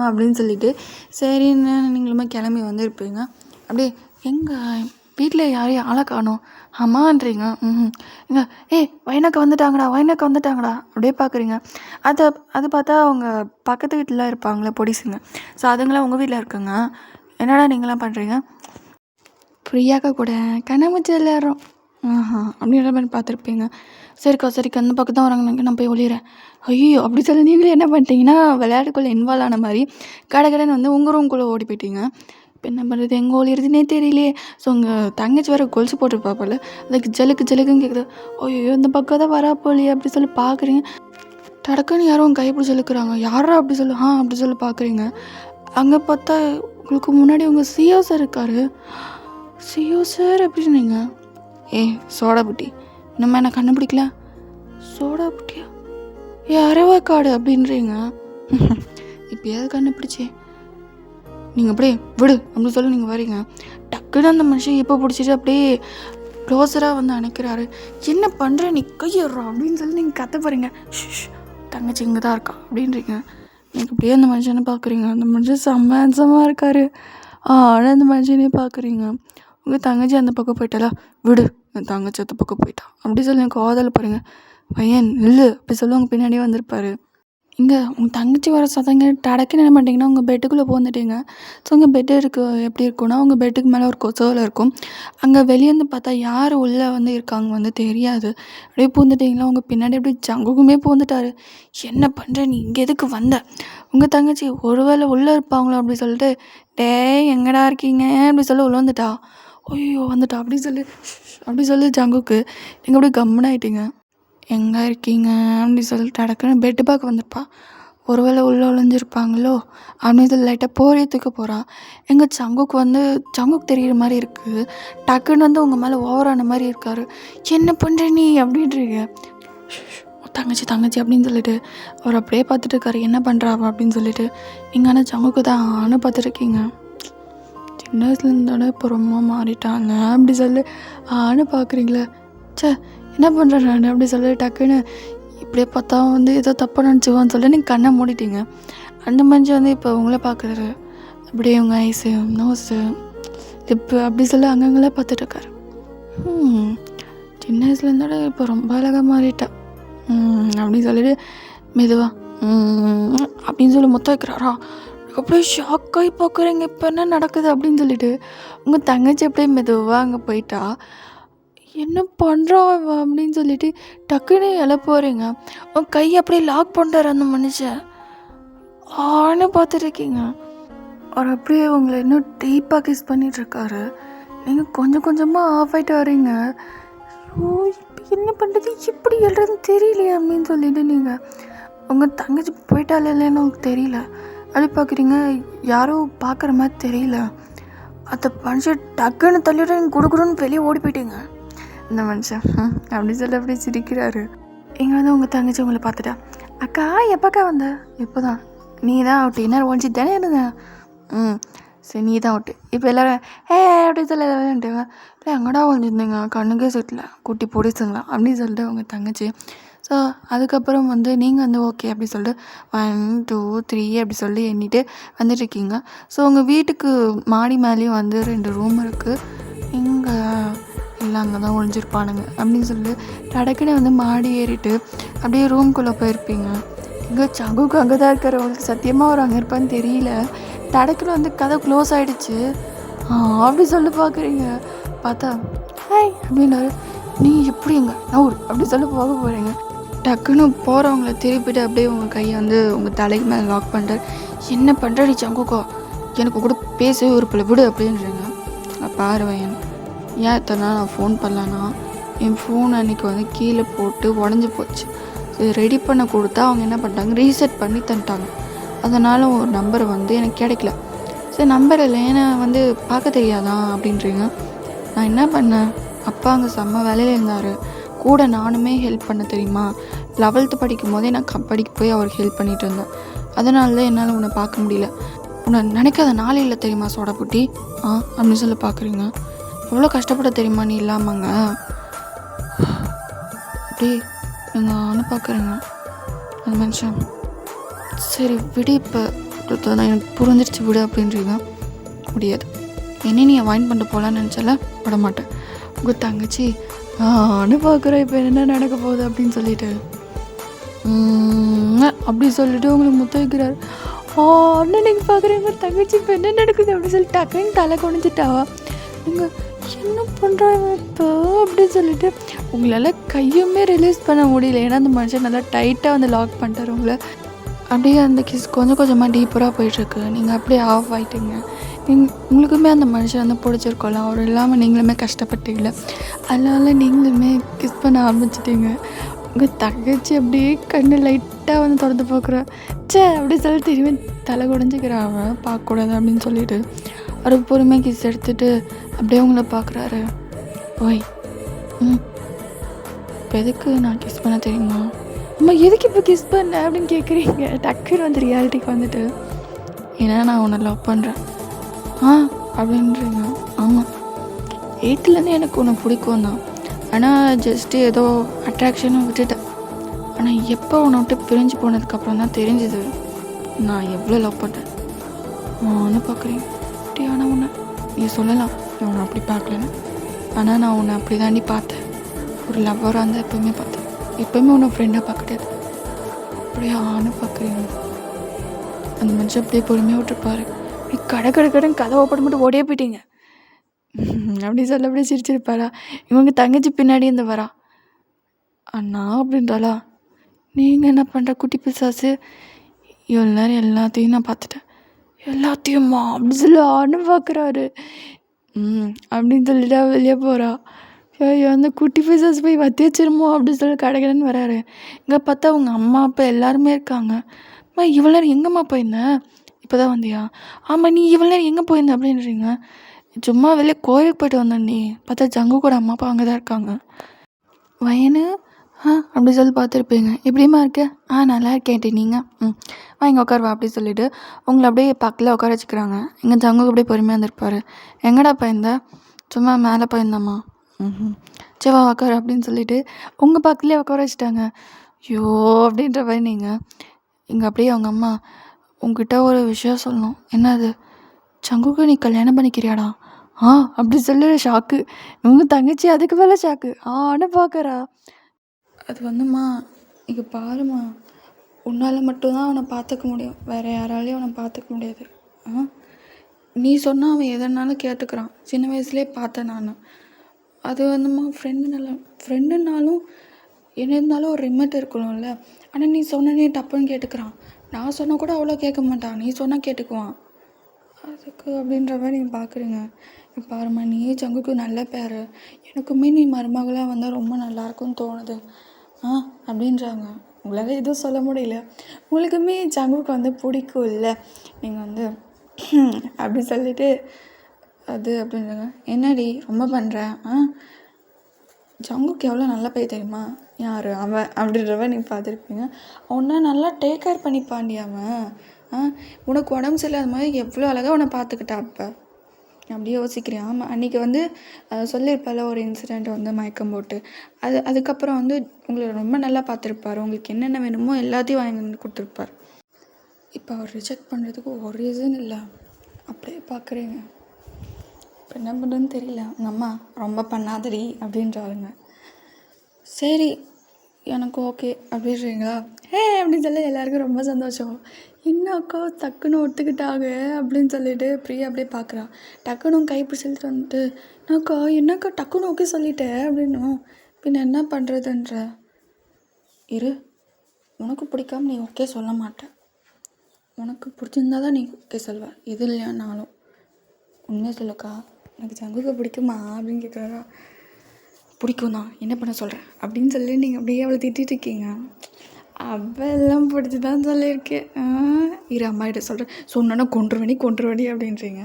அப்படின்னு சொல்லிவிட்டு சரின்னு நீங்களுமே கிளம்பி வந்திருப்பீங்க. அப்படியே எங்கள் வீட்டில் யாரையும் ஆளை காணோம் அம்மான்றீங்க. இங்கே வயனாக்கா வந்துட்டாங்கடா அப்படியே பார்க்குறீங்க. அது பார்த்தா அவங்க பக்கத்து வீட்டில் இருப்பாங்களே பொடிசுங்க. ஸோ அதுங்களாம் உங்கள் வீட்டில் இருக்குங்க. என்னடா நீங்களாம் பண்ணுறீங்க, ஃப்ரீயாக்கா கூட கண்ணாமூச்சி விளையாடுறோம் அப்படின்ற மாதிரி பார்த்துருப்பீங்க. சரிக்கா அந்த பக்கம் தான் வராங்க, நான் போய் ஒளிகிறேன். ஐயோ அப்படி சொல்லி நீங்களே என்ன பண்ணிட்டீங்கன்னா விளையாட்டுக்குள்ளே இன்வால்வ் ஆன மாதிரி கடைன்னு வந்து உங்கள் ரூம்குள்ளே ஓடி போயிட்டீங்க. இப்போ என்ன பண்ணுறது, எங்கே ஒளிகிறதுனே தெரியலையே. ஸோ உங்கள் தங்கச்சி வேறு கொலுசு போட்டிருப்பா போல், அதுக்கு ஜலுக்குன்னு கேட்குது. ஐயோ இந்த பக்கம் தான் வரா போலியே அப்படி சொல்லி பார்க்குறீங்க. டக்குன்னு யாரும் கைப்பிடிச்சி இழுக்கிறாங்க. யாரா அப்படி சொல்லி அப்படி சொல்லி பார்க்குறீங்க. அங்கே பார்த்தா உங்களுக்கு முன்னாடி உங்கள் சிஓ சார் இருக்கார். சிஓ சார் அப்படின்னீங்க. சோடா புட்டி, நம்ம என்ன கண்டுபிடிக்கல, சோடா புட்டியா அரவேக்காடு அப்படின்றீங்க. இப்போயாவது கண்டுபிடிச்சி நீங்கள் அப்படியே விடு அப்படின்னு சொல்லி நீங்கள் வரீங்க. டக்குன்னு அந்த மனுஷன் இப்போ பிடிச்சிட்டு அப்படியே க்ளோஸராக வந்து அணைக்கிறாரு. என்ன பண்ணுற நீ கையறா அப்படின்னு சொல்லி நீங்கள் கத்த போகிறீங்க. தங்கச்சி இங்கே தான் இருக்கா அப்படின்றீங்க. நீங்கள் அப்படியே அந்த மனுஷனை பார்க்குறீங்க. அந்த மனுஷன் செம்ம ஹேண்ட்ஸமாக இருக்கார். ஆனால் அந்த மனுஷனே பார்க்குறீங்க. உங்கள் தங்கச்சி அந்த பக்கம் போயிட்டாலா, விடு என் தங்கச்சி அந்த பக்கம் போயிட்டா அப்படி சொல்லி எனக்கு காதல் பாருங்க. பையன் இல்லை அப்படி சொல்லி உங்கள் பின்னாடியே வந்திருப்பாரு. இங்கே உங்கள் தங்கச்சி வர சத்தங்க டடக்குன்னு என்ன பண்ணிட்டீங்கன்னா உங்கள் பெட்டுக்குள்ளே போந்துட்டீங்க. ஸோ உங்கள் பெட்டு எப்படி இருக்குன்னா உங்கள் பெட்டுக்கு மேலே ஒரு கொசோவில் இருக்கும். அங்கே வெளியேருந்து பார்த்தா யார் உள்ளே வந்து இருக்காங்க வந்து தெரியாது. அப்படியே பூந்துட்டிங்களா உங்கள் பின்னாடி அப்படியே ஜங்குக்குமே பூந்துட்டாரு. என்ன பண்ணுற நீ இங்கே எதுக்கு வந்த? உங்கள் தங்கச்சி ஒருவேளை உள்ளே இருப்பாங்களோ அப்படி சொல்லிட்டு டேய் எங்கடா இருக்கீங்க அப்படி சொல்லி உள்ள வந்துட்டா. ஐயோ வந்துட்டா அப்படி சொல்லி ஜங்குக்கு நீங்கள் அப்படியே கம்முன்னு ஆகிட்டீங்க. எங்கே இருக்கீங்க அப்படி சொல்லிட்டு டடக்குன்னு பெட்டு பார்க்க வந்திருப்பா. ஒருவேளை உள்ளே ஒளிஞ்சிருப்பாங்களோ அப்படின்னு சொல்லி லைட்டாக போரே தூக்க போகிறான். எங்கள் சங்குக்கு தெரிகிற மாதிரி இருக்குது. டக்குன்னு வந்து உங்கள் மேலே ஓவரான மாதிரி இருக்கார். என்ன பண்ணுற நீ அப்படின்றீங்க. தங்கச்சி அப்படின்னு சொல்லிட்டு அவர் அப்படியே பார்த்துட்டு இருக்காரு. என்ன பண்ணுறாவா அப்படின்னு சொல்லிட்டு நீங்கள் ஆனால் சங்குக்கு தான் ஆன்னு பார்த்துருக்கீங்க. சின்ன வயசுலேருந்தோட இப்போ ரொம்ப மாறிட்டாங்க அப்படி சொல்லி ஆன்னு பார்க்குறீங்களே. என்ன பண்ணுறேன் நான் அப்படி சொல்லி டக்குன்னு இப்படியே பார்த்தா வந்து ஏதோ தப்பாக நினச்சிவான்னு சொல்லி நீங்கள் கண்ணை மூடிட்டீங்க. அந்த மனுஷன் வந்து இப்போ உங்களை பார்க்குறாரு. அப்படியே உங்கள் ஐஸு நோஸு லிப்பு அப்படி சொல்லி அங்கங்கெல்லாம் பார்த்துட்ருக்காரு. சின்ன வயசுலேருந்தோட இப்போ ரொம்ப அழகாக மாறிட்டா அப்படின்னு சொல்லிட்டு மெதுவாக அப்படின்னு சொல்லி மொத்தம் வைக்கிறாரா. அப்படியே ஷாக்காகி பார்க்குறீங்க இப்போ என்ன நடக்குது அப்படின்னு சொல்லிட்டு. உங்கள் தங்கச்சி அப்படியே மெதுவாக அங்கே போயிட்டா. என்ன பண்ணுறா அப்படின்னு சொல்லிட்டு டக்குன்னு எழ போகிறீங்க. உன் கையை அப்படியே லாக் பண்ணுறாரு அந்த மனுஷன். ஆன்னு பார்த்துட்ருக்கீங்க. அவர் அப்படியே உங்களை இன்னும் டீப்பாக கிஸ் பண்ணிகிட்ருக்காரு. நீங்கள் கொஞ்சம் கொஞ்சமாக ஆஃப் ஆகிட்டு வரீங்க. ஐயோ இப்போ என்ன பண்ணுறது எப்படி எழுறதுன்னு தெரியலையே அப்படின்னு சொல்லிட்டு நீங்கள் உங்கள் தங்கச்சி போயிட்டால இல்லைன்னு உங்களுக்கு தெரியல. அப்படி பார்க்குறீங்க யாரோ பார்க்குற மாதிரி தெரியல. அந்த மனுஷன் டக்குன்னு தள்ளிவிட்டு நீங்கள் குடுக்குறோன்னு வெளியே ஓடி போயிட்டீங்க. இந்த மனுஷன் அப்படி சொல்லி அப்படியே சிரிக்கிறாரு. இங்கே வந்து உங்கள் தங்கச்சி உங்களை பார்த்துட்டா. அக்கா எப்போக்கா வந்த? இப்போ தான். நீ தான் அவுட்டு என்ன ஒழிச்சு தானே இருந்தேன். சரி நீ தான் அவுட்டு. இப்போ எல்லோரும் அப்படி சொல்லி விளையாண்டுங்க. இல்லை எங்கடா ஒழிஞ்சிருந்தீங்க கண்ணுக்கே செட்டில் குட்டி பொடிசுங்களா அப்படின்னு சொல்லிட்டு உங்கள் தங்கச்சி. ஸோ அதுக்கப்புறம் வந்து நீங்கள் வந்து ஓகே அப்படி சொல்லிட்டு 1 2 3 அப்படி சொல்லி எண்ணிட்டு வந்துட்டுருக்கீங்க. ஸோ உங்கள் வீட்டுக்கு மாடி மேலேயும் வந்து 2 ரூம் இருக்குது. இங்கே இல்லை அங்கே தான் ஒழிஞ்சிருப்பானுங்க அப்படின்னு சொல்லி டடக்குன்னு வந்து மாடி ஏறிட்டு அப்படியே ரூம்குள்ளே போயிருப்பீங்க. இங்கே சங்குக்கு அங்கே தான் இருக்கார். அவங்களுக்கு சத்தியமாக அவர் அங்கே இருப்பான்னு தெரியல. டடக்குன்னு வந்து கதை க்ளோஸ் ஆகிடுச்சு. அப்படி சொல்லி பார்க்குறீங்க. பார்த்தா ஹாய் அப்படின்னாரு. நீ எப்படி எங்க நவுர் அப்படி சொல்லி போக போகிறீங்க. டக்குன்னு போகிறவங்கள திருப்பிட்டு அப்படியே உங்கள் கையை வந்து உங்கள் தலைக்கு மேலே லாக் பண்ணுறாரு. என்ன பண்ணுற நீ சங்குக்கோ, எனக்கு கூட பேசவே ஒரு பிள்ளை விடு அப்படின்றீங்க. பாருவேன் ஏன் இத்தனை நாள் நான் ஃபோன் பண்ணலான்னா என் ஃபோன் அன்றைக்கி வந்து கீழே போட்டு உடஞ்சி போச்சு. இது ரெடி பண்ண கொடுத்தா அவங்க என்ன பண்ணிட்டாங்க, ரீசெட் பண்ணி தந்துட்டாங்க. அதனால் ஒரு நம்பர் வந்து எனக்கு கிடைக்கல. சரி நம்பர் இல்லை ஏன்னா வந்து பார்க்க தெரியாதான் அப்படின்றீங்க. நான் என்ன பண்ணேன், அப்பா அங்கே செம்ம வேலையில் இருந்தார். கூட நானுமே ஹெல்ப் பண்ண தெரியுமா. 11th படிக்கும் போதே நான் கபடிக்கு போய் அவருக்கு ஹெல்ப் பண்ணிகிட்டு இருந்தேன். அதனால தான் என்னால் உன்னை பார்க்க முடியல. உன்னை நினைக்காத நாளே இல்லை தெரியுமா சோடாபுட்டி அப்படின்னு சொல்லி பார்க்குறீங்க. எவ்வளோ கஷ்டப்பட தெரியுமா நீ இல்லாமங்க. அப்படியே நீங்கள் ஆன பார்க்குறீங்க. அந்த மனுஷன் சரி விடு இப்போ எனக்கு புரிஞ்சிருச்சு விடு அப்படின்றீங்க. முடியாது, என்னை நீ அவாய்ட் பண்ணிட்டு போகலான்னு நினச்சால விட மாட்டேன். உங்கள் தங்கச்சி நானும் பார்க்குறேன் இப்போ என்ன நடக்க போகுது அப்படின்னு சொல்லிட்டு அப்படி சொல்லிட்டு உங்களுக்கு முத்த வைக்கிறாரு. அண்ணன் நீங்கள் பார்க்குறீங்க தங்கச்சி இப்போ என்ன நடக்குது அப்படின்னு சொல்லி டக்குன்னு தலை குனிஞ்சிட்டாவா. நீங்கள் என்ன பண்ணுறாங்க இப்போ அப்படின்னு சொல்லிட்டு உங்களால் கையுமே ரிலீஸ் பண்ண முடியல. ஏன்னா அந்த மனுஷன் நல்லா டைட்டாக வந்து லாக் பண்ணிட்டார் உங்களை. அப்படியே அந்த கிஸ் கொஞ்சம் கொஞ்சமாக டீப்பராக போயிட்டுருக்கு. நீங்கள் அப்படியே ஆஃப் ஆகிட்டீங்க. உங்களுக்குமே அந்த மனுஷன் வந்து பிடிச்சிருக்கோம்ல, அவர் இல்லாமல் நீங்களுமே கஷ்டப்பட்டீங்கள, அதனால நீங்களுமே கிஸ் பண்ண ஆரம்பிச்சிட்டிங்க. உங்கள் தங்கச்சி அப்படியே கண்ணு லைட்டாக வந்து திறந்து பார்க்குறேன். அப்படி சொல்லி திரும்பி தலை குடைஞ்சிக்கிறான். அவன் பார்க்கக்கூடாது அப்படின்னு சொல்லிட்டு அவர் பொறுமையாக கிஸ் எடுத்துகிட்டு அப்படியே உங்களை பார்க்குறாரு. ஓய் இப்போ எதுக்கு நான் கிஸ் பண்ண தெரியுமா? அம்மா எதுக்கு இப்போ கிஸ் பண்ண அப்படின்னு கேட்குறீங்க. டக்குன்னு வந்து ரியாலிட்டிக்கு வந்துட்டு ஏன்னா நான் உன்னை லவ் பண்ணுறேன் அப்படின்றீங்க. ஆமாம், 8லேருந்து எனக்கு உன்னை பிடிக்கும் தான். ஆனால் ஜஸ்ட்டு ஏதோ அட்ராக்ஷனும் விட்டுட்டேன். ஆனால் எப்போ உன்னை விட்டு பிரிஞ்சு போனதுக்கப்புறம் தான் தெரிஞ்சுது நான் எவ்வளோ லவ் பண்ணேன். நானும் பார்க்குறேன் அப்படியான உன்னை நீ சொல்லலாம், நான் உன்னை அப்படி பார்க்கலன்னு. ஆனால் நான் உன்னை அப்படி தாண்டி பார்த்தேன். ஒரு லவ்வராக இருந்தால் எப்போவுமே பார்த்தேன். எப்போவுமே உன்னை ஃப்ரெண்டாக பார்க்க கிடையாது. அப்படியே ஆணும் பார்க்குறீங்க. அந்த மனுஷன் அப்படியே பொறுமையாக விட்டுருப்பாரு. நீ கடைன்னு கதை ஓப்பன் மட்டும் ஓடியே போயிட்டீங்க அப்படி சொல்ல அப்படியே சிரிச்சிருப்பாரா. இவங்க தங்கச்சி பின்னாடி இருந்து வரா. அண்ணா அப்படின்றாளா, நீங்கள் என்ன பண்ணுற குட்டி பிசாசு, இவ்வளோ நேரம் எல்லாத்தையும் நான் பார்த்துட்டேன், எல்லாத்தையும்மா அப்படி சொல்லி ஆணும் பார்க்குறாரு. அப்படின்னு சொல்லிட்டு வெளியே போகிறா. ஐயோ, அந்த குட்டி பிசாசு போய் வத்தி வச்சிருமோ அப்படின்னு சொல்லி கடைக்கடன்னு வராரு. இங்கே பார்த்தா அவங்க அம்மா அப்பா எல்லாருமே இருக்காங்க. அம்மா இவ்வளோ நேரம் எங்கம்மா போயிருந்தேன், இப்போ தான் வந்தியா? ஆமாம், நீ இவ்வளோ நேரம் எங்கே போயிருந்த அப்படின்றீங்க. சும்மா வெளியே கோயிலுக்கு போய்ட்டு வந்தேன். நீ பார்த்தா ஜங்கு கூட அம்மா அப்பா அங்கே தான் இருக்காங்க. வயனு அப்படி சொல்லி பார்த்துருப்பீங்க. எப்படிமா இருக்க? நல்லா இருக்கேன்ட்டு நீங்கள். இங்கே உட்காருவா அப்படி சொல்லிவிட்டு உங்களை அப்படியே பக்கத்தில் உட்கார வச்சுக்கிறாங்க. இங்கே ஜங்குக்கு அப்படியே பொறுமையாக இருந்திருப்பார். எங்கடா போயிருந்த? சும்மா மேலே போயிருந்தம்மா. சரி வா உட்காரு அப்படின்னு சொல்லிவிட்டு உங்கள் பக்கத்துலேயே உட்கார வச்சுட்டாங்க. ஐயோ அப்படின்ற மாதிரி நீங்கள் இங்கே அப்படியே அவங்க அம்மா உங்ககிட்ட ஒரு விஷயம் சொல்லணும். என்னது? சங்குக்கு நீ கல்யாணம் பண்ணிக்கிறியாடா? அப்படி சொல்லி ஷாக்கு. இவங்க தங்கச்சி அதுக்கு மேலே ஷாக்கு. ஆனால் பார்க்குறா. அது வந்தும்மா, இங்கே பாருமா, உன்னால் மட்டும்தான் அவனை பார்த்துக்க முடியும், வேறு யாராலையும் அவனை பார்த்துக்க முடியாது. நீ சொன்னால் அவன் எதனாலும் கேட்டுக்கிறான். சின்ன வயசுலேயே பார்த்தேன் நான். அது வந்தும்மா ஃப்ரெண்டுனாலும் என்ன இருந்தாலும் ஒரு லிமிட் இருக்கணும்ல. ஆனால் நீ சொன்னே டப்புன்னு கேட்டுக்கிறான். நான் சொன்னால் கூட அவ்வளோ கேட்க மாட்டான், நீ சொன்னால் கேட்டுக்குவான். அதுக்கு அப்படின்ற மாதிரி நீங்கள் பார்க்குறீங்க. பாரும்மா, நீயே ஜங்குக்கு நல்ல பேர், எனக்குமே நீ மருமகளாக வந்தால் ரொம்ப நல்லாயிருக்கும்னு தோணுது அப்படின்றாங்க. உங்களால் எதுவும் சொல்ல முடியல. உங்களுக்குமே ஜங்குக்கு வந்து பிடிக்கும் இல்லை, நீங்கள் வந்து அப்படி சொல்லிவிட்டு அது அப்படின்றாங்க. என்னடி ரொம்ப பண்ணுறேன்? ஜங்குக்கு எவ்வளோ நல்ல பையன் தெரியுமா? யார் அவன் அப்படின்றவ நீங்கள் பார்த்துருப்பீங்க. அவனை நல்லா டேக் கேர் பண்ணிப்பாண்டி அவன். உனக்கு உடம்பு சரியில்லாத மாதிரி எவ்வளோ அழகாக உன்னை பார்த்துக்கிட்டா. அப்போ அப்படியே யோசிக்கிறேன். ஆமாம், அன்றைக்கி வந்து சொல்லியிருப்பால ஒரு இன்சிடெண்ட் வந்து மயக்கம் போட்டு, அதுக்கப்புறம் வந்து உங்களை ரொம்ப நல்லா பார்த்துருப்பார். உங்களுக்கு என்னென்ன வேணுமோ எல்லாத்தையும் வாங்கி வந்து கொடுத்துருப்பார். இப்போ அவர் ரிஜெக்ட் பண்ணுறதுக்கு ஒரு ரீசன் இல்லை. அப்படியே பார்க்குறீங்க. இப்போ என்ன பண்ணுறதுன்னு தெரியல. உங்கள் அம்மா ரொம்ப பண்ணாதடி அப்படின்றாருங்க. சரி எனக்கு ஓகே அப்படின்றீங்களா? அப்படின்னு சொல்லி எல்லாருக்கும் ரொம்ப சந்தோஷம். என்ன அக்கா டக்குன்னு ஒத்துக்கிட்டாங்க அப்படின்னு சொல்லிட்டு பிரியா அப்படியே பார்க்குறா. டக்குன்னு கைப்பிடி சொல்லிட்டு வந்துட்டு, அக்கா என்னக்கா டக்குன்னு ஓகே சொல்லிட்டேன் அப்படின்னும். பின்ன என்ன பண்ணுறதுன்ற? இரு, உனக்கு பிடிக்காம நீ ஓகே சொல்ல மாட்டேன். உனக்கு பிடிச்சிருந்தா தான் நீ ஓகே சொல்வ, எது இல்லையானாலும். உண்மையாக சொல்லுக்கா, எனக்கு ஜங்குக்கு பிடிக்குமா அப்படின்னு கேட்குறாரா. பிடிக்கும் தான், என்ன பண்ண சொல்கிறேன் அப்படின்னு சொல்லி நீங்கள் அப்படியே அவளை திட்டிகிட்டு இருக்கீங்க. அவெல்லாம் பிடிச்சி தான் சொல்லியிருக்கேன். இரு அம்மாகிட்ட சொல்கிறேன், சொன்னோன்னா கொன்றுவணி அப்படின்றீங்க.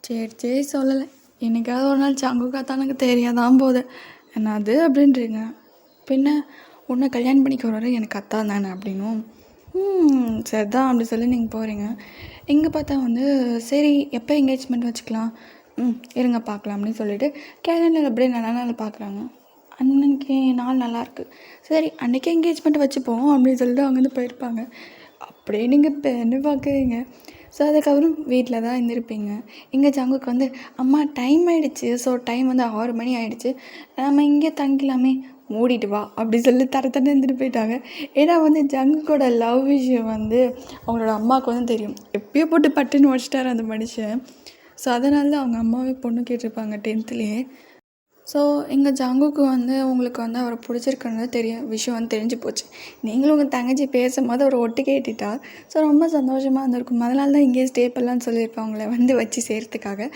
சரி சொல்லலை, என்னைக்காவது ஒரு நாள் ஜங்குக்கா தான் எனக்கு தெரியாதான் போகுது என்னது அப்படின்றீங்க. பின்ன உன்னை கல்யாணம் பண்ணிக்க வர எனக்கு அத்தான் தானே அப்படின்னும். சரிதான் அப்படி சொல்லி நீங்கள் போகிறீங்க. இங்கே பார்த்தா வந்து சரி எப்போ என்கேஜ்மெண்ட் வச்சுக்கலாம், இருங்க பார்க்கலாம் அப்படின்னு சொல்லிட்டு கேலண்டர் அப்படியே நல்ல நாள் பார்க்குறாங்க. அன்னைக்கு நாள் நல்லாயிருக்கு, சரி அன்றைக்கி என்கேஜ்மெண்ட் வச்சுப்போம் அப்படின்னு சொல்லிட்டு அவங்க வந்து போயிருப்பாங்க. அப்படியே நீங்கள் இப்போ என்ன பார்க்குறீங்க. ஸோ அதுக்கப்புறம் வீட்டில் தான் இருந்திருப்பீங்க. எங்கள் ஜங்குக்கு வந்து அம்மா டைம் ஆகிடுச்சு, ஸோ டைம் வந்து 6 மணி ஆகிடுச்சு, நம்ம இங்கே தங்கிலாமே, மூடிட்டு வா அப்படி சொல்லி தரத்தன்னு இருந்துட்டு போயிட்டாங்க. ஏன்னா வந்து ஜங்குக்கோட லவ் விஷயம் வந்து அவங்களோட அம்மாவுக்கு வந்து தெரியும். எப்பயோ போட்டு பட்டுன்னு வச்சிட்டார் அந்த மனுஷன். ஸோ அதனால தான் அவங்க அம்மாவே பொண்ணு கேட்டிருப்பாங்க 10th. ஸோ எங்கள் ஜங்குக்கு வந்து உங்களுக்கு வந்து அவரை பிடிச்சிருக்குன்னு விஷயம் வந்து தெரிஞ்சு போச்சு. நீங்களும் உங்கள் தங்கச்சி பேசும்போது அவர் ஒட்டு கேட்டுட்டா. ஸோ ரொம்ப சந்தோஷமாக இருந்திருக்கும். அதனால தான் இங்கேயே ஸ்டே பண்ணலான்னு சொல்லியிருப்பேன் அவங்கள வந்து வச்சு சேர்த்துக்காக.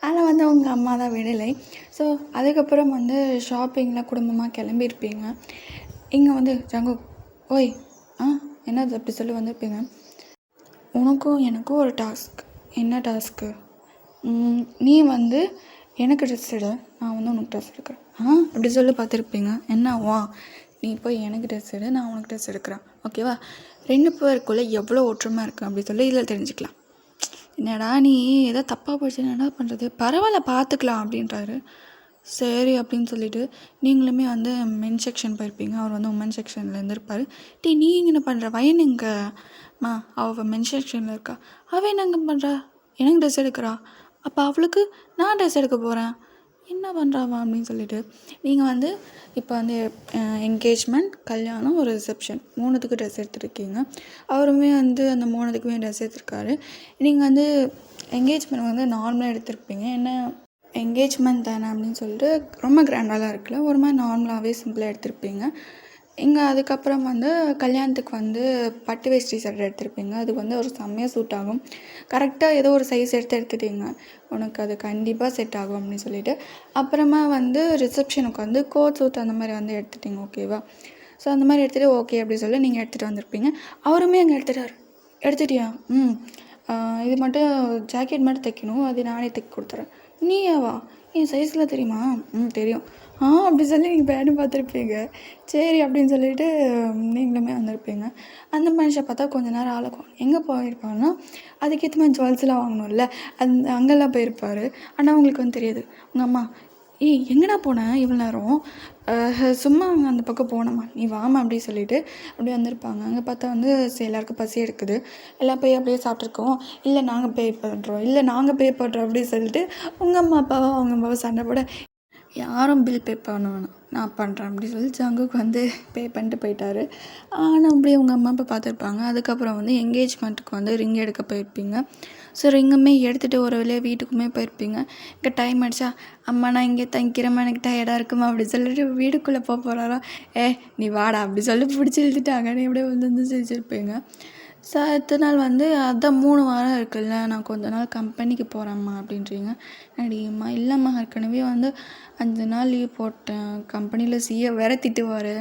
ஆனால் வந்து அவங்க அம்மா தான் விடலை. ஸோ அதுக்கப்புறம் வந்து ஷாப்பிங்கில் குடும்பமாக கிளம்பியிருப்பீங்க. இங்கே வந்து ஜங்கு ஓய் என்னது அப்படி சொல்லி வந்திருப்பீங்க. உனக்கும் எனக்கும் ஒரு டாஸ்க். என்ன டாஸ்க்கு? நீ வந்து எனக்கு ட்ரெஸ் எடு, நான் வந்து உனக்கு ட்ரெஸ் எடுக்கிறேன். அப்படி சொல்லி பார்த்துருப்பீங்க. என்னவா, நீ போய் எனக்கு ட்ரெஸ் எடு, நான் உனக்கு ட்ரெஸ் எடுக்கிறேன், ஓகேவா? 2 பேருக்குள்ளே எவ்வளோ ஒற்றுமை இருக்குது அப்படி சொல்லி இதில் தெரிஞ்சுக்கலாம். என்னடா நீ ஏதோ தப்பாக போயிடுச்சு என்னடா பண்ணுறது, பரவாயில்ல பார்த்துக்கலாம் அப்படின்றாரு. சரி அப்படின்னு சொல்லிட்டு நீங்களுமே வந்து மென் செக்ஷன் போயிருப்பீங்க, அவர் வந்து உமன் செக்ஷனில் இருந்திருப்பார். நீ இங்கே என்ன பண்ணுற, வயன் எங்கம்மா, அவள் மென் செக்ஷனில் இருக்கா, அவள் என்ன இங்கே பண்ணுறா, எனக்கு ட்ரெஸ் எடுக்கிறா, அப்போ அவளுக்கு நான் ட்ரெஸ் எடுக்க போகிறேன், என்ன பண்ணுறாவா அப்படின்னு சொல்லிட்டு நீங்கள் வந்து இப்போ வந்து என்கேஜ்மெண்ட், கல்யாணம், ஒரு ரிசப்ஷன் 3த்துக்கு ட்ரெஸ் எடுத்துருக்கீங்க. அவருமே வந்து அந்த 3த்துக்குமே ட்ரெஸ் எடுத்துருக்காரு. நீங்கள் வந்து என்கேஜ்மெண்ட் வந்து நார்மலாக எடுத்திருப்பீங்க, என்ன என்கேஜ்மெண்ட் தானே அப்படின்னு சொல்லிட்டு ரொம்ப கிராண்டாலாம் இருக்குல்ல, ஒரு மாதிரி நார்மலாகவே சிம்பிளாக எடுத்திருப்பீங்க. இங்கே அதுக்கப்புறம் வந்து கல்யாணத்துக்கு வந்து பட்டு வேஷ்டி சட்டை எடுத்திருப்பீங்க, அதுக்கு வந்து ஒரு செம்மையாக சூட் ஆகும். கரெக்டாக ஏதோ ஒரு சைஸ் எடுத்துட்டீங்க, உனக்கு அது கண்டிப்பாக செட் ஆகும் அப்படின்னு சொல்லிட்டு. அப்புறமா வந்து ரிசப்ஷனுக்கு வந்து கோட் சூட் அந்த மாதிரி வந்து எடுத்துட்டிங்க, ஓகேவா. ஸோ அந்த மாதிரி எடுத்துகிட்டு ஓகே அப்படின்னு சொல்லி நீங்கள் எடுத்துகிட்டு வந்திருப்பீங்க. அவருமே அங்கே எடுத்துட்டியா, இது மட்டும் ஜாக்கெட் மட்டும் தைக்கணும், அது நானே தைக்க கொடுத்துறேன். நீயாவா, என் சைஸில் தெரியுமா, தெரியும், அப்படி சொல்லி நீங்கள் பேடும் பார்த்துருப்பீங்க. சரி அப்படின்னு சொல்லிட்டு நீங்களுமே வந்திருப்பீங்க. அந்த மனுஷன் பார்த்தா கொஞ்ச நேரம் ஆளக்கும் எங்கே போயிருப்பாருன்னா, அதுக்கேற்ற மாதிரி ஜுவல்ஸ்லாம் வாங்கணும்ல, அங்கெல்லாம் போயிருப்பார். ஆனால் உங்களுக்கு வந்து தெரியாது. உங்கள் அம்மா, எங்கடா போனேன் இவ்வளோ நேரம், சும்மா அங்கே அந்த பக்கம் போனோம்மா, நீ வாமா அப்படின்னு சொல்லிட்டு அப்படியே வந்திருப்பாங்க. அங்கே பார்த்தா வந்து எல்லாருக்கும் பசி எடுக்குது, எல்லாம் போய் அப்படியே சாப்பிட்ருக்கோம், இல்லை நாங்கள் பே பண்ணுறோம் அப்படின்னு சொல்லிட்டு உங்கள் அம்மா அப்பாவும் அவங்க அம்மாவும் சண்டை போட, யாரும் பில் பே பண்ணணும் நான் பண்ணுறேன் அப்படின்னு சொல்லி ஜங்குக்கு வந்து பே பண்ணிட்டு போயிட்டாரு. ஆனால் அப்படியே உங்கள் அம்மா அப்பா பார்த்துருப்பாங்க. அதுக்கப்புறம் வந்து என்கேஜ்மெண்ட்டுக்கு வந்து ரிங் எடுக்க போயிருப்பீங்க. ஸோ ரிங்குமே எடுத்துகிட்டு ஒரு வழியாக வீட்டுக்குமே போயிருப்பீங்க. இங்கே டைம் ஆகிடுச்சா, அம்மா நான் இங்கே தங்கிக்கிறேம்மா, எனக்கு டயர்டாக இருக்குமா அப்படின்னு சொல்லிட்டு வீட்டுக்குள்ளே போகிறாரா, நீ வாடா அப்படி சொல்லி பிடிச்சி இழுத்துட்டாங்க, நீ அப்படியே வந்து செஞ்சுருப்பீங்க. ஸோ அடுத்த நாள் வந்து அதான் 3 வாரம் இருக்குல்ல, நான் கொஞ்ச நாள் கம்பெனிக்கு போகிறேம்மா அப்படின்றீங்க. அடிம்மா இல்லைம்மா, ஏற்கனவே வந்து 5 நாள் லீவ் போட்டேன், கம்பெனியில் சிஏ வேற திட்டுவார்.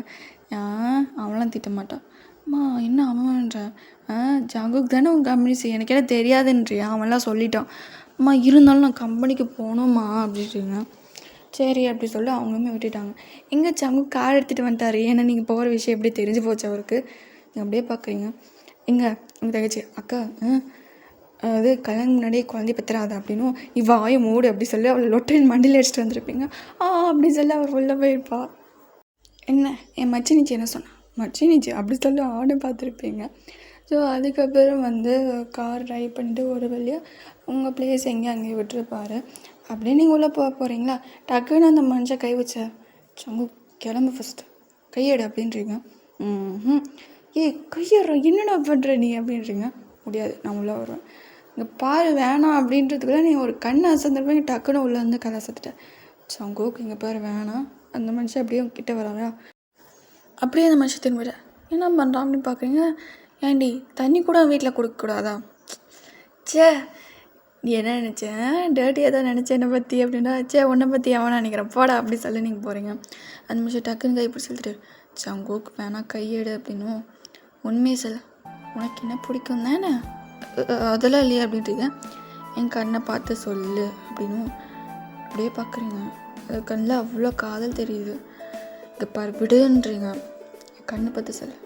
அவன்லாம் திட்ட மாட்டான். அம்மா என்ன அவன்ற, ஜங்குக்கு தானே உங்கள் கம்பெனி சிஏ, எனக்கு என்ன தெரியாதுன்றியா, அவன்லாம் சொல்லிட்டான். அம்மா இருந்தாலும் நான் கம்பெனிக்கு போகணும்மா அப்படின்றீங்க. சரி அப்படி சொல்லி அவங்களுமே விட்டுட்டாங்க. எங்கே ஜங்கு கார் எடுத்துகிட்டு வந்துட்டார், ஏன்னா நீங்கள் போகிற விஷயம் எப்படி தெரிஞ்சு போச்சு அவருக்கு. நீங்கள் அப்படியே பார்க்குறீங்க. எங்கே உங்கள் தங்கச்சி, அக்கா அது கல்யாணம் முன்னாடியே குழந்தைய பெற்றுறாத அப்படின்னும், நீ வாயை மூடு அப்படி சொல்லி அவளை லொட்டின் மண்டியில் அடிச்சுட்டு வந்திருப்பீங்க. அப்படின்னு சொல்லி அவர் உள்ளே போயிருப்பா. என்ன என் மச்சினிச்சி என்ன சொன்னான், மச்சினிச்சி அப்படி சொல்லி பார்த்துருப்பீங்க. ஸோ அதுக்கப்புறம் வந்து கார் ட்ரைவ் பண்ணிட்டு ஒரு வழியாக உங்கள் பிளேஸ் எங்கேயும் அங்கேயே விட்டுருப்பாரு. அப்படியே நீங்கள் உள்ளே போகிறீங்களா, டக்குன்னு அந்த மனுஷன் கை வச்ச, சங்கு கிளம்பு ஃபஸ்ட்டு, கையெடு அப்படின்றீங்க. கையற என்னடா பண்ணுற நீ அப்படின்றீங்க. முடியாது, நான் உள்ளே வருவேன், இங்கே பாரு வேணாம் அப்படின்றதுக்குள்ள நீங்கள் ஒரு கண் அசந்திருப்பீங்க, டக்குன்னு உள்ளே வந்து கதை சத்துட்டேன். சங்கோக்கு இங்கே பாரு வேணாம். அந்த மனுஷன் அப்படியே கிட்டே வராரா, அப்படியே அந்த மனுஷன் திரும்பிட என்ன பண்ணுறான் அப்படின்னு பார்க்குறீங்க. ஏண்டி தண்ணி கூட வீட்டில் கொடுக்கக்கூடாதா, நீ என்ன நினச்சேன், டேர்ட்டியாக தான் நினச்சேன் என்னை பற்றி அப்படின்னா, உன்னை பற்றி எவனா நினைக்கிறேன் போடா அப்படி சொல்லி நீங்கள் போகிறீங்க. அந்த மனுஷன் டக்குன்னு கை பிடிச்சி சொல்லிட்டு, சங்கோக்கு வேணாம் கையெடு அப்படின்னும், உண்மையை சொல்ல உனக்கு என்ன பிடிக்கும் தானே, அதெல்லாம் இல்லையா அப்படின்றீங்க. என் கண்ணை பார்த்து சொல்லு அப்படின்னும் அப்படியே பார்க்குறீங்க. அது கண்ணில் அவ்வளோ காதல் தெரியுது. இங்கே பாரு விடுன்றீங்க. என் கண்ணை பார்த்து சொல்லு,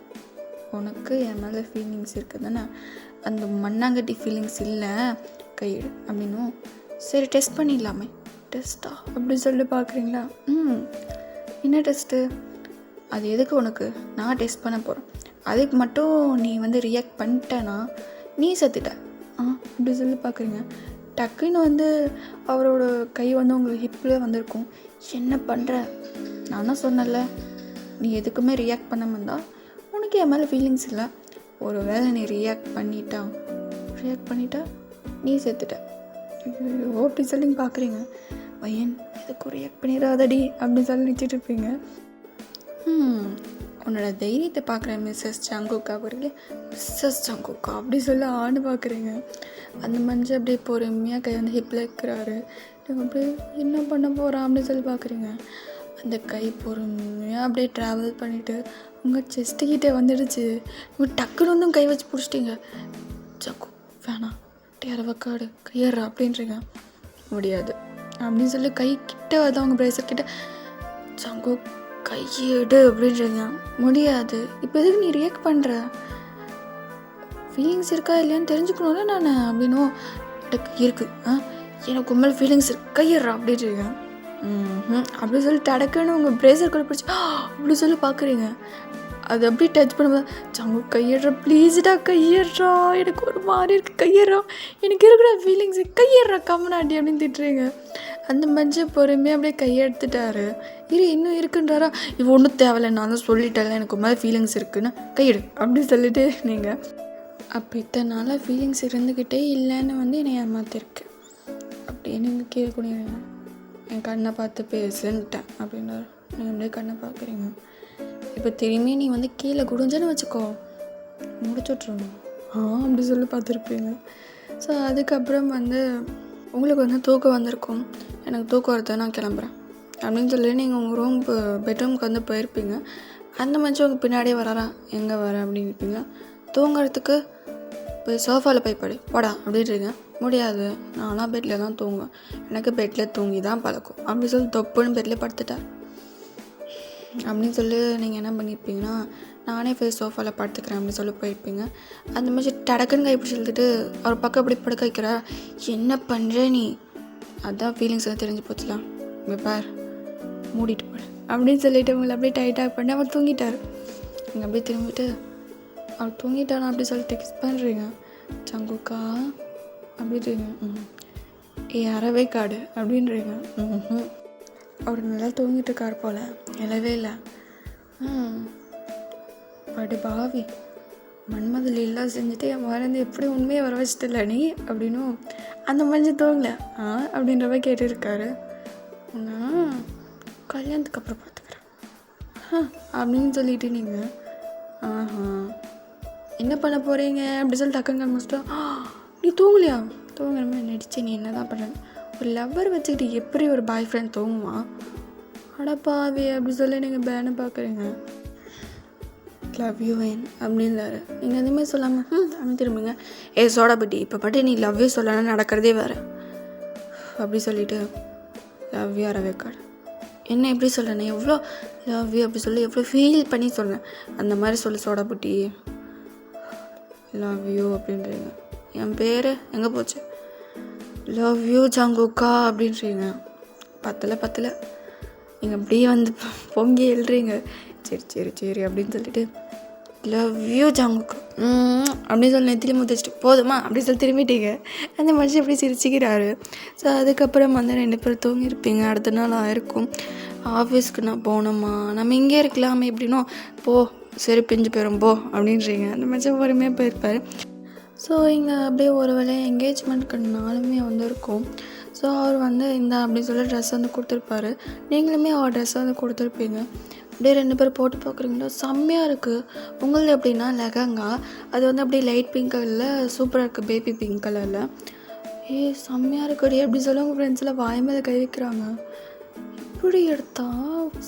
உனக்கு என் மேலே ஃபீலிங்ஸ் இருக்குது தானே, அந்த மண்ணாங்கட்டி ஃபீலிங்ஸ் இல்லை, கையெடு அப்படின்னும். சரி டெஸ்ட் பண்ணிடலாமே, டெஸ்ட்டா அப்படி சொல்லி பார்க்குறீங்களா. என்ன டெஸ்ட்டு, அது எதுக்கு உனக்கு, நான் டெஸ்ட் பண்ண போகிறேன், அதுக்கு மட்டும் நீ வந்து ரியாக்ட் பண்ணிட்டேன்னா நீ செத்துட்ட அப்படி சொல்லி பார்க்குறீங்க. டக்குன்னு வந்து அவரோட கை வந்து உங்களுக்கு ஹிப்பில் வந்திருக்கும். என்ன பண்ணுற, நான் தான் சொன்னல, நீ எதுக்குமே ரியாக்ட் பண்ண வந்தால் உனக்கு என் மேலே ஃபீலிங்ஸ் இல்லை, ஒரு வேளை நீ ரியாக்ட் பண்ணிட்டா நீ செத்துட்ட அப்படி சொல்லி பார்க்குறீங்க. பையன் எதுக்கும் ரியாக்ட் பண்ணிடாதடி அப்படின்னு சொல்லி நினச்சிட்டு இருப்பீங்க. உன்னோட தைரியத்தை பார்க்குறேன் மிஸ்ஸஸ் ஜங்குக்கா போகிறீங்க, மிஸ்ஸஸ் ஜங்குக்கா அப்படி சொல்லி பார்க்குறீங்க. அந்த மனுஷன் அப்படியே பொறுமையாக கை வந்து ஹிப்பில் இருக்கிறாரு. அப்படியே என்ன பண்ண போகிறான் அப்படின்னு சொல்லி பார்க்குறீங்க. அந்த கை பொறுமையாக அப்படியே ட்ராவல் பண்ணிவிட்டு உங்கள் செஸ்ட்டுக்கிட்டே வந்துடுச்சு. உங்கள் டக்குன்னு வந்து கை வச்சு பிடிச்சிட்டிங்க. ஜங்கு வேணாம் டேரவக்காடு கையறா அப்படின்றீங்க. முடியாது அப்படின்னு சொல்லி கை கிட்ட வந்து அவங்க பிரேசர் கிட்ட, ஜங்கு கையெடு அப்படின்றீங்க. முடியாது, இப்போ எதுக்கு நீ ரியாக்ட் பண்ணுற, ஃபீலிங்ஸ் இருக்கா இல்லையான்னு தெரிஞ்சுக்கணும்ல நான் அப்படின்னும். எனக்கு இருக்குது எனக்கு உண்மையில ஃபீலிங்ஸ் இருக்கு கையிடுறா அப்படின்ட்டு இருக்கேன். அப்படி சொல்லி டடக்குன்னு உங்கள் பிரேசர் கூட பிடிச்சி அப்படி சொல்லி பார்க்குறீங்க. அது அப்படியே டச் பண்ணும்போது சங்கு கையிடுறா ப்ளீஸ்டா கையிடுறா எனக்கு ஒரு மாதிரி இருக்குது கையிடுறா எனக்கு இருக்கிற ஃபீலிங்ஸு கையிடுறா கம்மனாண்டி அப்படின்னு திட்டுறீங்க. அந்த மனுஷன் பொறுமையாக அப்படியே கையெடுத்துட்டாரு. இன்னும் இருக்குன்றாரா இது ஒன்றும் தேவையில்லை நான் தான் சொல்லிட்டேன்ல எனக்கு ஒரு மாதிரி ஃபீலிங்ஸ் இருக்குன்னு கையிடு அப்படின்னு சொல்லிட்டு நீங்கள் அப்போ இத்தனை நாளாக ஃபீலிங்ஸ் இருந்துக்கிட்டே இல்லைன்னு வந்து என்னை ஏமாத்திருக்கு அப்படியே நீங்கள் கீழே குனிறீங்க. என் கண்ணை பார்த்து பேசுன்ட்டேன் அப்படின்றாரு. நீங்கள் அப்படியே கண்ணை பார்க்குறீங்க. இப்போ திரும்பி நீ வந்து கீழே குடிஞ்சேன்னு வச்சுக்கோ முடிச்சுட்ருணும் அப்படி சொல்லி பார்த்துருப்பீங்க. ஸோ அதுக்கப்புறம் வந்து உங்களுக்கு வந்து தூக்கம் வந்திருக்கும். எனக்கு தூக்கம் வருது நான் கிளம்புறேன் அப்படின்னு சொல்லி நீங்கள் உங்கள் பெட்ரூமுக்கு வந்து போயிருப்பீங்க. அந்த மனுஷன் உங்கள் பின்னாடியே வராரா எங்கே வர அப்படின்னு இருப்பீங்க. தூங்குறதுக்கு போய் சோஃபாவில் போய் படு போடா அப்படின்றீங்க. முடியாது நான்லாம் பெட்டில் தான் தூங்குவேன் எனக்கு பெட்டில் தூங்கி தான் பழக்கம் அப்படி சொல்லி தொப்புன்னு பெட்டில் படுத்துட்டார் அப்படின்னு சொல்லி நீங்கள் என்ன பண்ணியிருப்பீங்கன்னா நானே போய் சோஃபாவில் படுத்துக்கிறேன் அப்படின்னு சொல்லி போயிருப்பீங்க. அந்த மாதிரி டடக்குன்னு கை பிடிச்சி எழுதிட்டு அவர் பக்கம் அப்படி படுக்க வைக்கிற என்ன பண்ணுற நீ அதான் ஃபீலிங்ஸ் எல்லாம் தெரிஞ்சு போச்சுலாம் பார் மூடிட்டு போடு அப்படின்னு சொல்லிட்டு உங்களை அப்படியே டைட்டாக பண்ணி அவர் தூங்கிட்டார். நீங்கள் அப்படியே திரும்பிட்டு அவர் தூங்கிட்டானா அப்படி சொல்லிட்டு கிஸ் பண்ணுறீங்க. சங்குக்கா அப்படின்றீங்க. அறவே காடு அப்படின்றீங்க. அவர் நல்லா தூங்கிட்டு இருக்கார் போல் எழவே இல்லை. அப்படி பாவி மன்மதில் எல்லாம் செஞ்சுட்டு என் மறந்து எப்படி உண்மையை வர வச்சுட்டில்ல நீ அப்படின்னும் அந்த மனுஷன் தூங்கல அப்படின்றவ கேட்டுருக்காரு. நான் கல்யாணத்துக்கு அப்புறம் பார்த்துக்கிறேன் அப்படின்னு சொல்லிட்டு நீங்கள் என்ன பண்ண போகிறீங்க அப்படி சொல்லி டக்குங்க முடிச்சிட்டா நீ தூங்கலையா தூங்குற மாதிரி நடிச்சு நீ என்ன தான் பண்ணுற ஒரு லவ்வர் வச்சுக்கிட்டு எப்படி ஒரு பாய் ஃப்ரெண்ட் தூங்குவான் அடப்பாவே அப்படி சொல்லி நீங்கள் பேனை பார்க்குறீங்க. லவ் யூ வேன் அப்படின்னாரு. நீங்கள் எதுவுமே சொல்லாமல் அப்படின்னு திரும்பிங்க. சோடா பட்டி இப்போ பட்டி நீ லவ் யூ சொல்லணும் நடக்கிறதே வேறு அப்படி சொல்லிவிட்டு லவ் யூ அரவேக்காடு என்ன எப்படி சொல்கிறேன் எவ்வளோ லவ் யூ அப்படி சொல்லி எவ்வளோ ஃபீல் பண்ணி சொன்னேன் அந்த மாதிரி சொல்லி சோடா புட்டி லவ் யூ அப்படின்றீங்க. என் பேர் எங்கே போச்சு லவ் யூ ஜங்குக்கா அப்படின்றீங்க. பத்தலை நீங்கள் அப்படியே வந்து பொங்கி எழுறீங்க. சரி அப்படின்னு சொல்லிட்டு லவ் யூ ஜங்குக்கா அப்படின்னு சொல்லி நெத்திலி முதிச்சிட்டு போதுமா அப்படின்னு சொல்லி திரும்பிட்டீங்க. அந்த மனுஷன் எப்படி சிரிச்சிக்கிறாரு. ஸோ அதுக்கப்புறம் வந்து 2 பேரும் தூங்கியிருப்பீங்க. அடுத்த நாள் ஆயிருக்கும். ஆஃபீஸ்க்கு நான் போனோம்மா நம்ம இங்கே இருக்கலாமே எப்படின்னோ போ சரி பிஞ்சு போயிடும் போ அப்படின்றீங்க. அந்த மனுஷன் பொறுமையாக போயிருப்பார். ஸோ இங்கே அப்படியே ஒரு வேளை என்கேஜ்மெண்ட்க்கு நாளுமே வந்து இருக்கும். ஸோ அவர் வந்து இந்த அப்படி சொல்லி ட்ரெஸ் வந்து கொடுத்துருப்பாரு. நீங்களுமே அவர் ட்ரெஸ்ஸை வந்து கொடுத்துருப்பீங்க. அப்படியே 2 பேரும் போட்டு பார்க்குறீங்களா செம்மையாக இருக்குது. உங்களது எப்படின்னா லெஹங்கா அது வந்து அப்படியே லைட் பிங்க் கலரில் சூப்பராக இருக்குது பேபி பிங்க் கலரில். செம்மையாக இருக்குடி அப்படி சொல்லி உங்கள் ஃப்ரெண்ட்ஸில் வாய் மேலே கை வைக்கிறாங்க. இப்படி எடுத்தா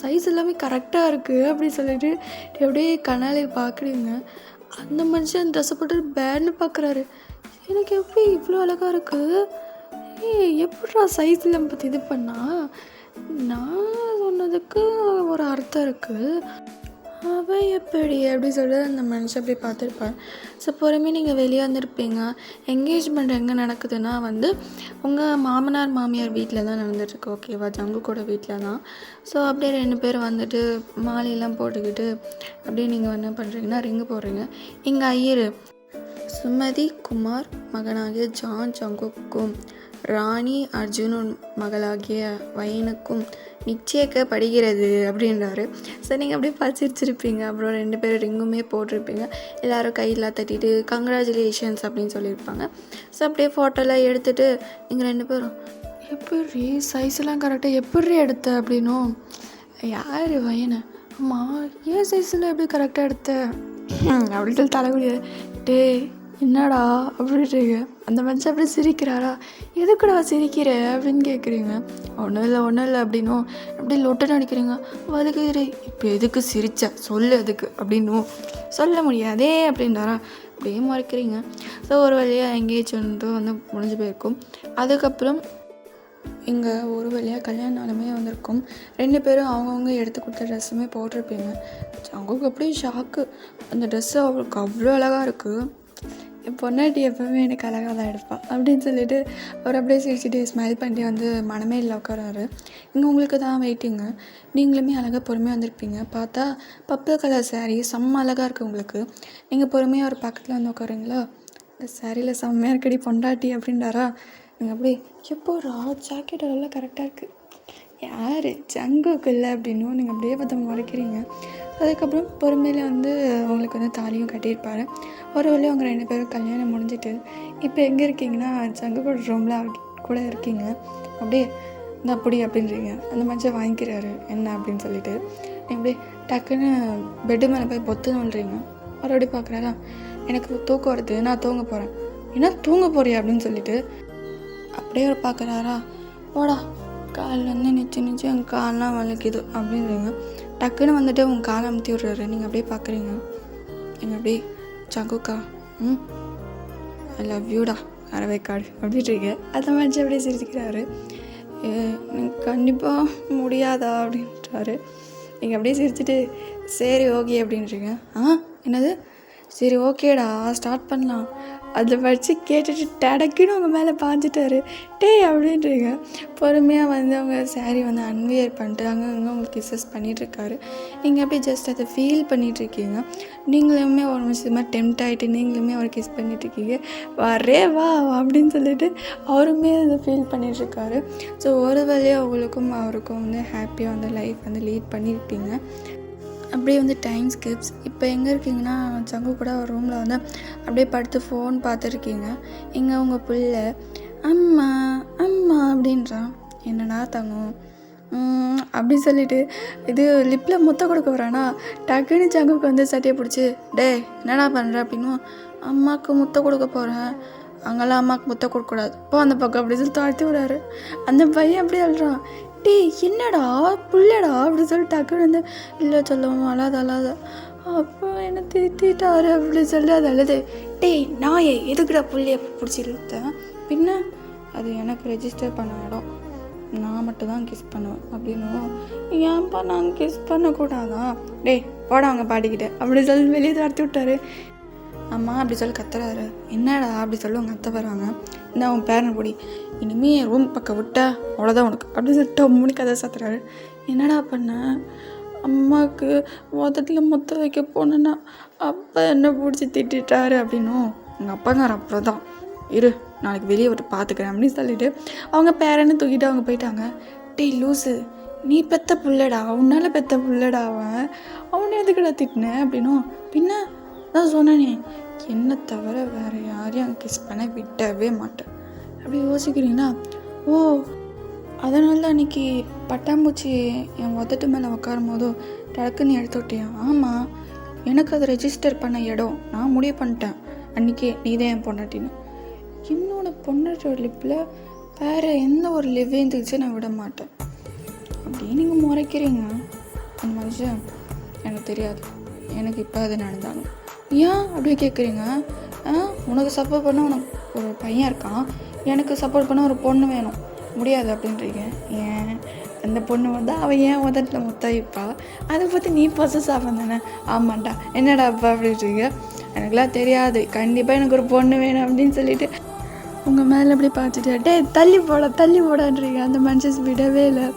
சைஸ் எல்லாமே கரெக்டாக இருக்குது அப்படி சொல்லிட்டு அப்படியே கண்ணாலியில் பார்க்குறீங்க. அந்த மனுஷன் ட்ரெஸ்ஸை போட்டு பேன்னு பார்க்குறாரு. எனக்கு எப்படி இவ்வளோ அழகாக இருக்குது எப்படா சைஸில் பற்றி இது பண்ணால் நான் சொன்னதுக்கு ஒரு அர்த்தம் இருக்குது அவன் எப்படி அப்படி சொல்லி அந்த மனுஷன் அப்படி பார்த்துருப்பார். ஸோ பொறுமையாக நீங்கள் வெளியே வந்துருப்பீங்க. என்கேஜ்மெண்ட் எங்கே நடக்குதுன்னா வந்து உங்கள் மாமனார் மாமியார் வீட்டில் தான் நடந்துட்டுருக்கு ஓகேவா ஜங்கு கூட வீட்டில் தான். ஸோ அப்படியே 2 பேர் வந்துட்டு மாலையெல்லாம் போட்டுக்கிட்டு அப்படியே நீங்கள் என்ன பண்ணுறீங்கன்னா ரிங்கு போடுறீங்க. இங்கே ஐயர் சுமதி குமார் மகனாகிய ஜான் ஜங்குக்கும் ராணி அர்ஜுனன் மகளாகிய வயனுக்கும் நிச்சயிக்கப்படுகிறது அப்படின்றாரு. ஸோ நீங்கள் அப்படியே பச்சிருச்சிருப்பீங்க. அப்புறம் 2 பேரும் ரிங்குமே போட்டிருப்பீங்க. எல்லோரும் கையெல்லாம் தட்டிட்டு கங்க்ராச்சுலேஷன்ஸ் அப்படின்னு சொல்லியிருப்பாங்க. ஸோ அப்படியே ஃபோட்டோலாம் எடுத்துகிட்டு நீங்கள் 2 பேரும் எப்படி சைஸ்லாம் கரெக்டாக எப்படி எடுத்த அப்படின்னும் யார் வயனை ஆமாம் ஏன் சைஸில் எப்படி கரெக்டாக எடுத்த அப்படின்னு சொல்லி தலைகுடிய டே என்னடா அப்படின்றீங்க. அந்த மனுஷன் அப்படி சிரிக்கிறாரா எதுக்குடா சிரிக்கிற அப்படின்னு கேட்குறீங்க. ஒன்றும் இல்லை அப்படின்னும் அப்படியே லொட்டுன்னு அடிக்கிறீங்க. அதுக்கு இப்போ எதுக்கு சிரிச்ச சொல்லு அதுக்கு அப்படின்னும் சொல்ல முடியாதே அப்படின்றாரா அப்படியே மறைக்கிறீங்க. ஸோ ஒரு வழியாக எங்கேஜ்மெண்ட்டு வந்து முடிஞ்சு போயிருக்கும். அதுக்கப்புறம் இங்கே ஒரு வழியாக கல்யாண நாளுமே வந்திருக்கும். 2 பேரும் அவங்கவுங்க எடுத்து கொடுத்த ட்ரெஸ்ஸுமே போட்டிருப்பீங்க. அவங்களுக்கு அப்படியே ஷாக்கு. அந்த ட்ரெஸ்ஸு அவங்களுக்கு அவ்வளோ அழகாக இருக்குது. என் பொண்டாட்டி எப்போவுமே எனக்கு அழகாக தான் எடுப்பாள் அப்படின்னு சொல்லிட்டு அவர் அப்படியே சிரிச்சுட்டு ஸ்மைல் பண்ணி வந்து மணமேலில் உட்காராரு. இங்கே உங்களுக்கு தான் வெயிட்டிங்க, நீங்களுமே அழகாக பொறுமையாக வந்திருப்பீங்க. பார்த்தா பர்பிள் கலர் saree செம்ம அழகாக இருக்குது உங்களுக்கு. நீங்கள் பொறுமையாக ஒரு பக்கத்தில் வந்து உட்காருங்களா, இந்த சாரியில் செம்மையாக இருக்கடி பொண்டாட்டி அப்படின்றாரா. நீங்கள் அப்படியே எப்போரா ஜாக்கெட் எல்லாம் கரெக்டாக இருக்குது, யார் ஜங்குக்கு இல்லை அப்படின்னும் நீங்கள் அப்படியே பார்த்து முறைக்கிறீங்க. அதுக்கப்புறம் பொறுமையில் வந்து அவங்களுக்கு வந்து தாலியும் கட்டியிருப்பார். ஒரு வழியாக அவங்க 2 பேரும் கல்யாணம் முடிஞ்சிட்டு இப்போ எங்கே இருக்கீங்கன்னா ஜங்குக்கோட ரூமில் கூட இருக்கீங்க. அப்படியே இந்த அப்படி அப்படின்றீங்க. அந்த மனுஷன் வாங்கிக்கிறாரு என்ன அப்படின்னு சொல்லிட்டு நீங்கள் அப்படியே டக்குன்னு பெட்டு மேலே போய் பொத்து நோண்டுறீங்க. மறுபடியும் பார்க்குறாரா, எனக்கு தூக்கம் வருது, நான் தூங்க போகிறேன். ஏன்னா தூங்க போறியா அப்படின்னு சொல்லிட்டு அப்படியே ஒரு பார்க்குறாரா, போடா காலில் வந்து நிச்சு என் காலெலாம் வலிக்குது அப்படின்றீங்க. டக்குன்னு வந்துட்டு உங்கள் காலை அமுத்தி விட்றாரு. நீங்கள் அப்படியே பார்க்குறீங்க. நீங்கள் அப்படியே ஜங்குக்கா ஐ லவ் யூடா அரவைக்காடு அப்படின்றீங்க. அந்த மனுஷன் அப்படியே சிரிச்சுக்கிறாரு. எனக்கு கண்டிப்பாக முடியாதா அப்படின்றாரு. நீங்கள் அப்படியே சிரிச்சுட்டு சரி ஓகே அப்படின்றீங்க. என்னது சரி ஓகேடா ஸ்டார்ட் பண்ணலாம். அதை வச்சு கேட்டுட்டு டடக்குன்னு உங்கள் மேலே பாஞ்சிட்டாரு. அப்படின்றீங்க. பொறுமையாக வந்து அவங்க saree வந்து அன்வியர் பண்ணிட்டு அங்கே உங்களுக்கு கிஸ்ஸஸ் பண்ணிகிட்ருக்காரு. நீங்கள் அப்படியே ஜஸ்ட் அதை ஃபீல் பண்ணிகிட்ருக்கீங்க. நீங்களுமே ஒரு நிமிஷமாக டெம்ட் ஆகிட்டு நீங்களுமே அவர் கிஸ் பண்ணிகிட்ருக்கீங்க. வரே வா அப்படின்னு சொல்லிட்டு அவருமே அதை ஃபீல் பண்ணிகிட்ருக்காரு. ஸோ ஒரு வழியாக அவங்களுக்கும் அவருக்கும் வந்து ஹாப்பியாக வந்து லைஃப் வந்து லீட் பண்ணியிருப்பீங்க. அப்படியே வந்து டைம் ஸ்கிப்ஸ். இப்போ எங்கே இருக்கீங்கன்னா ஜங்கு கூட ஒரு ரூமில் வந்து அப்படியே படுத்து ஃபோன் பார்த்துருக்கீங்க. இங்கே உங்கள் பிள்ளை அம்மா அம்மா அப்படின்றான். என்னடா தங்கம் அப்படி சொல்லிட்டு இது லிப்பில் முத்த கொடுக்க வரானா, டக்குன்னு ஜங்குக்கு வந்து சட்டையை பிடிச்சி டே என்னடா பண்ணுற அப்படின்னும், அம்மாவுக்கு முத்த கொடுக்க போகிறேன், அங்கெல்லாம் அம்மாவுக்கு முத்த கொடுக்கக்கூடாது, போ அந்த பக்கம் அப்படி சொல்லி தாழ்த்தி விடாரு. அந்த பையன் அப்படியே அழுறான். என்னடா புள்ளடா அப்படி சொல்லி டக்குன்னு வந்து இல்லை சொல்லுவோம் அழாத. அப்போ என்ன திட்டாரு அப்படி சொல்லி அது அழுது. நாயே எதுக்குடா புள்ளைய பிடிச்சி இழுத்தேன், பின்ன அது எனக்கு ரெஜிஸ்டர் பண்ண இடம், நான் மட்டும் தான் கிஸ் பண்ணுவேன் அப்படின்னும். ஏன்ப்பா நாங்கள் கிஸ் பண்ணக்கூடாதான், போடா அவங்க பாடிக்கிட்ட அப்படி சொல்லி வெளியே தடுத்து விட்டாரு. அம்மா அப்படி சொல்லி கத்துறாரு. என்னடா அப்படி சொல்லி அவங்க அத்தை வராங்க. இந்த அவன் பேரன் பொடி இனிமே ரூம் பக்கம் விட்டா அவ்வளோதான் உனக்கு அப்படின்னு சொல்லிட்டு 9 மணிக்கு கதை சாத்துறாரு. என்னடா பண்ண, அம்மாவுக்கு மொத்தத்தில் முத்த வைக்க போனேன்னா அப்பா என்ன பிடிச்சி திட்டாரு அப்படின்னும். உங்கள் அப்பாங்கார அப்புறம் தான் இரு நாளைக்கு வெளியே விட்டு பார்த்துக்கிறேன் அப்படின்னு சொல்லிட்டு அவங்க பேரனை தூக்கிட்டு அவங்க போயிட்டாங்க. லூஸு நீ பெத்த புள்ளடா, உன்னால் பெத்த புள்ளடா, அவனை எதுக்கடா திட்டினேன் அப்படின்னும். பின்ன தான் சொன்னேனே என்னை தவிர வேறு யாரையும் கிஸ் பண்ண விடவே மாட்டேன் அப்படி யோசிக்கிறீங்களா. ஓ அதனால அன்றைக்கி பட்டாம்பூச்சி என் உதட்டு மேலே உட்காரும் போதும் டக்குன்னு எடுத்து விட்டியா. ஆமாம் எனக்கு அதை ரெஜிஸ்டர் பண்ண இடம் நான் முடிவு பண்ணிட்டேன் அன்றைக்கி நீ தான் என் பொண்டாட்டின்னு. என்னோட பொண்டாட்டியோட லிப்பில் வேறு எந்த ஒரு லிவ்வே இருந்துச்சு நான் விட மாட்டேன் அப்படின்னு நீங்கள் முறைக்கிறீங்க. அந்த மனுஷன் எனக்கு தெரியாது, எனக்கு இப்போ அது நடந்தாலும் ஏன் அப்படி கேட்குறீங்க. உனக்கு சப்போர்ட் பண்ண உனக்கு ஒரு பையன் இருக்கான், எனக்கு சப்போர்ட் பண்ண ஒரு பொண்ணு வேணும், முடியாது அப்படின்றீங்க. ஏன் அந்த பொண்ணு வந்து அவன் ஏன் உதட்டில் முத்தாயிப்பா, அதை பற்றி நீ பொசஸ் ஆகும் தானே. ஆமாண்டா என்னடா அப்பா அப்படின்றீங்க. எனக்குலாம் தெரியாது, கண்டிப்பாக எனக்கு ஒரு பொண்ணு வேணும் அப்படின்னு சொல்லிட்டு உங்கள் மேலே அப்படி பார்த்துட்டு தள்ளி போடான்றீங்க. அந்த மனுஷன் விடவே இல்லை.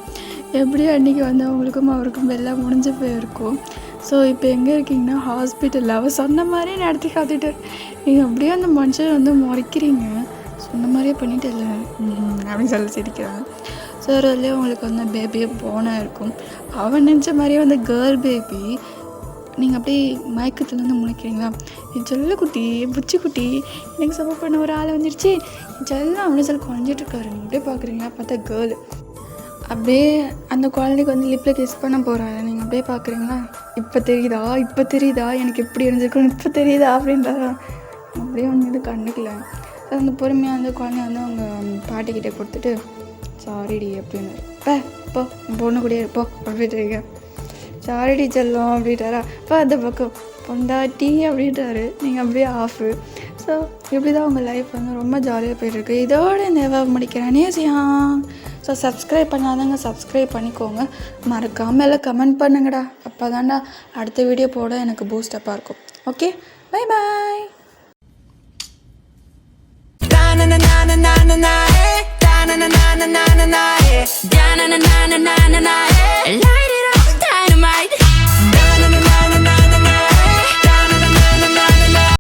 எப்படியும் அன்றைக்கி வந்து அவங்களுக்கும் அவருக்கும் எல்லாம் முடிஞ்சு போயிருக்கும். ஸோ இப்போ எங்கே இருக்கீங்கன்னா ஹாஸ்பிட்டலில் அவள் சொன்ன மாதிரியே நடத்தி காத்துட்டு நீங்கள் அப்படியே அந்த மனுஷன் வந்து முறைக்கிறீங்க. சொன்ன மாதிரியே பண்ணிட்டு இல்லை அப்படின்னு சொல்லி சிரிக்கிறாங்க. ஸோ அதுலேயே உங்களுக்கு வந்து பேபியே போனால் இருக்கும். அவன் நினச்ச மாதிரியே வந்து கேர்ள் பேபி. நீங்கள் அப்படியே மயக்கத்துலேருந்து முழிக்கிறீங்களா. என் செல்ல குட்டி புச்சி குட்டி எனக்கு சப்போர்ட் பண்ண ஒரு ஆள் வந்துடுச்சு, ஜெல்லாம் அப்படின்னு சொல்லி குறைஞ்சிட்ருக்காரு. நீங்கள் அப்படியே பார்க்குறீங்களா, பார்த்தா கேர்ள் அப்படியே அந்த குழந்தைக்கு வந்து லிப்பில் கிஸ் பண்ண போகிறாரு. நீங்கள் அப்படியே பார்க்குறீங்களா. இப்போ தெரியுதா எனக்கு எப்படி இருந்துருக்கணும், இப்போ தெரியுதா அப்படின்றாரா. அப்படியே வந்து இது கண்டுக்கல. அந்த பொறுமையாக வந்து குழந்தைய வந்து அவங்க பாட்டிக்கிட்டே கொடுத்துட்டு சாரிடி அப்படின்னு போ பொண்ணு கூடயே இருப்போ அப்படின்ட்டு சாரிடி செல்லும் அப்படின்ட்டாரா. இப்போ அந்த பக்கம் பொண்டாட்டி அப்படின்ட்டாரு. நீங்கள் அப்படியே ஆஃபு. ஸோ இப்படி தான் உங்கள் லைஃப் வந்து ரொம்ப ஜாலியாக போயிட்டுருக்கு. இதோட இந்த முடிக்கிறேனே செய்யான். ஸோ சப்ஸ்கிரைப் பண்ணாதவங்க சப்ஸ்கிரைப் பண்ணிக்கோங்க. மறக்காமல் எல்லாம் கமெண்ட் பண்ணுங்கடா. அப்போ தான்டா அடுத்த வீடியோ போட எனக்கு பூஸ்டப்பாக இருக்கும். Okay, bye bye. na na na na, eh, na na na na.